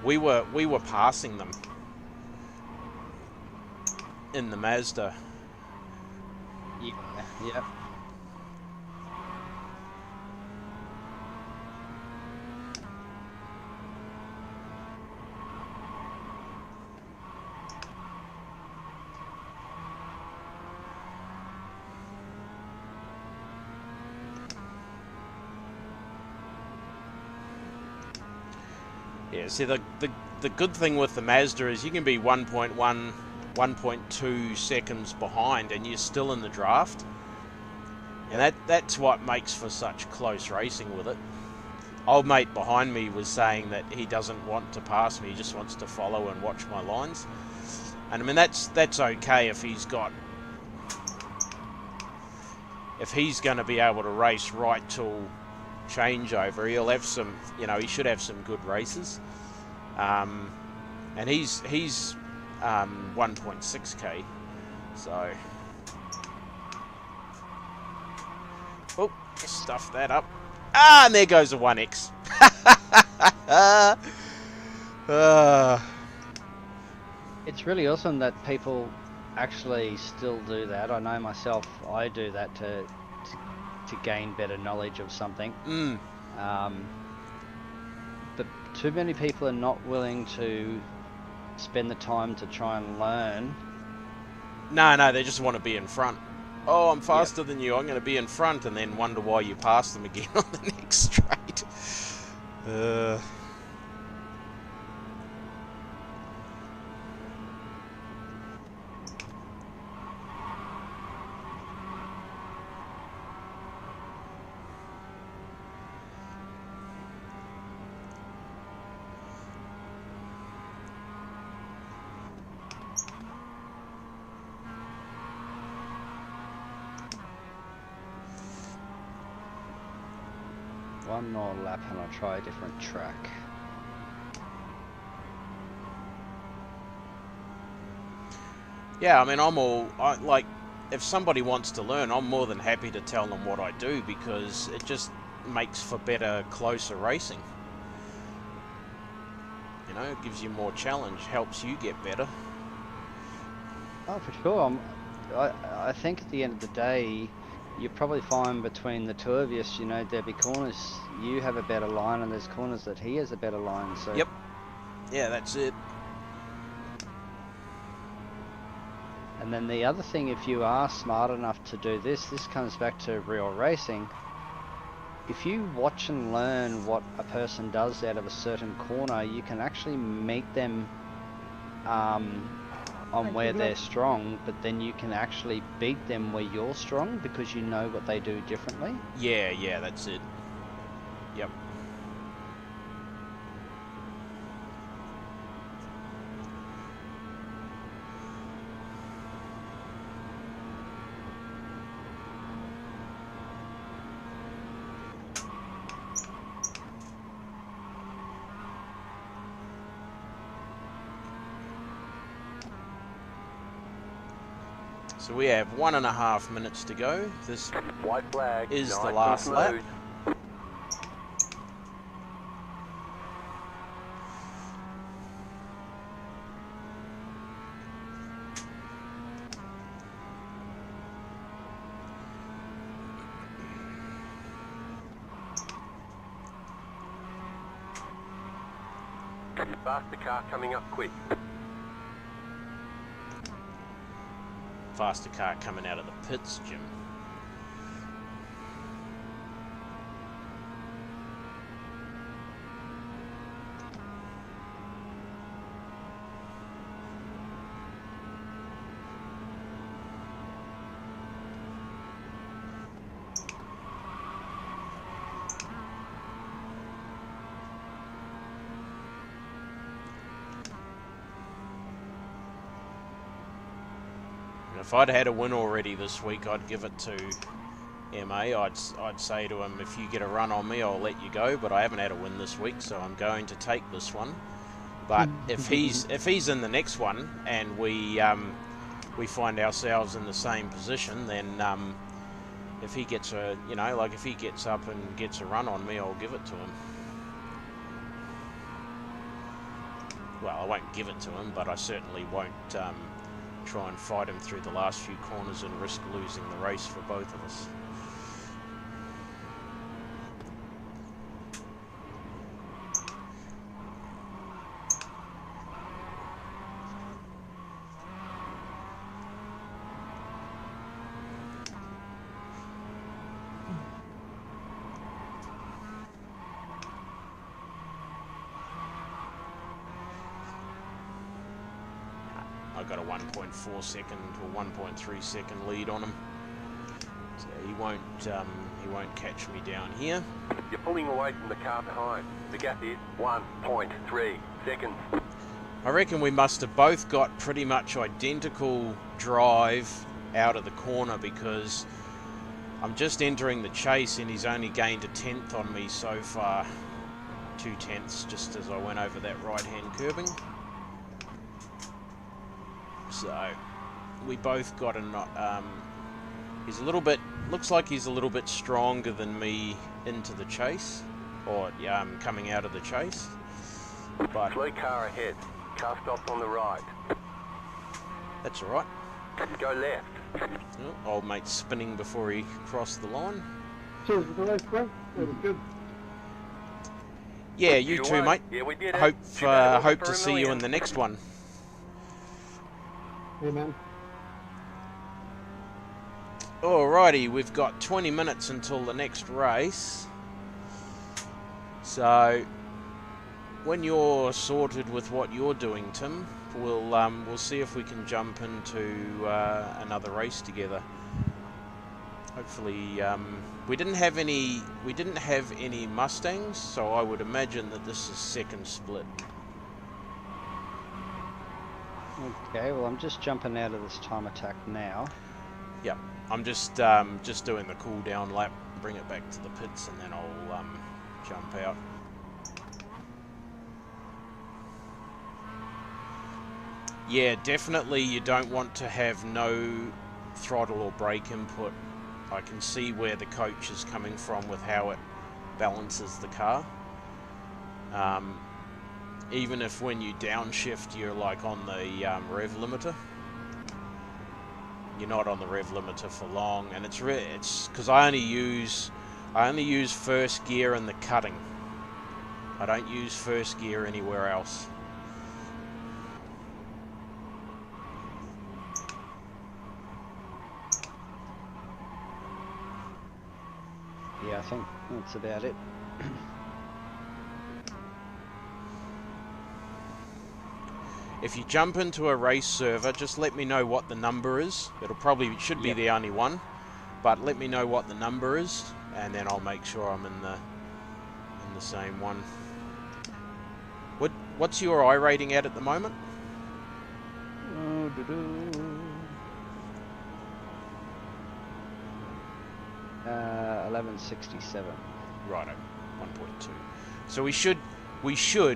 we were passing them in the Mazda. Yeah. Yeah, see, the good thing with the Mazda is you can be 1.1, 1.2 seconds behind and you're still in the draft. And that's what makes for such close racing with it. Old mate behind me was saying that he doesn't want to pass me, he just wants to follow and watch my lines. And I mean, that's okay if he's going to be able to race right till changeover. He'll have some, he should have some good races. And he's 1.6k, so oh, stuff that up. And there goes a 1x. It's really awesome that people actually still do that. I know myself, I do that to gain better knowledge of something. But too many people are not willing to spend the time to try and learn. No, they just want to be in front. Oh, I'm faster than you, I'm going to be in front, and then wonder why you pass them again on the next straight. One more lap and I'll try a different track. Yeah, I mean, if somebody wants to learn, I'm more than happy to tell them what I do, because it just makes for better, closer racing. It gives you more challenge, helps you get better. Oh, for sure. I think at the end of the day, you probably find between the two of us, there'll be corners you have a better line and there's corners that he has a better line. So Yep. Yeah, that's it. And then the other thing, if you are smart enough to do this comes back to real racing. If you watch and learn what a person does out of a certain corner, you can actually meet them on where they're strong, but then you can actually beat them where you're strong because you know what they do differently. Yeah, that's it. Yep. So we have 1.5 minutes to go. This White flag. is nice the and last lap. smooth. Faster car coming up quick. Faster car coming out of the pits, Jim. If I'd had a win already this week, I'd give it to MA. I'd say to him, if you get a run on me, I'll let you go. But I haven't had a win this week, so I'm going to take this one. But if he's in the next one and we find ourselves in the same position, then if he gets a if he gets up and gets a run on me, I'll give it to him. Well, I won't give it to him, but I certainly won't try and fight him through the last few corners and risk losing the race for both of us. I got a 1.4 second or 1.3 second lead on him, so he won't catch me down here. You're pulling away from the car behind. The gap is 1.3 seconds. I reckon we must have both got pretty much identical drive out of the corner, because I'm just entering the chase and he's only gained a tenth on me so far. 2 tenths just as I went over that right hand curbing. So we both got he's a little bit, looks like he's a little bit stronger than me into the chase, or coming out of the chase. But Slow car ahead. Car stops on the right. that's all right. Go left. Oh, old mate spinning before he crossed the line. Cheers for the race, Brent. That was good. Yeah, you too, mate. Yeah, we did it. Hope to see you in the next one. Hey, man. Alrighty, we've got 20 minutes until the next race. So when you're sorted with what you're doing, Tim, we'll see if we can jump into another race together. Hopefully, we didn't have any Mustangs, so I would imagine that this is second split. Okay, well I'm just jumping out of this time attack now. Yep, I'm just doing the cool down lap, bring it back to the pits, and then I'll jump out. Yeah, definitely you don't want to have no throttle or brake input. I can see where the coach is coming from with how it balances the car. Even if when you downshift you're like on the rev limiter, you're not on the rev limiter for long, and it's because I only use first gear in the cutting. I don't use first gear anywhere else. think that's about it. If you jump into a race server, just let me know what the number is. Should be Yep. the only one, but let me know what the number is, and then I'll make sure I'm in the same one. What's your I rating at the moment? 1167. Righto, 1.2. So we should,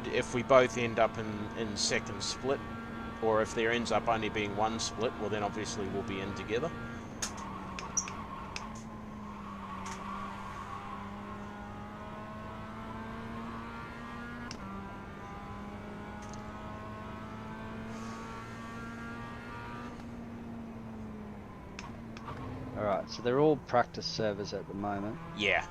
if we both end up in second split, or if there ends up only being one split, well then obviously we'll be in together. Alright, so they're all practice servers at the moment. Yeah.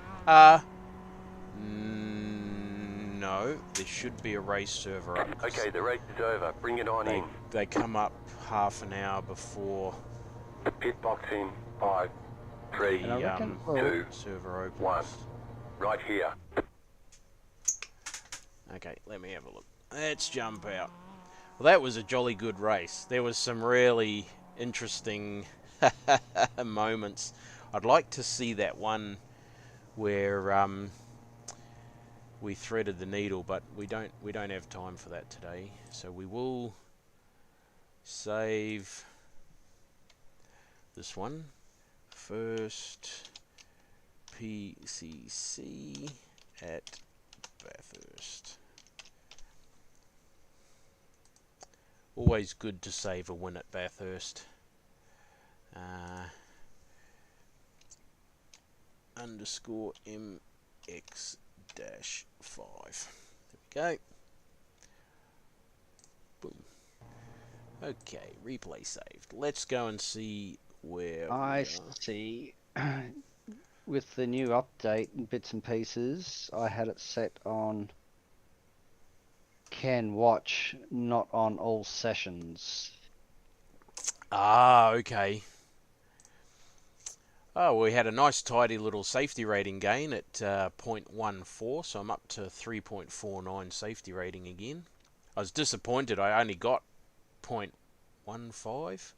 No, there should be a race server up. Okay, the race is over. Bring it on in. They come up half an hour before Pit box in 5, 3, And I reckon, 2, server opens. 1. Right here. Okay, let me have a look. Let's jump out. Well, that was a jolly good race. There was some really interesting moments. I'd like to see that one where we threaded the needle, but we don't have time for that today. So we will save this one. First PCC at Bathurst. Always good to save a win at Bathurst. Underscore MX dash 5. There we go. Boom. Okay, replay saved. Let's go and see where I we are. see. With the new update and bits and pieces, I had it set on can watch, not on all sessions. Ah, okay. Oh, we had a nice tidy little safety rating gain at 0.14, so I'm up to 3.49 safety rating again. I was disappointed I only got 0.15,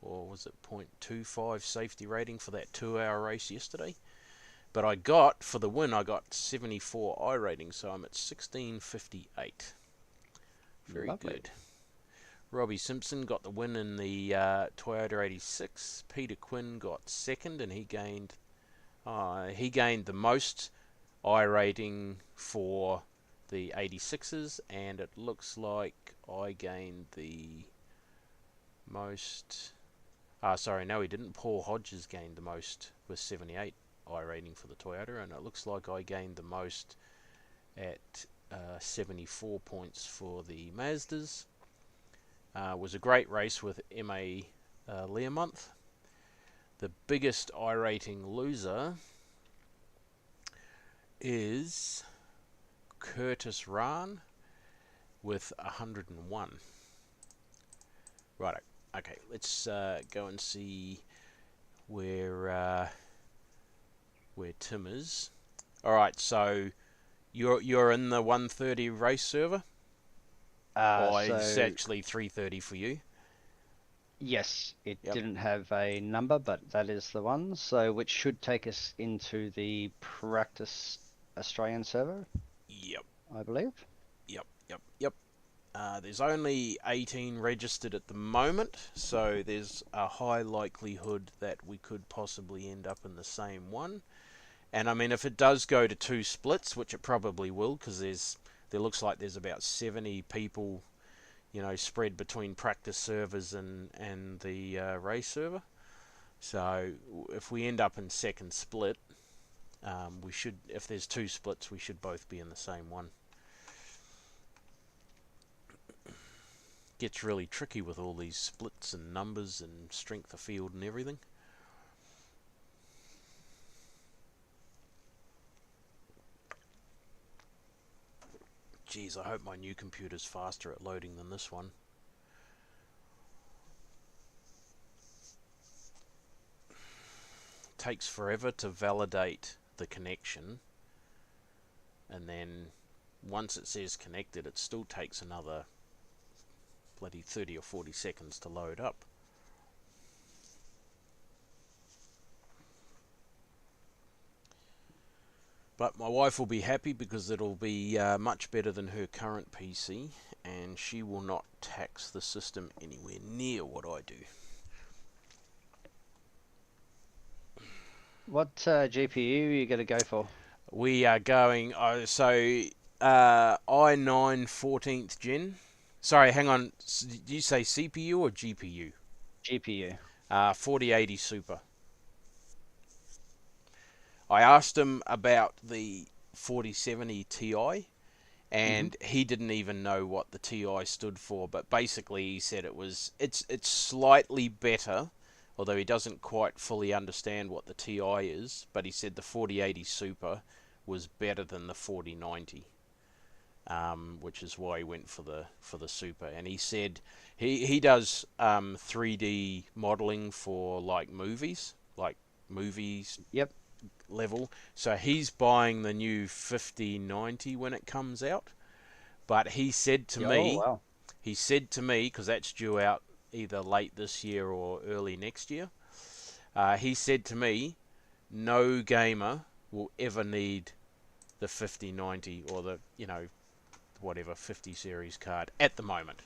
or was it 0.25 safety rating for that 2-hour race yesterday. But I got, for the win, I got 74 I rating, so I'm at 1658. Very Lovely. good. Robbie Simpson got the win in the Toyota 86. Peter Quinn got second, and he gained the most I rating for the 86s, and it looks like I gained the most. Sorry, no, he didn't. Paul Hodges gained the most with 78 I rating for the Toyota, and it looks like I gained the most at 74 points for the Mazdas. Was a great race with MA Learmonth. The biggest I rating loser is Curtis Rahn with 101. Right, okay, let's go and see where Tim is. Alright, so you're in the 130 race server? It's actually 3:30 for you. Yes, it Yep. didn't have a number, but that is the one. So, which should take us into the practice Australian server, Yep. I believe. Yep. There's only 18 registered at the moment, so there's a high likelihood that we could possibly end up in the same one. And I mean, if it does go to 2 splits, which it probably will, because there looks like there's about 70 people, spread between practice servers and the race server. So if we end up in second split, we should, if there's 2 splits, we should both be in the same one. Gets really tricky with all these splits and numbers and strength of field and everything. Geez, I hope my new computer's faster at loading than this one. Takes forever to validate the connection, and then once it says connected, it still takes another bloody 30 or 40 seconds to load up. But my wife will be happy because it'll be much better than her current PC, and she will not tax the system anywhere near what I do. What GPU are you going to go for? We are going, i9 14th gen. Sorry, hang on. Did you say CPU or GPU? GPU. 4080 Super. I asked him about the 4070 Ti, and he didn't even know what the Ti stood for. But basically, he said it's slightly better, although he doesn't quite fully understand what the Ti is. But he said the 4080 Super was better than the 4090, which is why he went for the Super. And he said he does 3D modeling for movies Yep. level. So he's buying the new 5090 when it comes out. But he said to me, wow. because that's due out either late this year or early next year, he said to me, no gamer will ever need the 5090 or the, whatever 50 series card at the moment.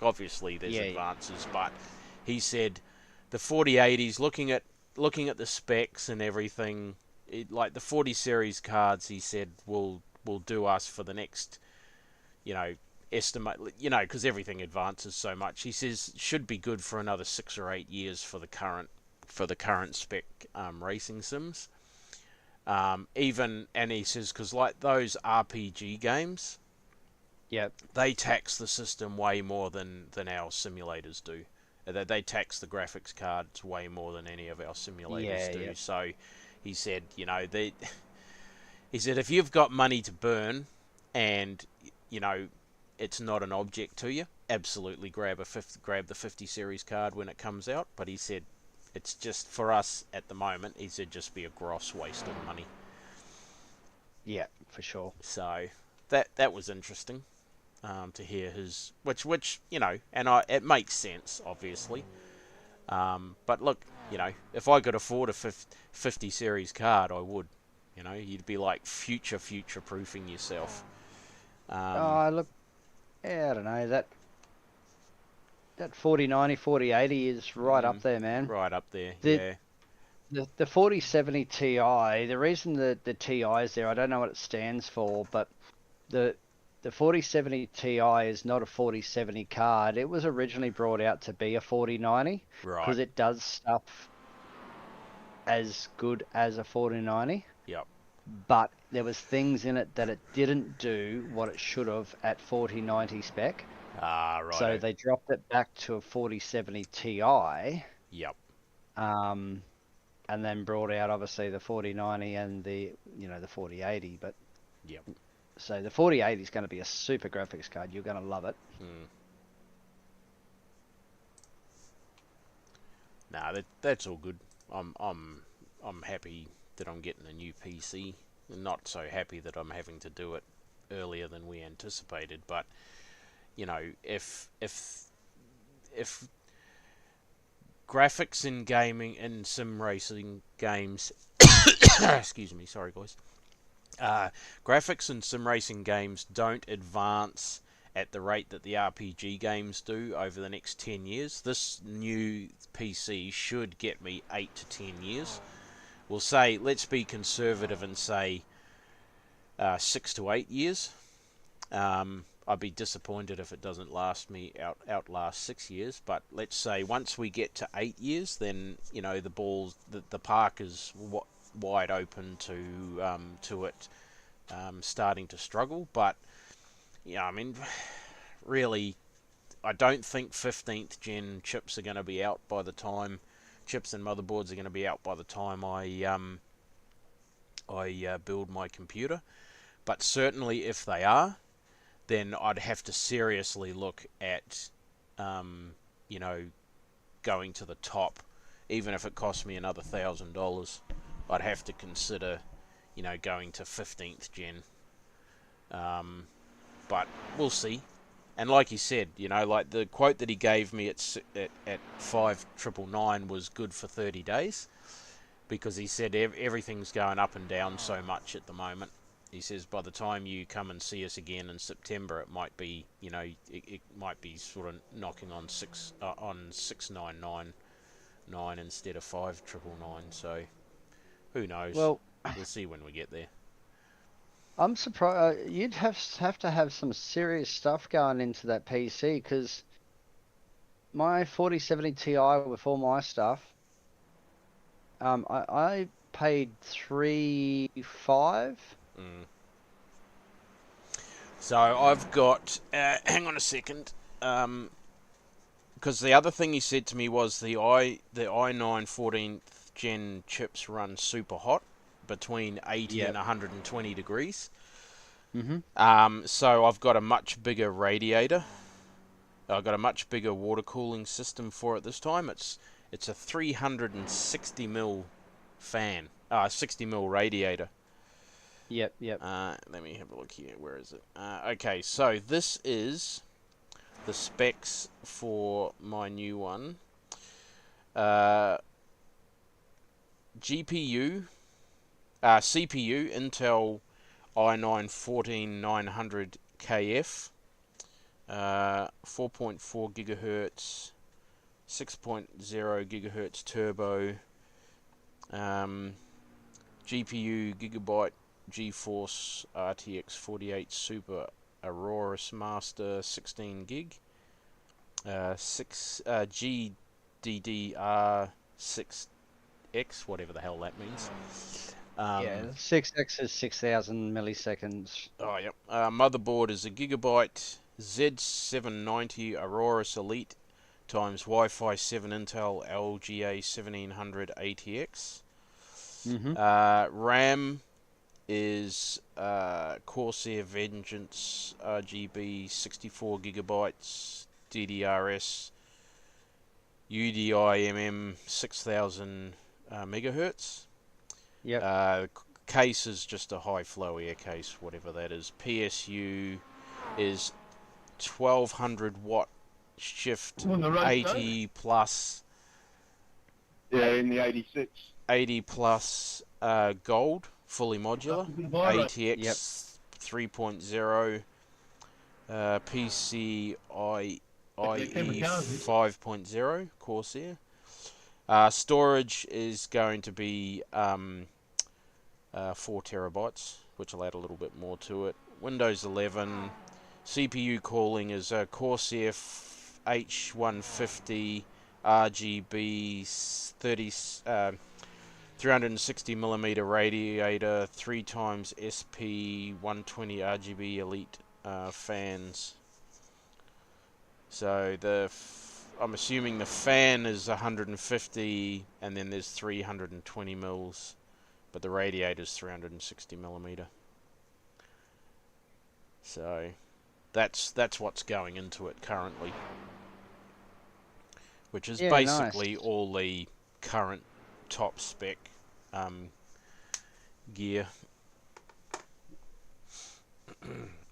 Obviously there's advances, but he said the 4080s, looking at the specs and everything, like the 40 series cards, he said will do us for the next, estimate, because everything advances so much. He says should be good for another 6 or 8 years for the current spec racing sims. And he says, because like those RPG games, Yep. they tax the system way more than our simulators do. They tax the graphics cards way more than any of our simulators do. Yep. So he said, he said if you've got money to burn and it's not an object to you, absolutely grab the 50 series card when it comes out. But he said it's just, for us at the moment, he said, just be a gross waste of money. Yeah, for sure. So that was interesting to hear his, which and it makes sense, obviously. But look, if I could afford a 50 series card, I would. You'd be like future proofing yourself. Look, yeah, I don't know, that 4090, 4080 is right up there, man. Right up there, yeah. The 4070 Ti, the reason the Ti is there, I don't know what it stands for, but the 4070 Ti is not a 4070 card. It was originally brought out to be a 4090, because it does stuff as good as a 4090. Yep. But there was things in it that it didn't do what it should have at 4090 spec. Right. So they dropped it back to a 4070 Ti. Yep. And then brought out obviously the 4090 and the 4080. But yep. So the 4080 is going to be a super graphics card. You're going to love it. Nah, that's all good. I'm happy that I'm getting a new PC. Not so happy that I'm having to do it earlier than we anticipated. But if graphics in gaming, in sim racing games, excuse me, sorry guys. Graphics in sim racing games don't advance at the rate that the RPG games do over the next 10 years. This new PC should get me 8 to 10 years. We'll say, let's be conservative and say 6 to 8 years. I'd be disappointed if it doesn't outlast 6 years. But let's say once we get to 8 years, then the park is wide open to it starting to struggle. But really, I don't think 15th gen chips are going to be out by the time. Chips and motherboards are going to be out by the time I build my computer. But certainly, if they are, then I'd have to seriously look at going to the top, even if it cost me another $1,000. I'd have to consider going to 15th gen. But we'll see. And like he said, like the quote that he gave me at 5,999 was good for 30 days, because he said everything's going up and down so much at the moment. He says by the time you come and see us again in September, it might be, it might be sort of knocking on 6,999 instead of 5,999. So who knows? Well, We'll see when we get there. I'm surprised. You'd have to have some serious stuff going into that PC, because my 4070 Ti with all my stuff, I paid 3,500. So I've got. Hang on a second. Because the other thing he said to me was the i9 14th gen chips run super hot, between 80 and 120 degrees. So I've got a much bigger radiator. I've got a much bigger water cooling system for it this time. It's a 360 mil fan, 60 mil radiator. Yep. Let me have a look here. Where is it? Okay, so this is the specs for my new one. CPU, Intel i9 14900KF, 4.4 gigahertz, 6.0 gigahertz turbo, GPU Gigabyte GeForce RTX 48 Super Aurora Master 16 gig, 6 GDDR6X, whatever the hell that means. 6X is 6,000 milliseconds. Oh, yep. Motherboard is a Gigabyte Z790 Aurora Elite times Wi-Fi 7 Intel LGA 1700 ATX. RAM is Corsair Vengeance RGB 64 gigabytes DDRS UDI 6000 megahertz. Yep. Case is just a high flow air case, whatever that is. PSU is 1200 watt shift 80 plus. Yeah, in the 86. 80 plus gold, fully modular. ATX 3.0, PCIe 5.0 Corsair. Storage is going to be 4 terabytes, which will add a little bit more to it. Windows 11. CPU cooling is a Corsair H150 RGB 360mm radiator, 3 times SP 120 RGB Elite fans. So I'm assuming the fan is 150, and then there's 320 mils, but the radiator is 360mm. So that's what's going into it currently, which is basically nice. all the current top spec gear.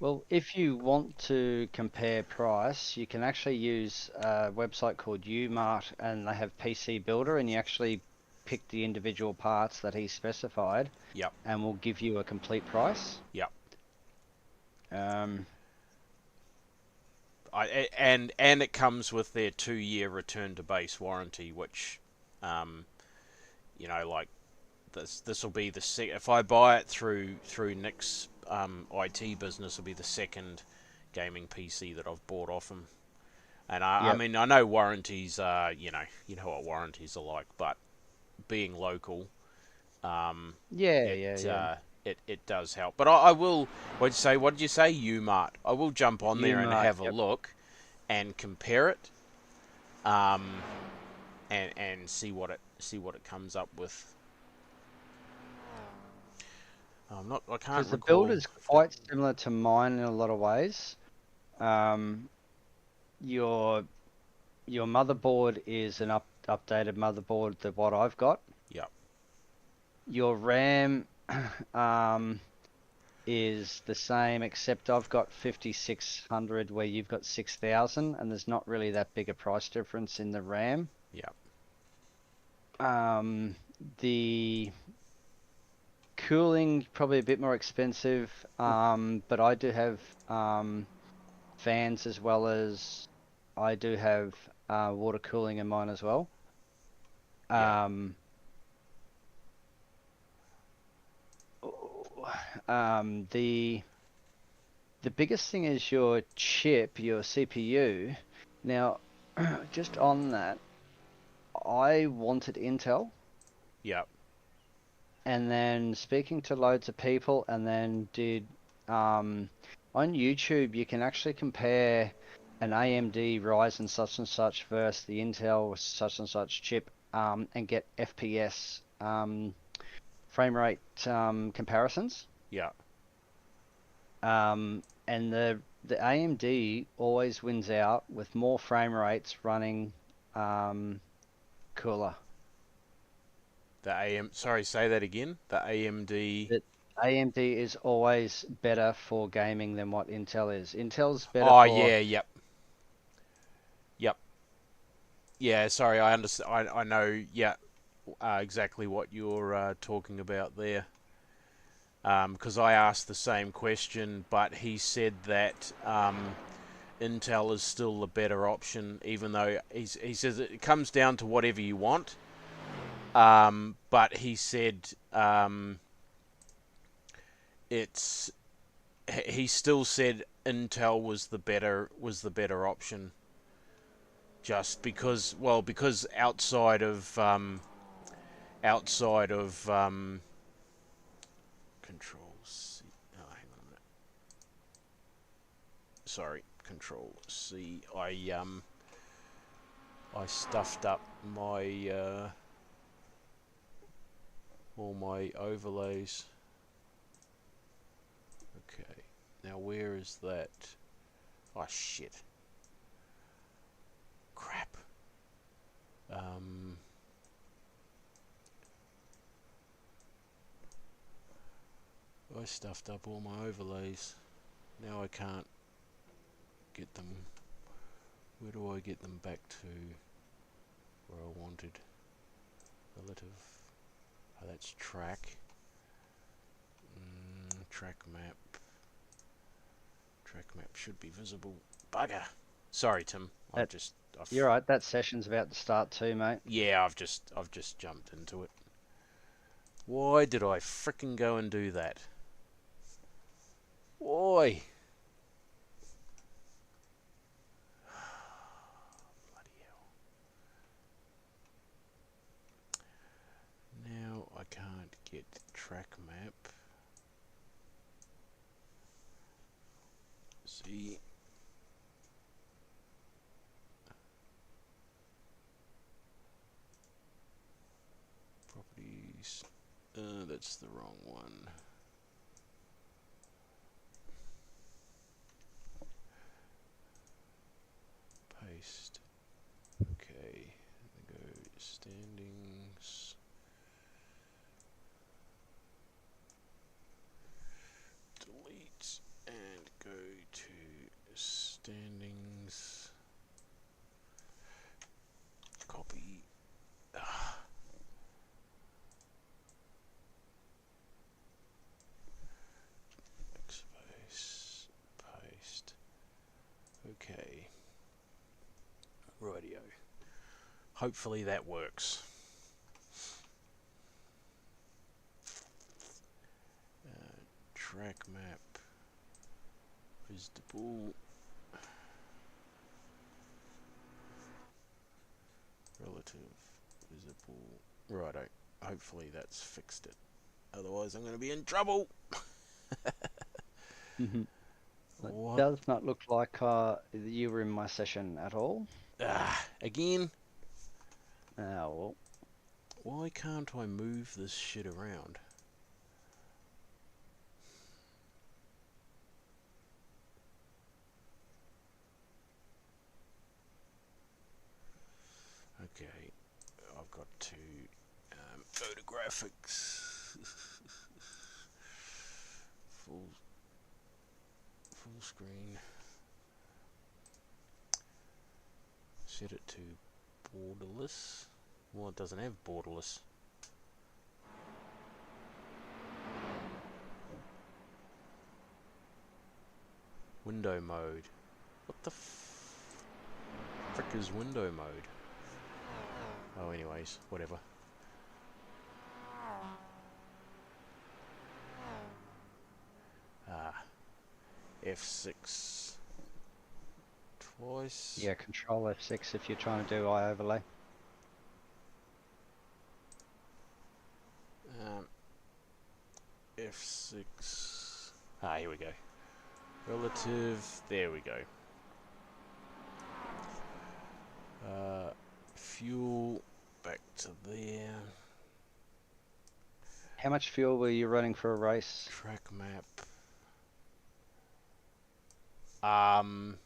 Well, if you want to compare price, you can actually use a website called Umart, and they have PC Builder, and you actually pick the individual parts that he specified. Yep. And will give you a complete price. Yep. Um, and it comes with their 2-year return to base warranty, which, like this will be the if I buy it through Nick's IT business, will be the second gaming PC that I've bought off him. And I mean, I know warranties are, you know what warranties are like, but being local, it does help. But I will. What did you say? Umart. I will jump on there and have a look and compare it, and see what it comes up with. I can't because the recall. build is quite similar to mine in a lot of ways. Your motherboard is an updated motherboard than what I've got. Yep. Your RAM is the same, except I've got 5600 where you've got 6000, and there's not really that big a price difference in the RAM. Yeah. The cooling probably a bit more expensive, but I do have fans as well as I do have water cooling in mine as well. Yeah. The biggest thing is your chip, your CPU. Now, just on that, I wanted Intel, Yeah. and then speaking to loads of people, and then did on YouTube, you can actually compare an AMD Ryzen such and such versus the Intel such and such chip, and get FPS frame rate comparisons. Yeah. And the AMD always wins out with more frame rates running cooler. Sorry, say that again. The AMD. That AMD is always better for gaming than what Intel is. Intel's better Oh for yeah. Yep. Yep. Yeah. Sorry, I understand. I know. Yeah. Exactly what you're talking about there. Because I asked the same question, but he said that Intel is still the better option, even though he says it comes down to whatever you want. But he said he still said Intel was the better option, just because outside of Control C. Oh, hang on a minute. Sorry, Control C. I stuffed up my all my overlays. Okay, now where is that? Oh shit! Crap. I stuffed up all my overlays. Now I can't get them. Where do I get them back to where I wanted? Relative. Oh, that's track. Track map. Track map should be visible. Bugger. Sorry, Tim. You're right. That session's about to start too, mate. Yeah, I've just jumped into it. Why did I frickin' go and do that? Why? Bloody hell. Now I can't get track map. See? Properties. That's the wrong one. Paste. Okay. Go standings. Delete and go to standings. Copy. Backspace. Paste. Okay. Rightio. Hopefully that works. Track map. Visible. Relative. Visible. Righto. Hopefully that's fixed it. Otherwise I'm going to be in trouble. It What? does not look like you were in my session at all. Again? Well. Why can't I move this shit around? Okay, I've got to go to graphics. full screen. Set it to borderless. Well, it doesn't have borderless. Window mode. What the frick is window mode? Oh, anyways, whatever. F6 twice. Yeah, Control F6 if you're trying to do eye overlay. F6. Here we go. Relative. There we go. Fuel. Back to there. How much fuel were you running for a race? Track map. And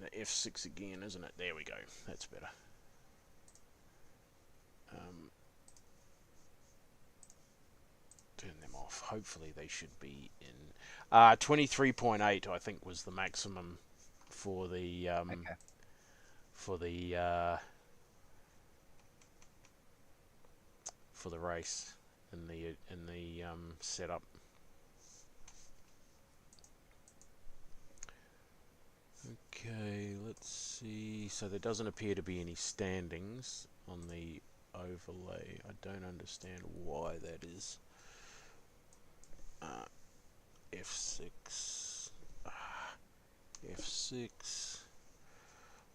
the F6 again, isn't it? There we go. That's better. Turn them off. Hopefully they should be in. 23.8, I think, was the maximum for the Okay. for the race in the setup. Okay, let's see. So there doesn't appear to be any standings on the overlay. I don't understand why that is. F6. F6.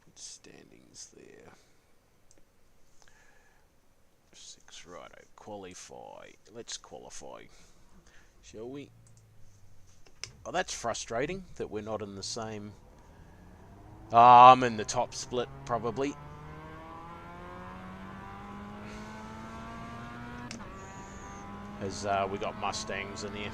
Put standings there. F6, righto. Qualify. Let's qualify. Shall we? Oh, that's frustrating that we're not in the same... I'm in the top split, probably. As we got Mustangs in here.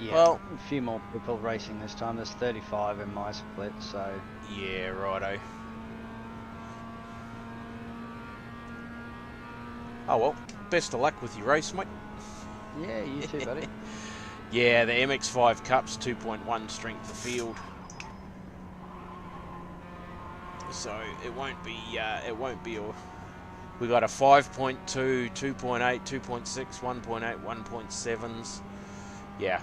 Yeah, Well, a few more people racing this time. There's 35 in my split, so... Yeah, righto. Oh well, best of luck with your race, mate. Yeah, you too, buddy. Yeah, the MX-5 Cup's 2.1 strength of field. So it won't be we got a 5.2, 2.8, 2.6, 1.8, 1.7s. Yeah,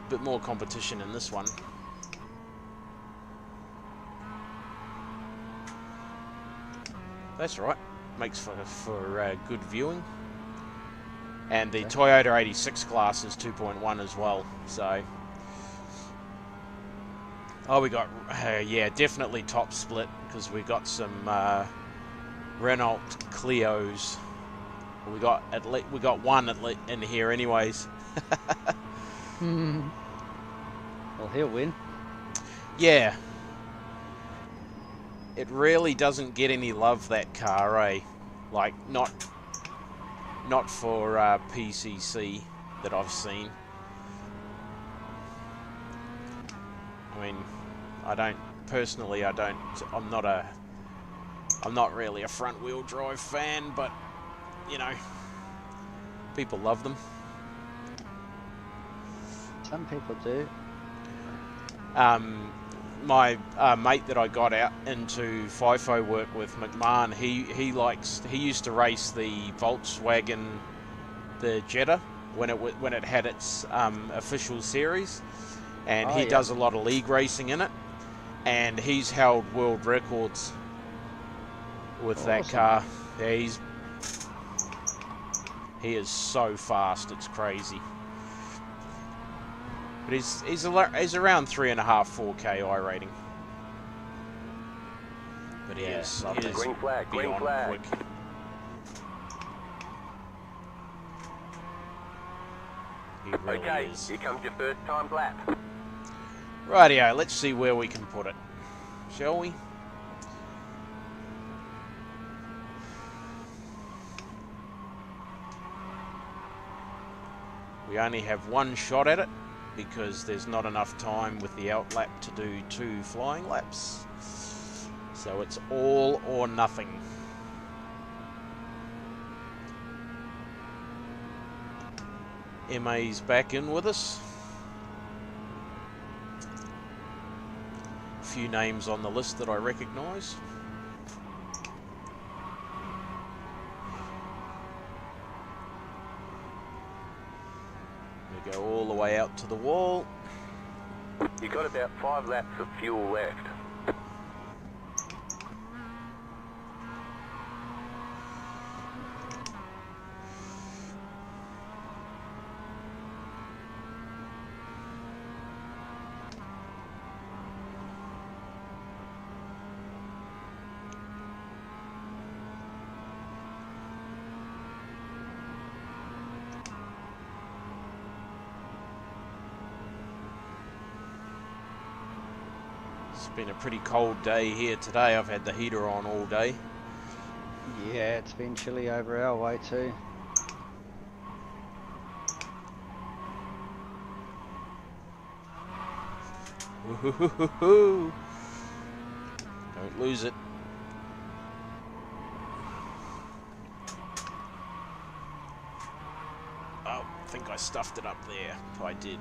a bit more competition in this one. That's right, makes for good viewing. And the Toyota 86 class is 2.1 as well, so... Oh, we got, yeah, definitely top split, because we got some Renault Clios. We got one in here anyways. Well, he'll win. Yeah. It really doesn't get any love, that car, eh? Like, not for PCC that I've seen. I mean, I'm not really a front wheel drive fan, but you know, people love them. Some people do. My mate that I got out into FIFO work with, McMahon, he used to race the Volkswagen, the Jetta, when it had its official series, and he does a lot of league racing in it, and he's held world records with that car. Yeah, he is so fast, it's crazy. But he's around 3.5, 4K iRating. But he is Green flag, green beyond flag. quick. He really Okay, is. here comes your first time lap. Rightio, let's see where we can put it, shall we? We only have one shot at it, because there's not enough time with the outlap to do 2 flying laps. So it's all or nothing. MA's back in with us. A few names on the list that I recognise. We go all the way out to the wall. You got about 5 laps of fuel left. It's been a pretty cold day here today. I've had the heater on all day. Yeah, it's been chilly over our way too. Woo-hoo-hoo-hoo-hoo. Don't lose it. Oh, I think I stuffed it up there. I did.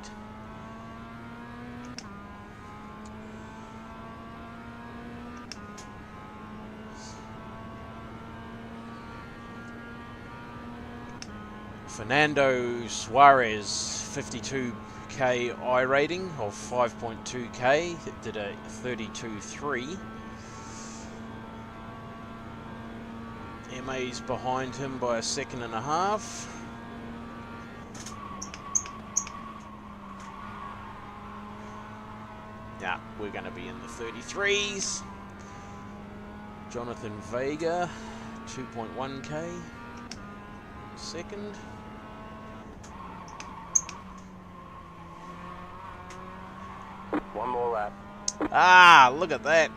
Fernando Suarez, 52k I rating of 5.2k. It did a 32.3. MA's behind him by a second and a half. Yeah, we're going to be in the 33s. Jonathan Vega, 2.1k. Second. One more lap. Ah, look at that.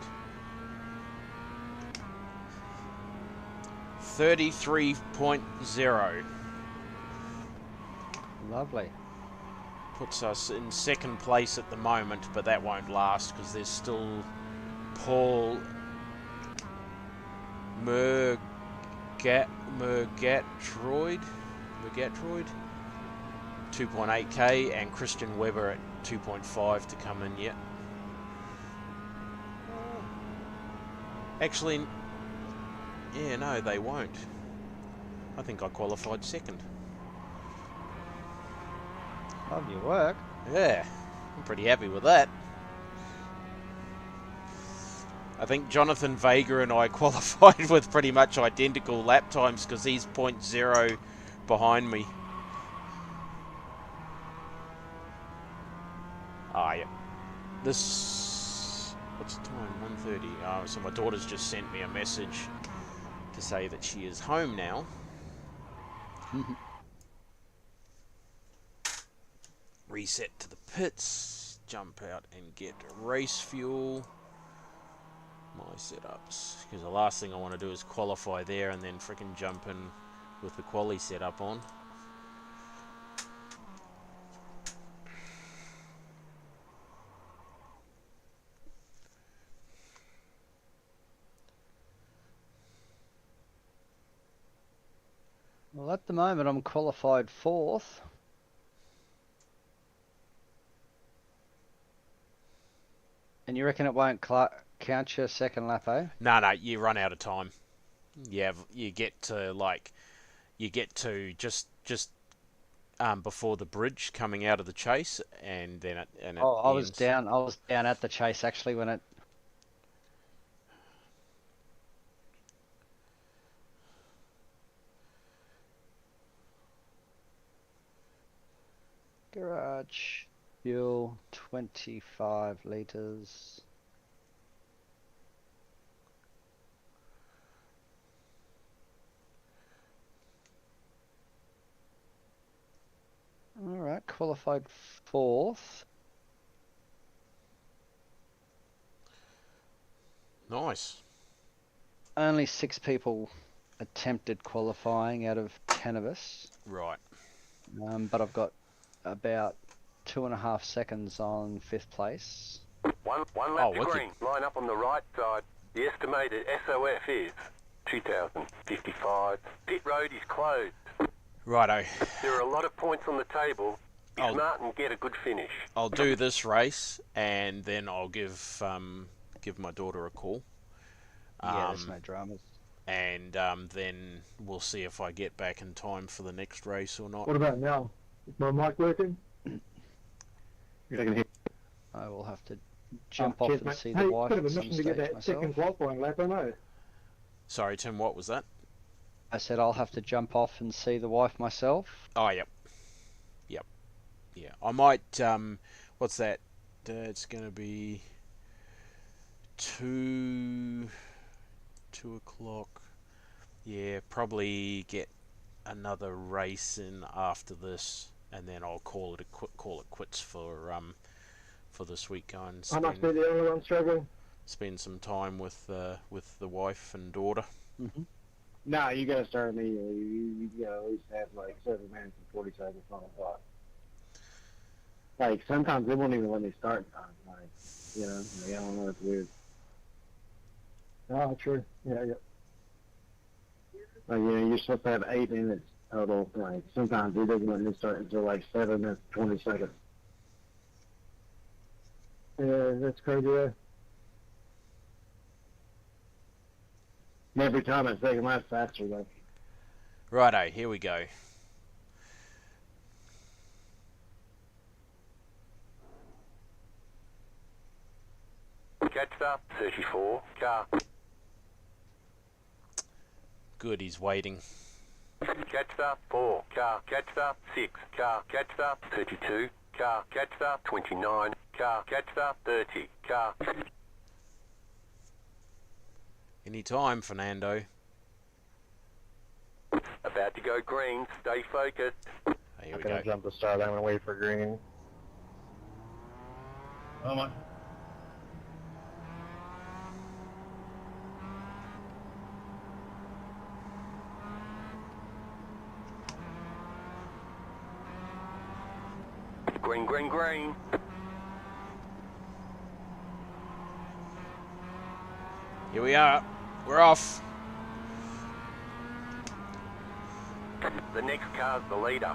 33.0. Lovely. Puts us in second place at the moment, but that won't last because there's still Paul Murgatroyd, 2.8k, and Christian Webber at 2.5 to come in yet. Actually, yeah, no, they won't. I think I qualified second. Love your work. Yeah, I'm pretty happy with that. I think Jonathan Vega and I qualified with pretty much identical lap times because he's 0.0 behind me. Ah, yeah. This... What's the time? 1:30. Oh, so my daughter's just sent me a message to say that she is home now. Reset to the pits. Jump out and get race fuel. My setups, because the last thing I want to do is qualify there and then freaking jump in with the quali setup on. Well, at the moment I'm qualified fourth. And you reckon it won't count your second lap, eh? No, you run out of time. You get to just before the bridge coming out of the chase, and then it Oh, I was ends. down at the chase actually when it. Garage fuel 25 litres. All right, qualified fourth. Nice. Only 6 people attempted qualifying out of 10 of us. Right. But I've got about 2.5 seconds on 5th place. One lap to green. Line up on the right side. The estimated SOF is 2055. Pit road is closed. Righto. There are a lot of points on the table. Be I'll- smart and get a good finish. I'll do this race, and then I'll give my daughter a call. Yeah, there's no dramas. And then we'll see if I get back in time for the next race or not. What about now? Is my mic working? You're taking a hit. I will have to jump off Cheers, and mate. see Hey, the wife bit of a at some mission to get stage that myself. second qualifying lap, I know. Sorry, Tim, what was that? I said I'll have to jump off and see the wife myself. Oh, yep. Yeah, I might, what's that? It's going to be 2 o'clock. Yeah, probably get another race in after this, and then I'll call it quits for this week. Go and I must be the only one struggling. spend some time with the wife and daughter. Mm-hmm. No, you gotta start immediately. You gotta at least have like 7 minutes and 40 seconds on the clock. Like sometimes they won't even let me start in time. Like, you know, like, I don't know, it's weird. Oh, true. Yeah. Like, you know, you're supposed to have 8 minutes total. Like sometimes it doesn't let me start until like 7 minutes 20 seconds. Yeah, that's crazy. Yeah. And every time it's taking lap faster though. Righto, here we go. Catch up, 34, car. Good, he's waiting. Catch up, 4, car. Catch up, 6, car. Catch up, 32, car. Catch up, 29, car. Catch up, 30, car. Any time, Fernando. About to go green, stay focused. Here I'm we gonna go. jump the start. I'm gonna wait for green. Oh my. Green, green, green. Here we are. We're off. The next car's the leader.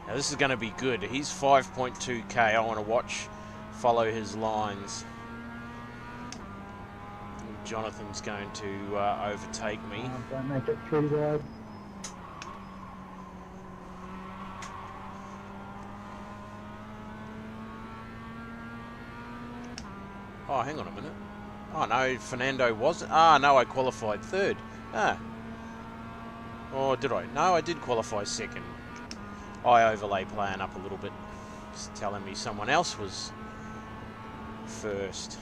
Now this is going to be good. He's 5.2k. I want to follow his lines. Jonathan's going to overtake me. Don't make it 3 wide. Oh, hang on a minute. Oh no, Fernando wasn't. Ah, no, I qualified third. Ah. Or did I? No, I did qualify second. I overlay playing up a little bit. Just telling me someone else was first.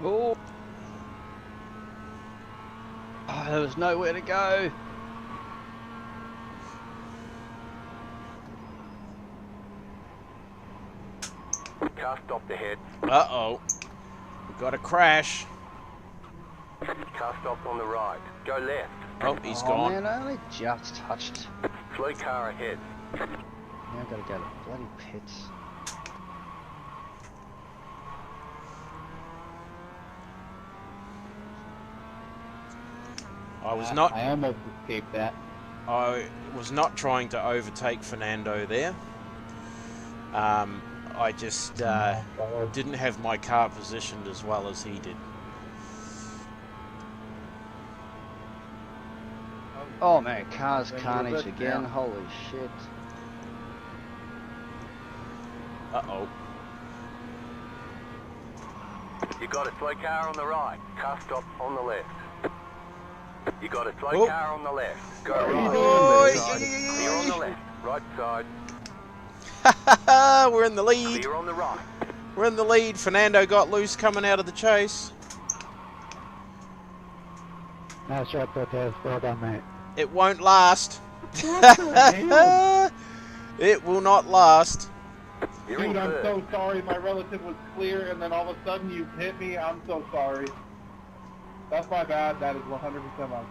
Oh. Oh, there was nowhere to go. Car stopped ahead. Uh-oh. We got a crash. Car stopped on the right. Go left. Oh, he's Oh gone. man, I only just touched. Slow car ahead. Now I've got to go to bloody pits. I was not I almost escaped that. I was not trying to overtake Fernando there. I just didn't have my car positioned as well as he did. Oh man, cars Then carnage you're good again. now. Holy shit. Uh-oh. You got a slow car on the right. Car stopped on the left. You got a slow Oh. car on the left. Go What are you right. Oh, doing, Left side. yeah. Clear on the left. Right side. We're in the lead. Clear on the right. We're in the lead. Fernando got loose coming out of the chase. Nice shot, Cortez. Well done, mate. It won't last. Damn. It will not last. You're in Dude, I'm third. so sorry. My relative was clear, and then all of a sudden you hit me. I'm so sorry. That's my bad. That is 100% my.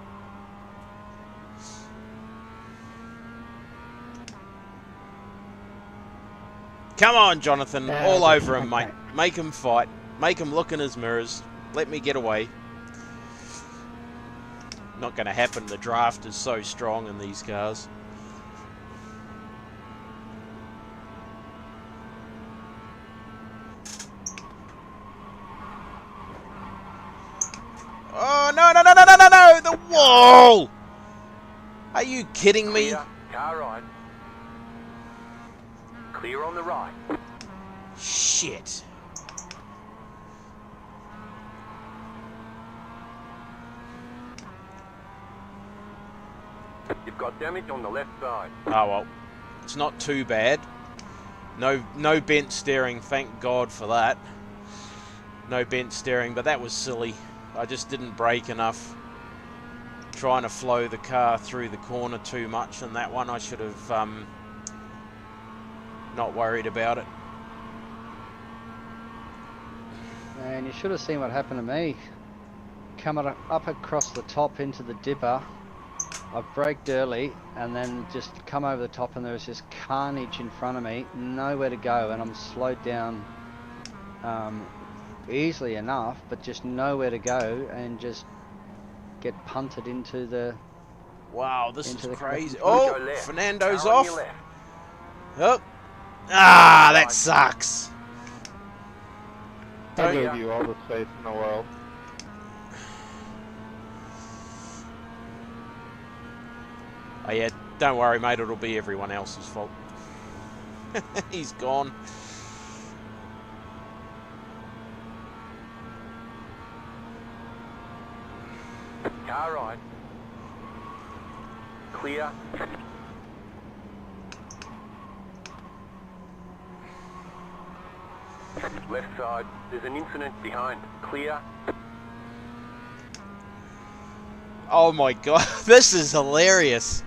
Come on, Jonathan. Yeah, All okay, over him, mate. okay. Make him fight. Make him look in his mirrors. Let me get away. Not going to happen. The draft is so strong in these cars. Oh, no, no, no, no, no, no, no! The wall! Are you kidding me? Clear. Car right. Clear on the right. Shit. You've got damage on the left side. Oh, well. It's not too bad. No bent steering, thank God for that. No bent steering, but that was silly. I just didn't brake enough. Trying to flow the car through the corner too much on that one. I should have not worried about it. And you should have seen what happened to me. Coming up across the top into the dipper. I braked early and then just come over the top and there was this carnage in front of me. Nowhere to go, and I'm slowed down easily enough, but just nowhere to go, and just get punted into the... Wow, this Into is the crazy. correct- Oh, Go left. Fernando's Car on off. your left. Oh. Ah, that sucks. I Don't- gave you all the space in the world. Oh yeah, don't worry, mate. It'll be everyone else's fault. He's gone. Car right. Clear. Left side. There's an incident behind. Clear. Oh my god, this is hilarious.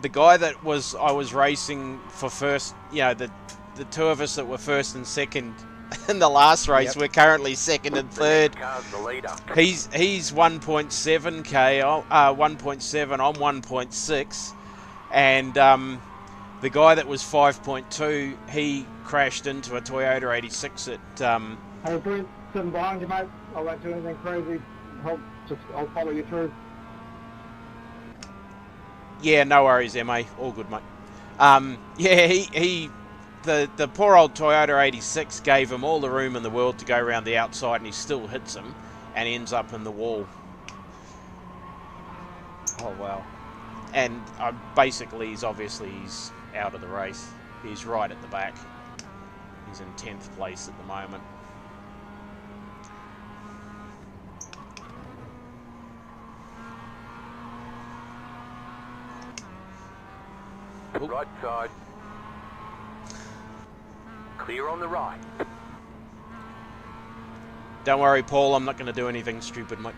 The guy that I was racing for first, you know, the two of us that were first and second in the last race, Yep. we're currently second and The third. next car's the leader. He's 1.7k, 1.7, I'm 1.6, and the guy that was 5.2, he crashed into a Toyota 86 at Hey, Brent, sitting behind you, mate. I won't do anything crazy. I'll follow you through. Yeah, no worries, MA. All good, mate. Yeah, the poor old Toyota 86 gave him all the room in the world to go around the outside, and he still hits him and ends up in the wall. Oh, wow. And basically, he's out of the race. He's right at the back. He's in 10th place at the moment. Oop. Right side. Clear on the right. Don't worry, Paul. I'm not going to do anything stupid, mate.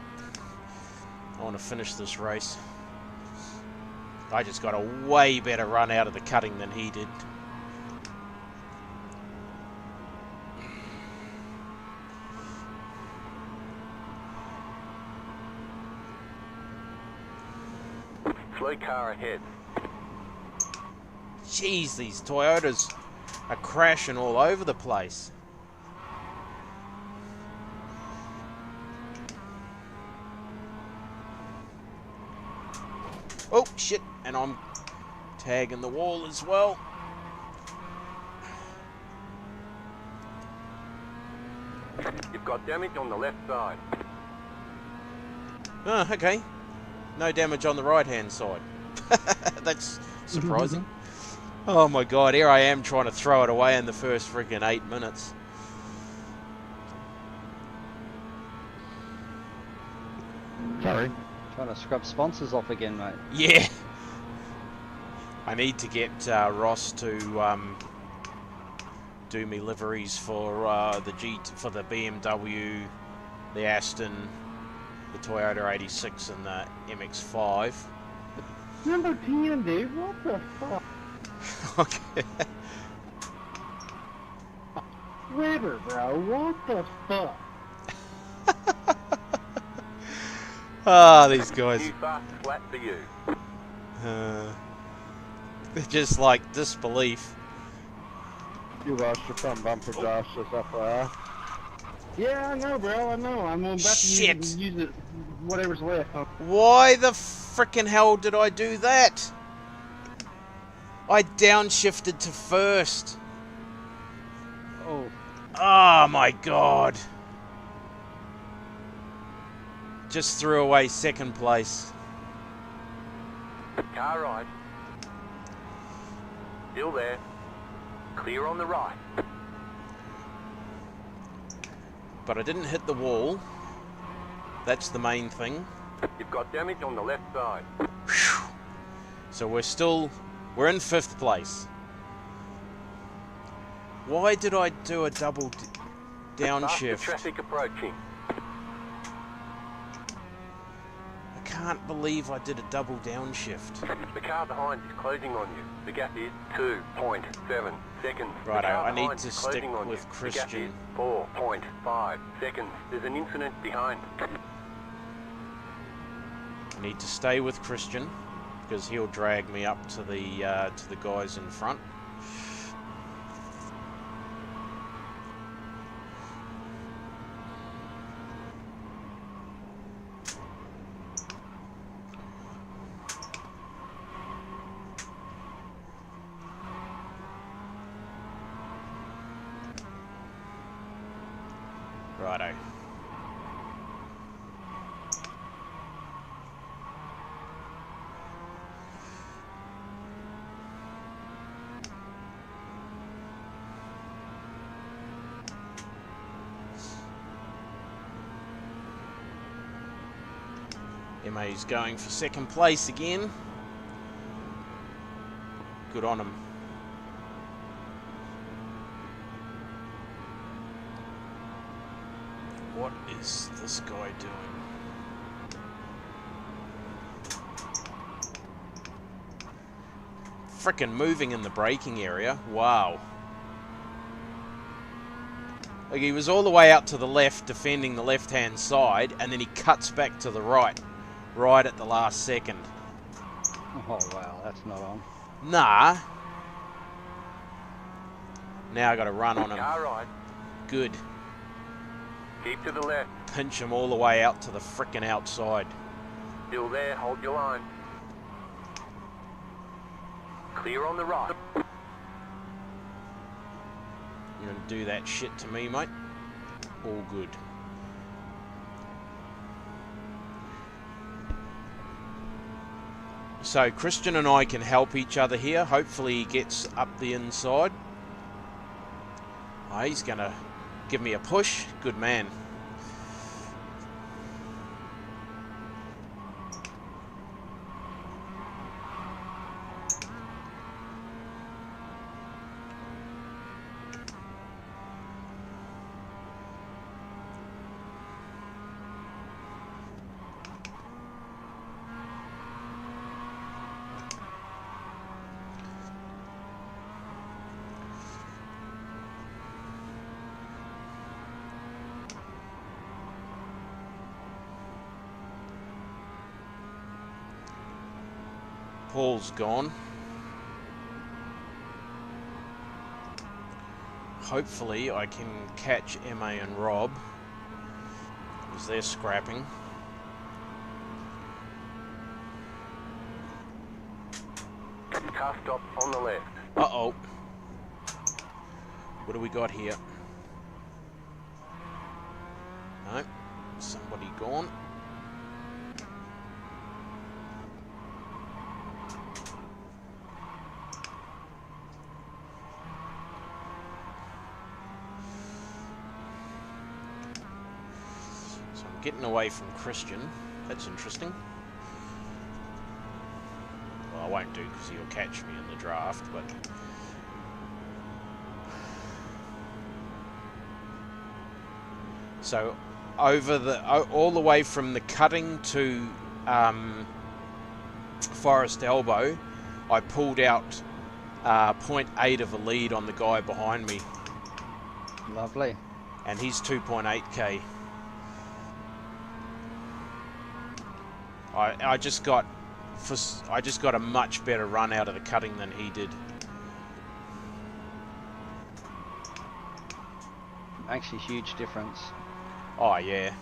I want to finish this race. I just got a way better run out of the cutting than he did. Slow car ahead. Jeez, these Toyotas are crashing all over the place. Oh, shit. And I'm tagging the wall as well. You've got damage on the left side. Oh, okay. No damage on the right-hand side. That's surprising. Oh my god, here I am trying to throw it away in the first freaking 8 minutes. Sorry. Trying to scrub sponsors off again, mate. Yeah. I need to get Ross to do me liveries for for the BMW, the Aston, the Toyota 86, and the MX-5. Number 10, dude. What the fuck? Okay. River, bro. What the fuck? Ah, these guys. New fast flat for you. They're just like disbelief. You lost your front bumper, Josh, just FYI. Yeah, I know, bro. I know. I'm about to Shit. use it, whatever's left. Why the frickin' hell did I do that? I downshifted to first. Oh, Oh my god. Just threw away second place. Car right. Still there. Clear on the right. But I didn't hit the wall. That's the main thing. You've got damage on the left side. So we're in 5th place. Why did I do a double Faster downshift? traffic approaching. I can't believe I did a double downshift. The car behind is closing on you. The gap is 2.7 seconds. The Righto, car I need behind to is stick closing on with you. Christian. The gap is 4.5 seconds. There's an incident behind. I need to stay with Christian because he'll drag me up to the guys in front. Righto. MA's going for second place again. Good on him. What is this guy doing? Frickin' moving in the braking area. Wow. Like he was all the way out to the left defending the left-hand side and then he cuts back to the right. Right at the last second. oh wow, that's not on. Nah. Now I got to run on him. Car right. Good. Keep to the left. Pinch him all the way out to the frickin' outside. Still there. Hold your line. Clear on the right. You gonna do that shit to me, mate? All good. So Christian and I can help each other here. Hopefully he gets up the inside. Oh, he's gonna give me a push. Good man. Paul's gone. Hopefully I can catch Emma and Rob because they're scrapping. Car stop on the left. Uh-oh. What do we got here? No. Somebody gone. So I'm getting away from Christian. That's interesting. Well, I won't do because he'll catch me in the draft, but... So, all the way from the cutting to Forest Elbow, I pulled out 0.8 of a lead on the guy behind me. Lovely. And he's 2.8k. I just got a much better run out of the cutting than he did. Makes a huge difference. Oh yeah.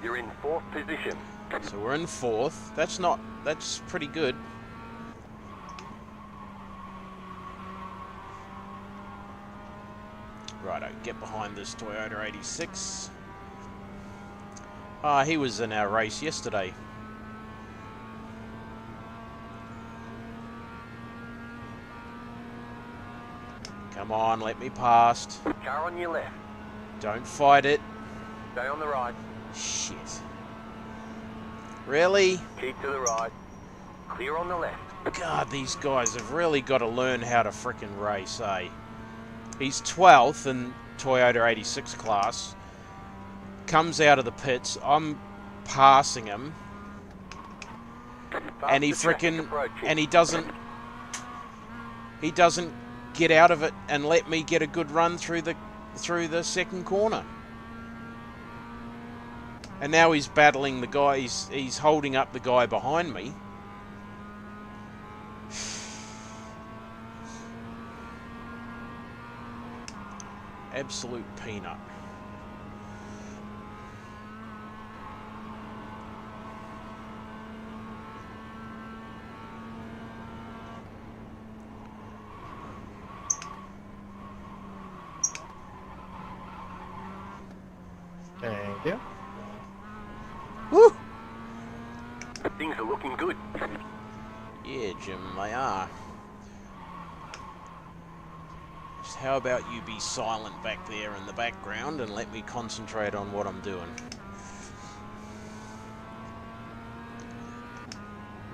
You're in 4th position. So we're in 4th. That's pretty good. Righto, get behind this Toyota 86. He was in our race yesterday. Come on, let me past. Car on your left. Don't fight it. Stay on the right. Shit. Really? Keep to the right. Clear on the left. God, these guys have really got to learn how to frickin' race, eh? He's 12th in Toyota 86 class. Comes out of the pits. I'm passing him. And he frickin' and he doesn't get out of it and let me get a good run through the second corner. And now he's battling the guy. He's holding up the guy behind me. Absolute peanut. Thank you. Woo! Things are looking good. Yeah, Jim, they are. Just how about you be silent back there in the background and let me concentrate on what I'm doing.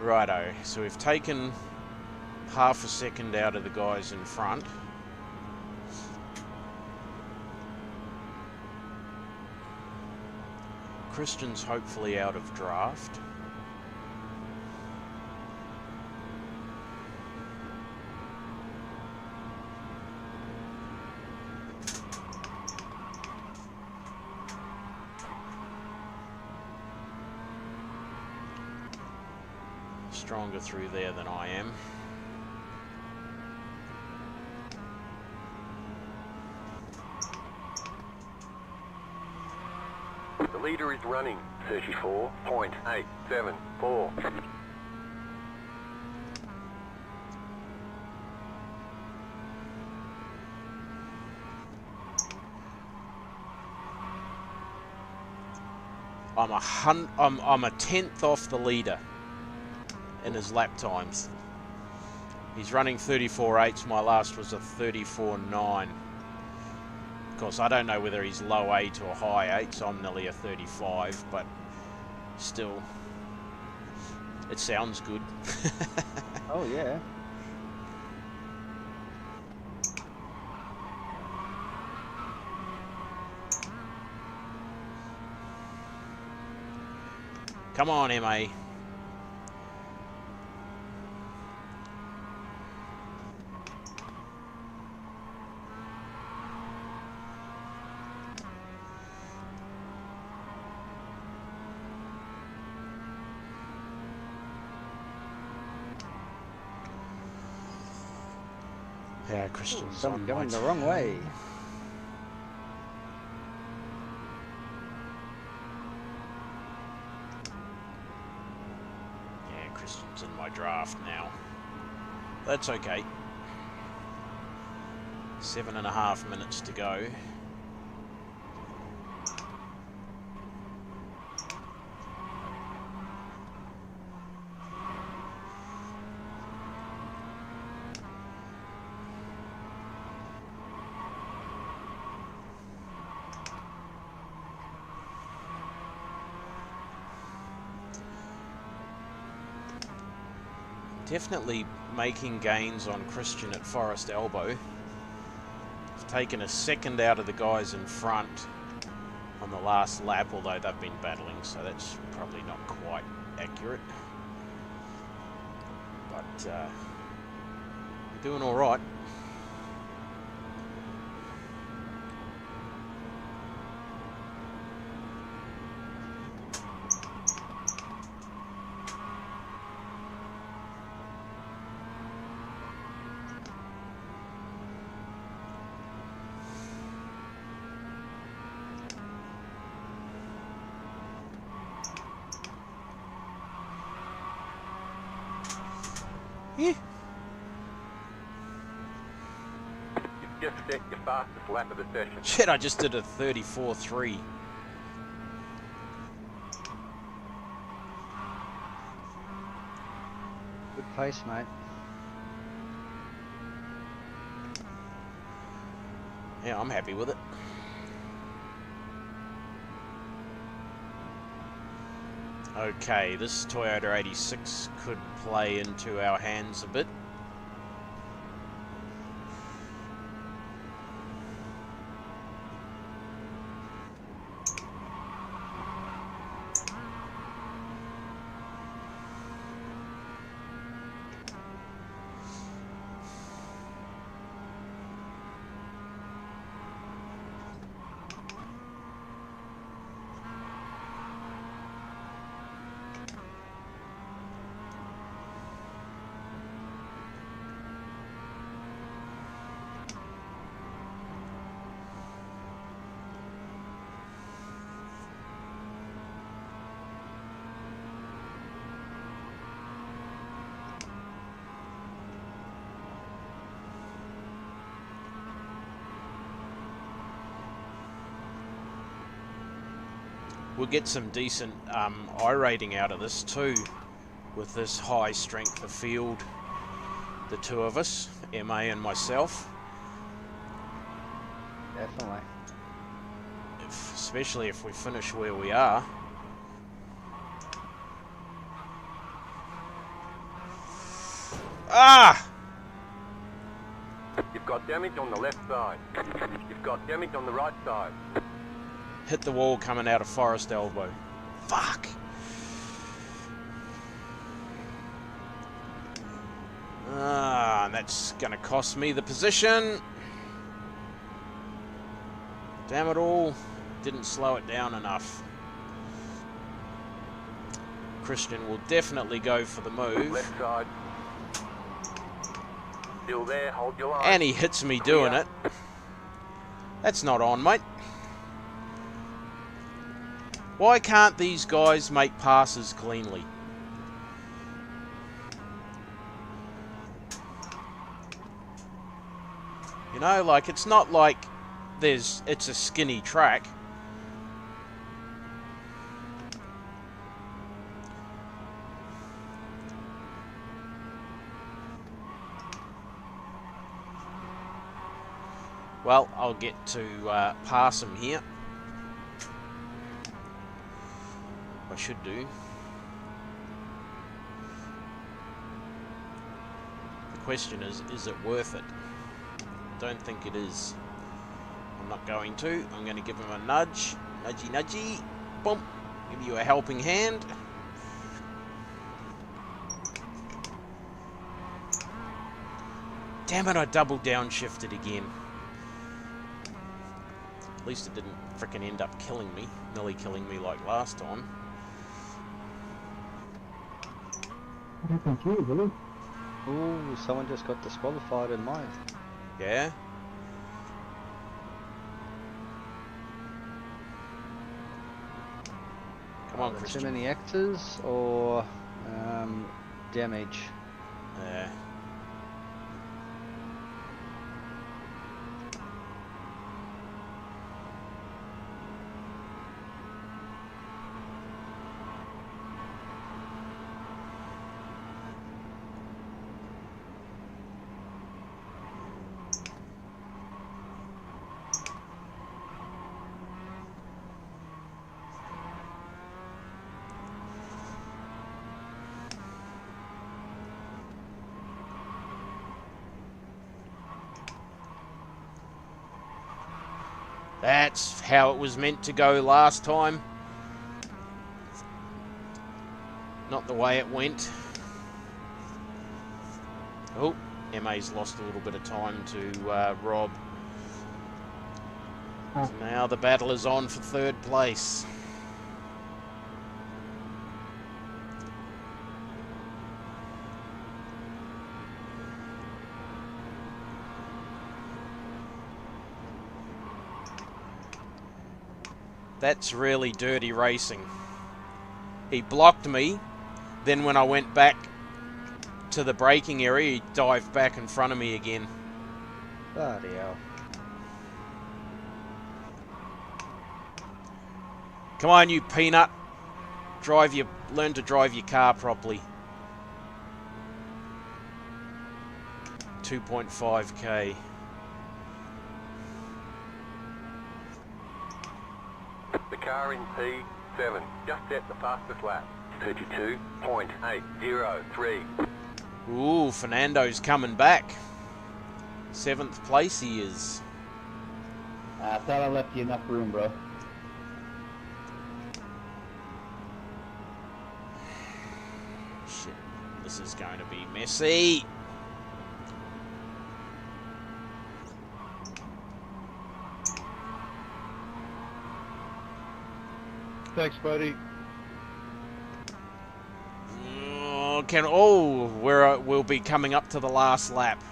Righto, so we've taken half a second out of the guys in front. Christian's hopefully out of draft. Stronger through there than I am. The leader is running 34.874. I'm a tenth off the leader in his lap times. He's running 34.8s. My last was a 34.9. Of course, I don't know whether he's low 8 or high 8, so I'm nearly a 35, but still, it sounds good. Oh yeah. Come on, MA. Yeah, Christian's Something going the wrong way. Yeah, Christian's in my draft now. That's okay. 7.5 minutes to go. Definitely making gains on Christian at Forest Elbow. I've taken a second out of the guys in front on the last lap, although they've been battling, so that's probably not quite accurate. But we're doing all right. Yeah. You've just set your fastest lap of the session. Shit, I just did a 34.3. Good pace, mate. Yeah, I'm happy with it. Okay, this Toyota 86 could play into our hands a bit. We'll get some decent I-rating out of this too, with this high strength of field, the two of us, MA and myself. Definitely. Especially if we finish where we are. Ah! You've got damage on the left side. You've got damage on the right side. Hit the wall coming out of Forest Elbow. Fuck! Ah, and that's gonna cost me the position. Damn it all. Didn't slow it down enough. Christian will definitely go for the move. Left side. Still there, hold your line. And he hits me doing it. That's not on, mate. Why can't these guys make passes cleanly? You know, like, it's not like it's a skinny track. Well, I'll get to pass him here. I should do. The question is it worth it? I don't think it is. I'm not going to. I'm going to give him a nudge. Nudgy, nudgy. Boom. Give you a helping hand. Damn it, I double downshifted again. At least it didn't frickin' end up killing me. Nearly killing me like last time. What happened to you, Billy? Ooh, someone just got disqualified in mine. Yeah? Come on, Too Christian. many X's or damage. Yeah. That's how it was meant to go last time. Not the way it went. Oh, MA's lost a little bit of time to Rob. So now the battle is on for third place. That's really dirty racing. He blocked me, then when I went back to the braking area, he dived back in front of me again. Bloody hell. Come on, you peanut. Learn to drive your car properly. 2.5k. The car in P7 just set the fastest lap. 32.803. Ooh, Fernando's coming back. 7th place he is. I thought I left you enough room, bro. Shit, this is going to be messy. Thanks, buddy. We'll be coming up to the last lap.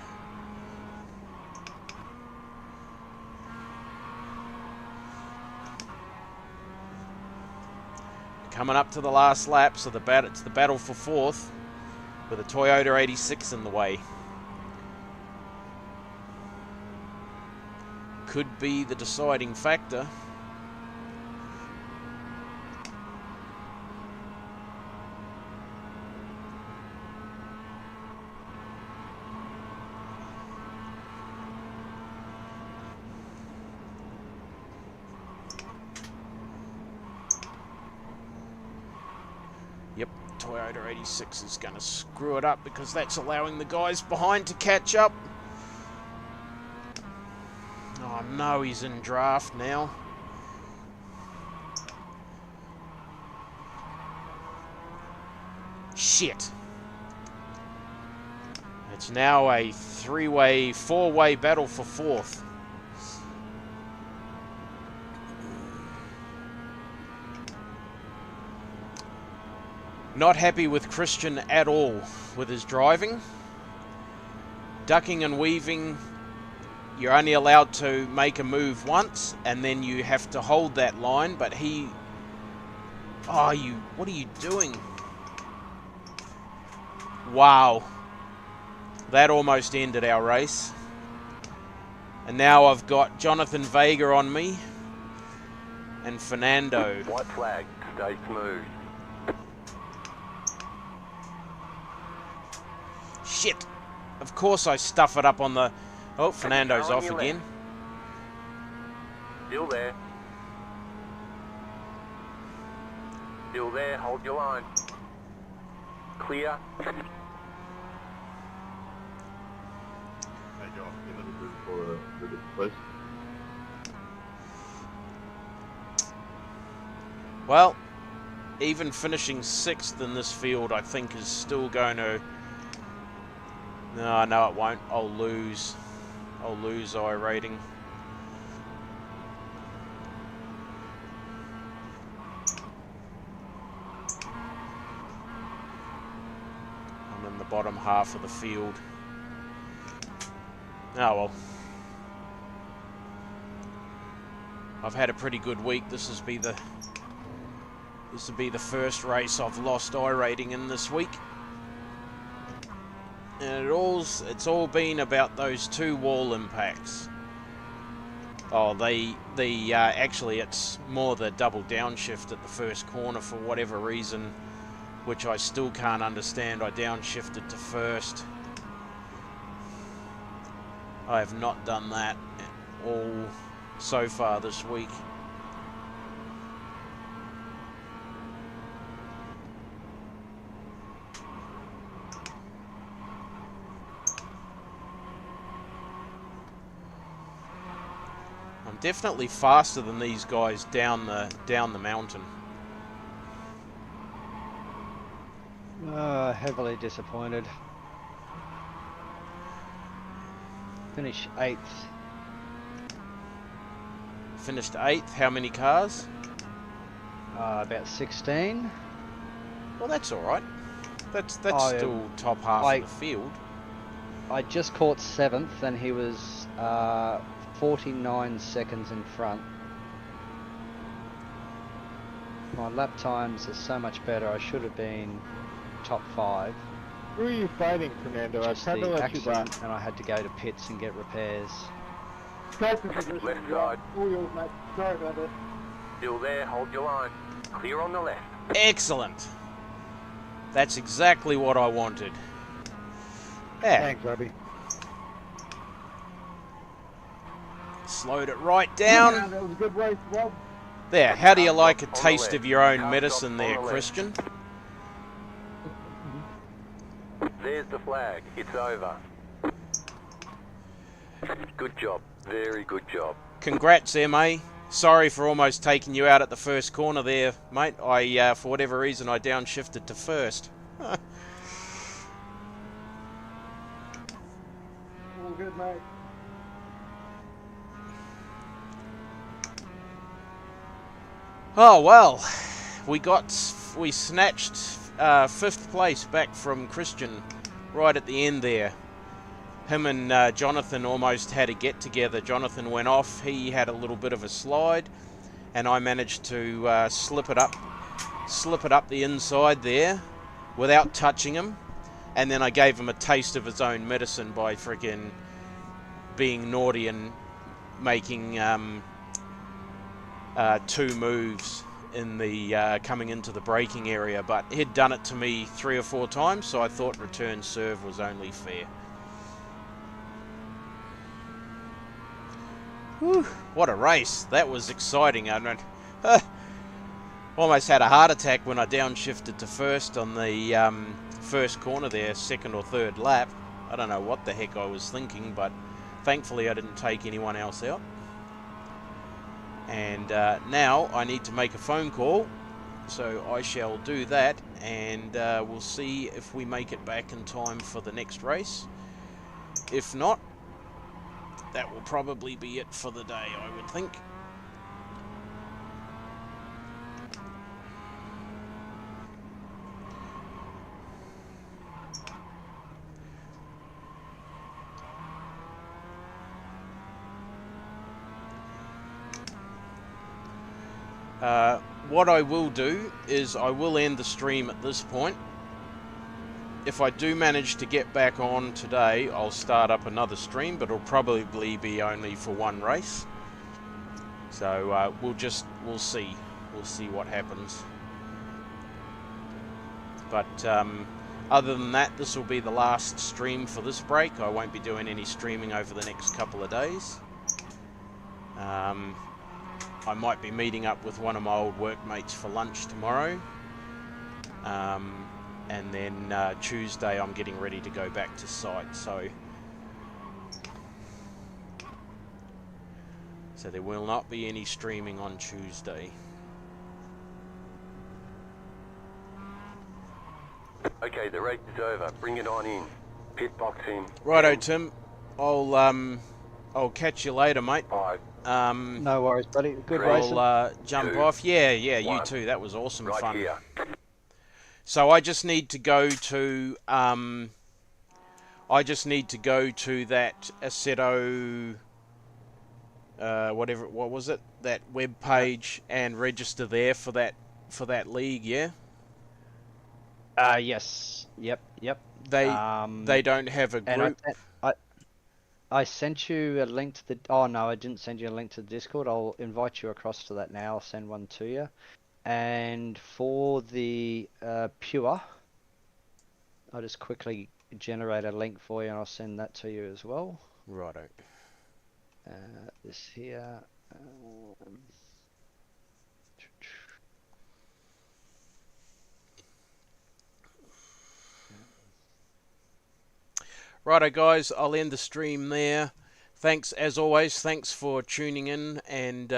Coming up to the last lap, so it's the battle for 4th with a Toyota 86 in the way. Could be the deciding factor. Yep, Toyota 86 is going to screw it up because that's allowing the guys behind to catch up. Oh no, he's in draft now. Shit. It's now a 4-way battle for 4th. Not happy with Christian at all with his driving. Ducking and weaving, you're only allowed to make a move once and then you have to hold that line, but he... Oh, what are you doing? Wow. That almost ended our race. And now I've got Jonathan Vega on me and Fernando. White flag, stay smooth. Shit. Of course I stuff it up on the... Oh, Fernando's off again. Still there. Still there, hold your line. Clear. Well, even finishing 6th in this field, I think, is still going to... No, it won't. I'll lose iRating. I'm in the bottom half of the field. Oh well. I've had a pretty good week. This will be the first race I've lost iRating in this week. And it's all been about those 2 wall impacts. Oh, actually it's more the double downshift at the first corner for whatever reason, which I still can't understand. I downshifted to first. I have not done that all so far this week. I'm definitely faster than these guys down the mountain. Heavily disappointed. Finish 8th. Finished 8th. How many cars? About 16. Well, that's all right. That's I- still top half I- of the field. I just caught 7th, and he was 49 seconds in front. My lap times are so much better. I should have been top 5. Who are you fighting, Fernando? I've Just tried to the let you back. accident, and I had to go to pits and get repairs. Striker position, Left drop. side. Oh, yours, mate. Sorry about that. Still there, hold your line. Clear on the left. Excellent. That's exactly what I wanted. Yeah, Thanks, Robbie. slowed it right Yeah, down. that was a good race, Rob. There, how do you like a On the taste left. of your own Car medicine stop there, on the left. Christian? There's the flag. It's over. Good job. Very good job. Congrats, MA. Sorry for almost taking you out at the first corner there, mate. I, for whatever reason, I downshifted to first. All good, mate. Oh, well. We snatched 5th place back from Christian right at the end there. Him and Jonathan almost had a get-together. Jonathan went off. He had a little bit of a slide, and I managed to slip it up the inside there without touching him. And then I gave him a taste of his own medicine by freaking being naughty and making 2 moves in the coming into the braking area. But he'd done it to me 3 or 4 times, so I thought return serve was only fair. Whew, what a race. That was exciting. I mean, almost had a heart attack when I downshifted to first on the first corner there, 2nd or 3rd lap. I don't know what the heck I was thinking, but thankfully I didn't take anyone else out. And now I need to make a phone call, so I shall do that, and we'll see if we make it back in time for the next race. If not, that will probably be it for the day, I would think. What I will do is I will end the stream at this point. If I do manage to get back on today, I'll start up another stream, but it'll probably be only for one race. So we'll see. We'll see what happens. But other than that, this will be the last stream for this break. I won't be doing any streaming over the next couple of days. I might be meeting up with one of my old workmates for lunch tomorrow. And then Tuesday I'm getting ready to go back to site. So there will not be any streaming on Tuesday. Okay, the race is over. Bring it on in. Pit box in. Righto, Tim. I'll catch you later, mate. 5. No worries, buddy. Good racing. I'll jump 2, off. Yeah, you 1. too. That was awesome Right fun. here. So I just need to go to that Assetto what was it? That web page and register there for that league, yeah? Yes. Yep. They don't have a And group. I sent you a link to the. Oh no, I didn't send you a link to the Discord. I'll invite you across to that now. I'll send one to you. And for the Pure, I'll just quickly generate a link for you, and I'll send that to you as well. Righto. This here. Righto, guys. I'll end the stream there. thanks as always. Thanks for tuning in, and